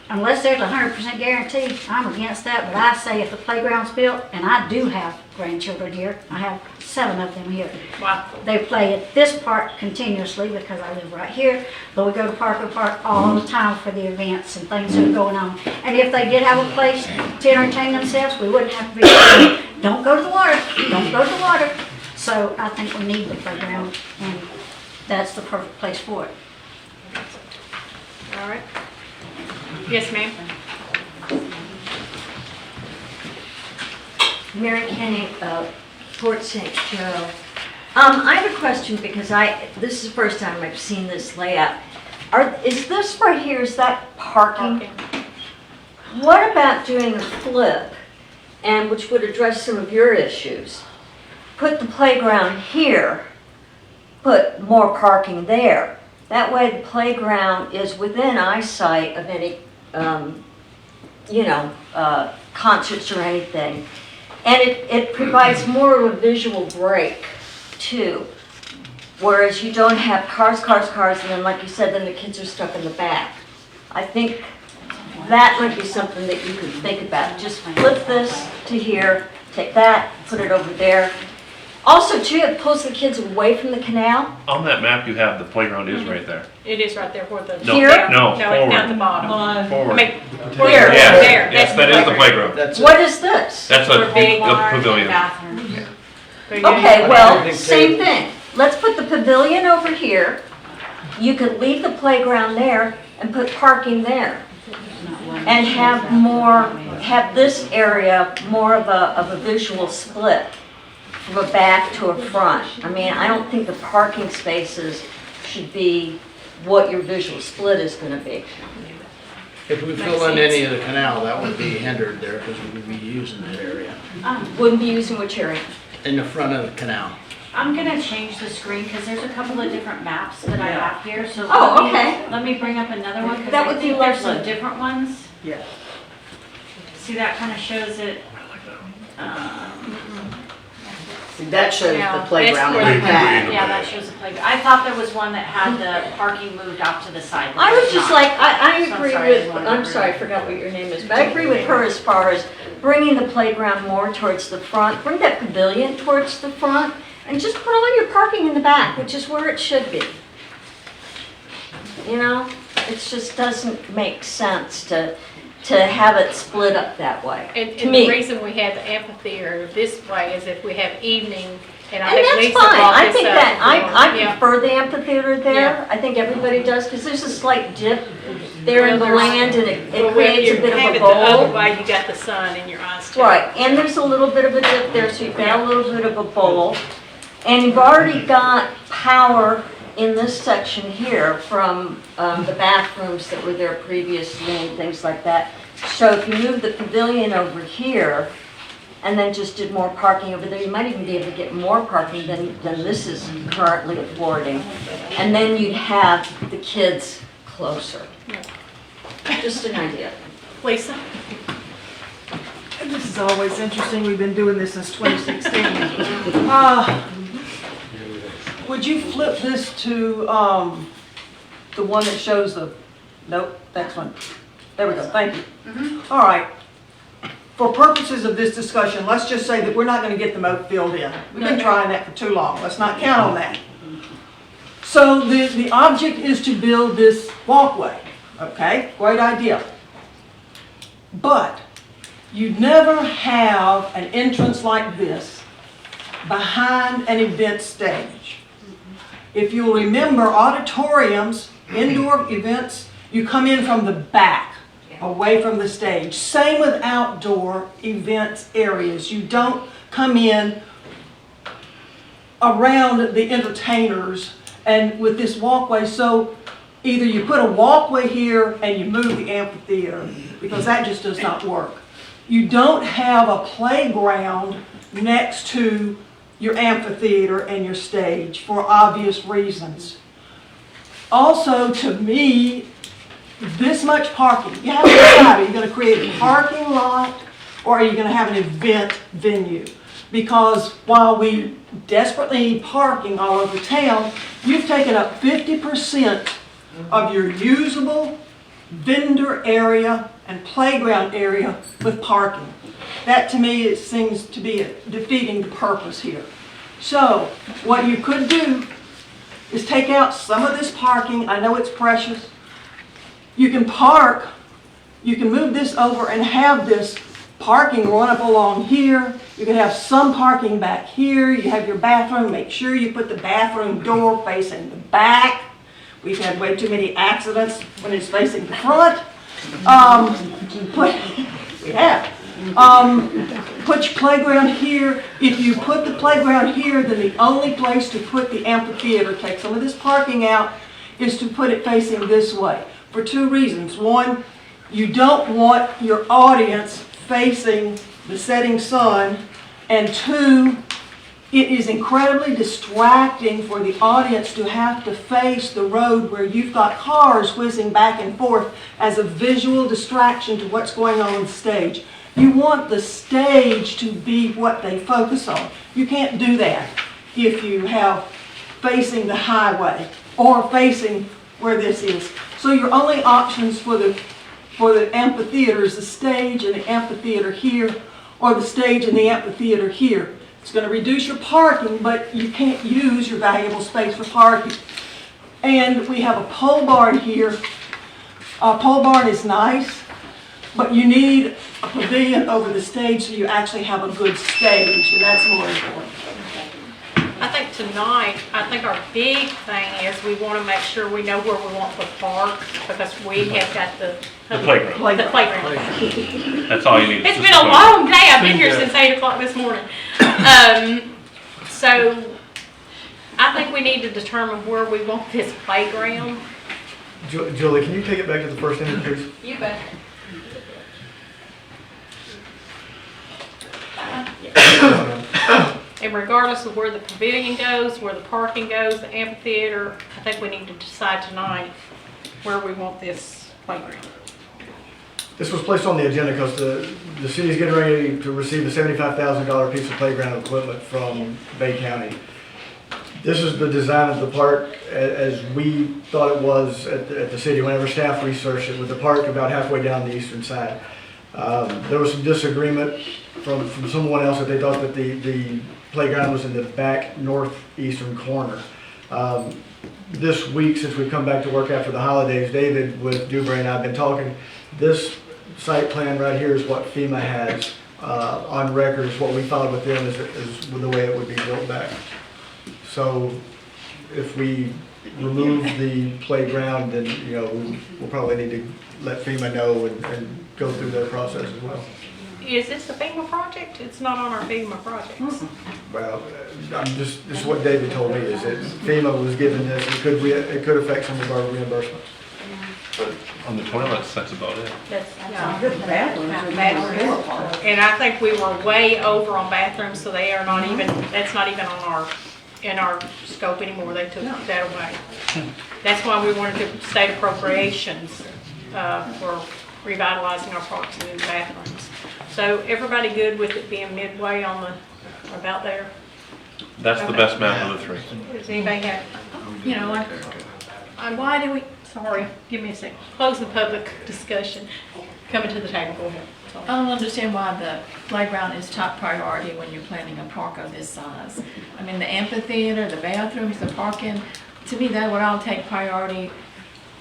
unless there's a 100% guarantee, I'm against that. But I say if the playground's built, and I do have grandchildren here, I have 7 of them here. Wow. They play at this park continuously because I live right here, but we go to Parker Park all the time for the events and things that are going on. And if they did have a place to entertain themselves, we wouldn't have to be saying, don't go to the water, don't go to the water. So I think we need the playground, and that's the perfect place for it. All right. Yes, ma'am. Mary Kenny, Port St. Joe. I have a question because this is the first time I've seen this layout. Is this right here, is that parking? What about doing a flip, and which would address some of your issues? Put the playground here, put more parking there. That way the playground is within eyesight of any, concerts or anything. And it provides more of a visual break too. Whereas you don't have cars, and then like you said, then the kids are stuck in the back. I think that might be something that you could think about. Just flip this to here, take that, put it over there. Also, too, it pulls the kids away from the canal. On that map you have, the playground is right there. It is right there where the. No, Here? no, No, it's forward. down at the bottom. Forward. Here. Yes, There. yes, that is the playground. What is this? That's a pavilion. Okay, well, same thing. Let's put the pavilion over here. You could leave the playground there and put parking there. And have this area more of a visual split from a back to a front. I mean, I don't think the parking spaces should be what your visual split is going to be. If we fill in any of the canal, that would be hindered there because we would be using that area. Wouldn't be using which area? In the front of the canal. I'm gonna change the screen because there's a couple of different maps that I have here, so. Oh, let me- okay. Let me bring up another one, because That I would be think there's lovely. some different ones. Yeah. See, that kind of shows it. See, that shows Yeah, the playground that's in the where back. Yeah, that shows the playground. I thought there was one that had the parking moved off to the side. but I was it's just not. like, I So I'm agree sorry, I with, just wanted I'm to sorry, I forgot what your name is, but I agree with her as far as bringing the playground more towards the front, bring that pavilion towards the front, and just put all your parking in the back, which is where it should be. You know, it just doesn't make sense to have it split up that way, And to the me. reason we have the amphitheater this way is if we have evening, and I And think that's Lisa fine, brought I this think up that, I before. prefer the amphitheater there, Yeah. I think everybody does, because there's a slight dip there in the Well, there's- land, and it Well, when creates a you bit of have a it the other bowl. way, you got the sun in your eyes too. Right, and there's a little bit of a dip there, so you've got a little bit of a bowl. And you've already got power in this section here from the bathrooms that were there previously and things like that. So if you move the pavilion over here and then just did more parking over there, you might even be able to get more parking than this is currently affording. And then you'd have the kids closer. Just an idea. Lisa? This is always interesting, we've been doing this since 2016. Would you flip this to, the one that shows the, nope, that's one. There we go, thank you. All right. For purposes of this discussion, let's just say that we're not gonna get the moat filled in. We've been trying that for too long, let's not count on that. So the object is to build this walkway, okay? Great idea. But you'd never have an entrance like this behind an event stage. If you'll remember, auditoriums, indoor events, you come in from the back, away from the stage. Same with outdoor events areas. You don't come in around the entertainers and with this walkway. So either you put a walkway here and you move the amphitheater, because that just does not work. You don't have a playground next to your amphitheater and your stage for obvious reasons. Also, to me, this much parking, you have to decide, are you going to create a parking lot or are you going to have an event venue? Because while we desperately need parking all over town, you've taken up 50% of your usable vendor area and playground area with parking. That to me, it seems to be defeating the purpose here. So what you could do is take out some of this parking. I know it's precious. You can park, you can move this over and have this parking run up along here. You can have some parking back here. You have your bathroom. Make sure you put the bathroom door facing the back. We've had way too many accidents when it's facing the front. But we have. Put your playground here. If you put the playground here, then the only place to put the amphitheater, take some of this parking out, is to put it facing this way. For two reasons. One, you don't want your audience facing the setting sun. And two, it is incredibly distracting for the audience to have to face the road where you've got cars whizzing back and forth as a visual distraction to what's going on the stage. You want the stage to be what they focus on. You can't do that if you have facing the highway or facing where this is. So your only options for the amphitheater is the stage and the amphitheater here, or the stage and the amphitheater here. It's going to reduce your parking, but you can't use your valuable space for parking. And we have a pole barn here. A pole barn is nice, but you need a pavilion over the stage so you actually have a good stage, and that's more important. I think tonight, I think our big thing is we want to make sure we know where we want the park, because we have got the playground. The playground. That's all you need. It's been a long day. I've been here since 8 o'clock this morning. So I think we need to determine where we want this playground. Julie, can you take it back to the first image, please? You bet. And regardless of where the pavilion goes, where the parking goes, the amphitheater, I think we need to decide tonight where we want this playground. This was placed on the agenda because the city's getting ready to receive a $75,000 piece of playground equipment from Bay County. This is the design of the park as we thought it was at the city whenever staff researched it, with the park about halfway down the eastern side. There was some disagreement from someone else that they thought that the playground was in the back northeastern corner. This week, since we've come back to work after the holidays, David with Dubray and I have been talking. This site plan right here is what FEMA has on record, is what we filed with them, is the way it would be built back. So if we remove the playground, then we'll probably need to let FEMA know and go through their process as well. Is this a FEMA project? It's not on our FEMA projects. Well, this is what David told me, is that FEMA was given this, it could affect some of our reimbursements. But on the toilets, that's about it. And I think we were way over on bathrooms, so they are not even, that's not even on in our scope anymore. They took that away. That's why we wanted to state appropriations for revitalizing our parks and new bathrooms. So everybody good with it being midway on the, about there? That's the best map of the three. Does anybody have, why do we, sorry, give me a second. Close the public discussion. Coming to the table, go ahead. I don't understand why the playground is top priority when you're planning a park of this size. I mean, the amphitheater, the bathrooms, the parking, to me, that would all take priority.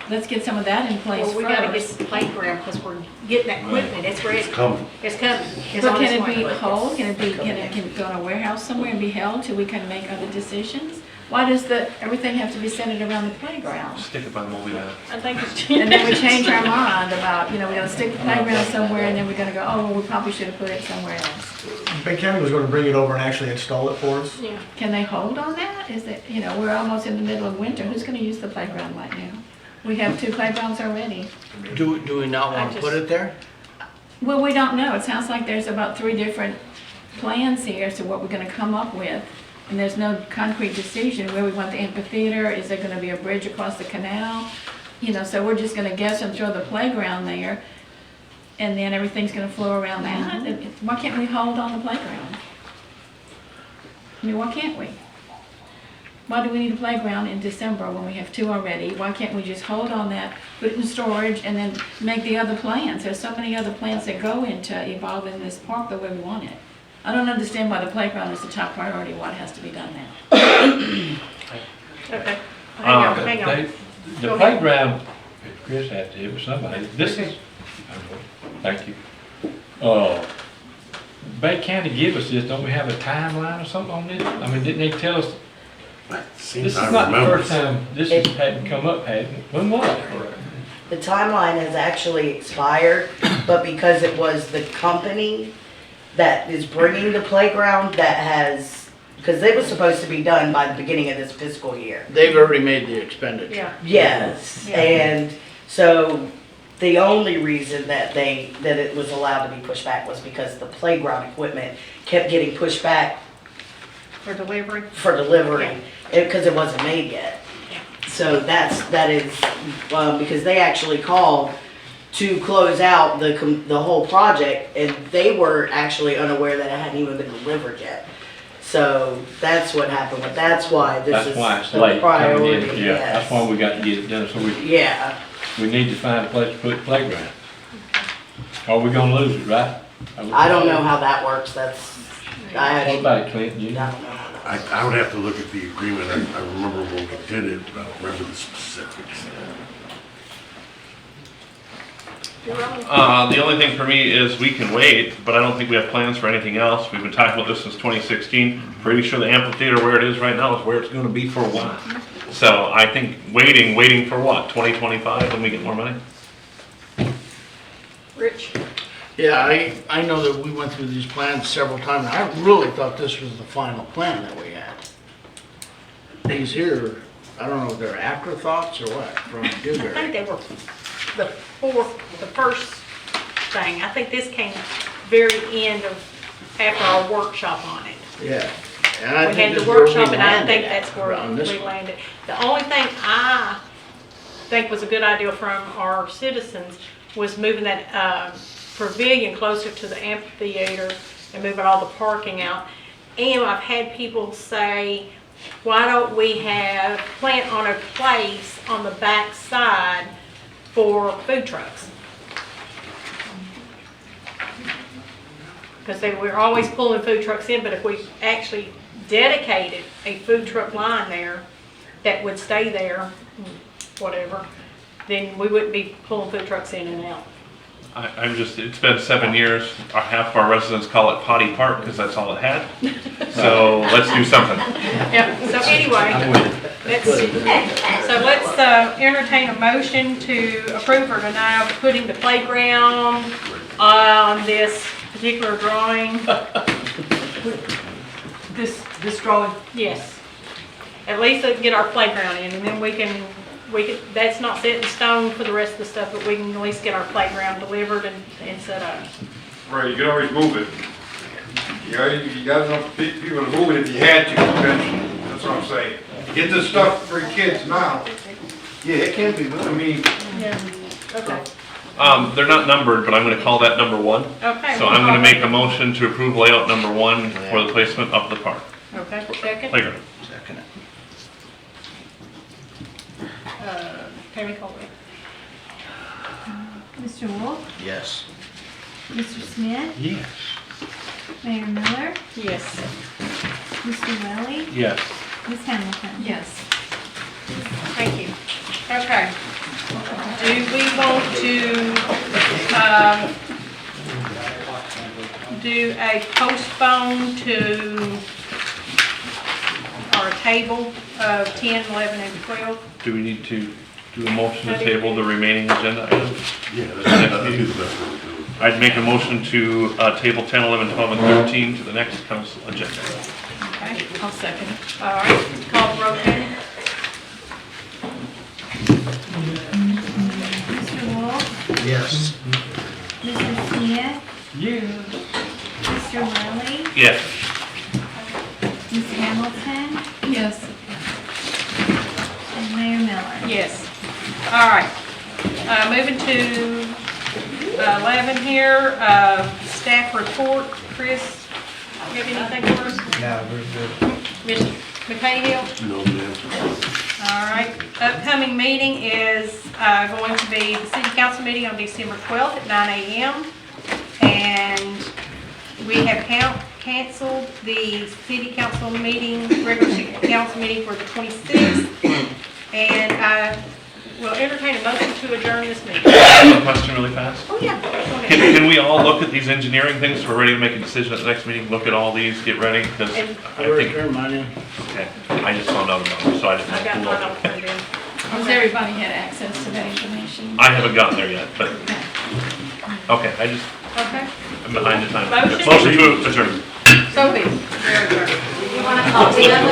Let's get some of that in place Well, we first. gotta get the playground, because we're getting that equipment, it's ready. It's coming. It's coming. It's But on can its it be way. held, can it go in a warehouse somewhere and be held till we can make other decisions? Why does everything have to be centered around the playground? Stick it by the movie van. I think it's. And then we change our mind about, we're gonna stick the playground somewhere and then we're gonna go, oh, well, we probably should have put it somewhere else. Bay County was going to bring it over and actually install it for us. Yeah. Can they hold on that? Is it, we're almost in the middle of winter, who's gonna use the playground right now? We have 2 playgrounds already. Do we not want to put it there? Well, we don't know. It sounds like there's about 3 different plans here as to what we're gonna come up with. And there's no concrete decision where we want the amphitheater, is there gonna be a bridge across the canal? So we're just gonna guess and throw the playground there, and then everything's gonna flow around that. Why can't we hold on the playground? I mean, why can't we? Why do we need a playground in December when we have 2 already? Why can't we just hold on that, put it in storage, and then make the other plans? There's so many other plans that go into evolving this park the way we want it. I don't understand why the playground is the top priority, why it has to be done now. Okay. Hang on. The Go ahead. playground, Chris had to, it was somebody, this is, thank you. Bay County give us this, don't we have a timeline or something on this? I mean, didn't they tell us? This is not the first time this hadn't come up, hadn't it? When was it? The timeline has actually expired, but because it was the company that is bringing the playground that has, because it was supposed to be done by the beginning of this fiscal year. They've already made the expenditure. Yeah. Yes, Yeah. and so the only reason that it was allowed to be pushed back was because the playground equipment kept getting pushed back For delivery? for delivery, because it wasn't made yet. So that is, because they actually called to close out the whole project, and they were actually unaware that it hadn't even been delivered yet. So that's what happened, that's why this That's is why it's the late coming priority, in, yeah, that's yes. why we got to get it done, so Yeah, we need to find a place to put the playground. Or we gonna lose it, right? I don't know how that works, that's, What about it, Clint? You I know? don't know how that I would have to look at the agreement. I remember when we did it, but I don't remember the specifics. The only thing for me is we can wait, but I don't think we have plans for anything else. We've been talking about this since 2016. Pretty sure the amphitheater where it is right now is where it's gonna be for a while. So I think waiting for what, 2025 when we get more money? Rich? Yeah, I know that we went through these plans several times. I really thought this was the final plan that we had. These here, I don't know if they're afterthoughts or what from I think Dewberry. they were the first thing. I think this came very end of, after our workshop on it. Yeah. And I We think had this the is where we workshop, and I landed think at, that's where on this we one. landed. The only thing I think was a good idea from our citizens was moving that pavilion closer to the amphitheater and moving all the parking out. And I've had people say, why don't we plant on a place on the back side for food trucks? Because we're always pulling food trucks in, but if we actually dedicated a food truck line there that would stay there, whatever, then we wouldn't be pulling food trucks in and out. It's been 7 years. Half of our residents call it Potty Park because that's all it had. So let's do something. Yeah, so anyway, let's entertain a motion to approve or deny putting the playground on this particular drawing. This drawing? Yes. At least we can get our playground in, and then we can, that's not set in stone for the rest of the stuff, but we can at least get our playground delivered and set up. Right, you can always move it. You got enough people to move it if you had to, eventually. That's what I'm saying. Get this stuff for kids now. Yeah, it can be moved. I mean, Yeah, okay. They're not numbered, but I'm gonna call that number 1. Okay. So I'm gonna make a motion to approve layout number 1 for the placement of the park. Okay, second. Playground. Second. Tammy Colby. Mr. Wolf, Yes. Mr. Smith, Yes. Mayor Miller, Yes. Mr. Welly, Yes. Ms. Hamilton. Yes. Thank you. Okay. Do we want to, do a postpone to, or a table of 10, 11, and 12? Do we need to do a motion to table the remaining agenda items? Yeah, that's the best way to do it. I'd make a motion to table 10, 11, 12, and 13 to the next council agenda. Okay, I'll second it. All right, call the roll, Tammy. Mr. Wolf, Yes. Mr. Smith, Yes. Mr. Welly, Yes. Ms. Hamilton, Yes. and Mayor Miller. Yes. All right. Moving to 11 here, staff report. Chris, you have anything for us? No, we're good. Mr. McCahill? No, ma'am. All right. Upcoming meeting is going to be the city council meeting on December 12th at 9 a.m. And we have canceled the city council meeting, regular city council meeting for the 26th. And I will entertain a motion to adjourn this meeting. One question really fast. Oh, yeah. Go ahead. Can we all look at these engineering things so we're ready to make a decision at the next meeting? Look at all these, get ready, because And I I already think, turned mine in. okay, I just found out about them, so I didn't I got know. mine all put in. Because everybody had access to that information. I haven't gotten there yet, but, okay, Okay. I'm behind the time. Motion? Motion to adjourn. Sophie. You want a copy of it?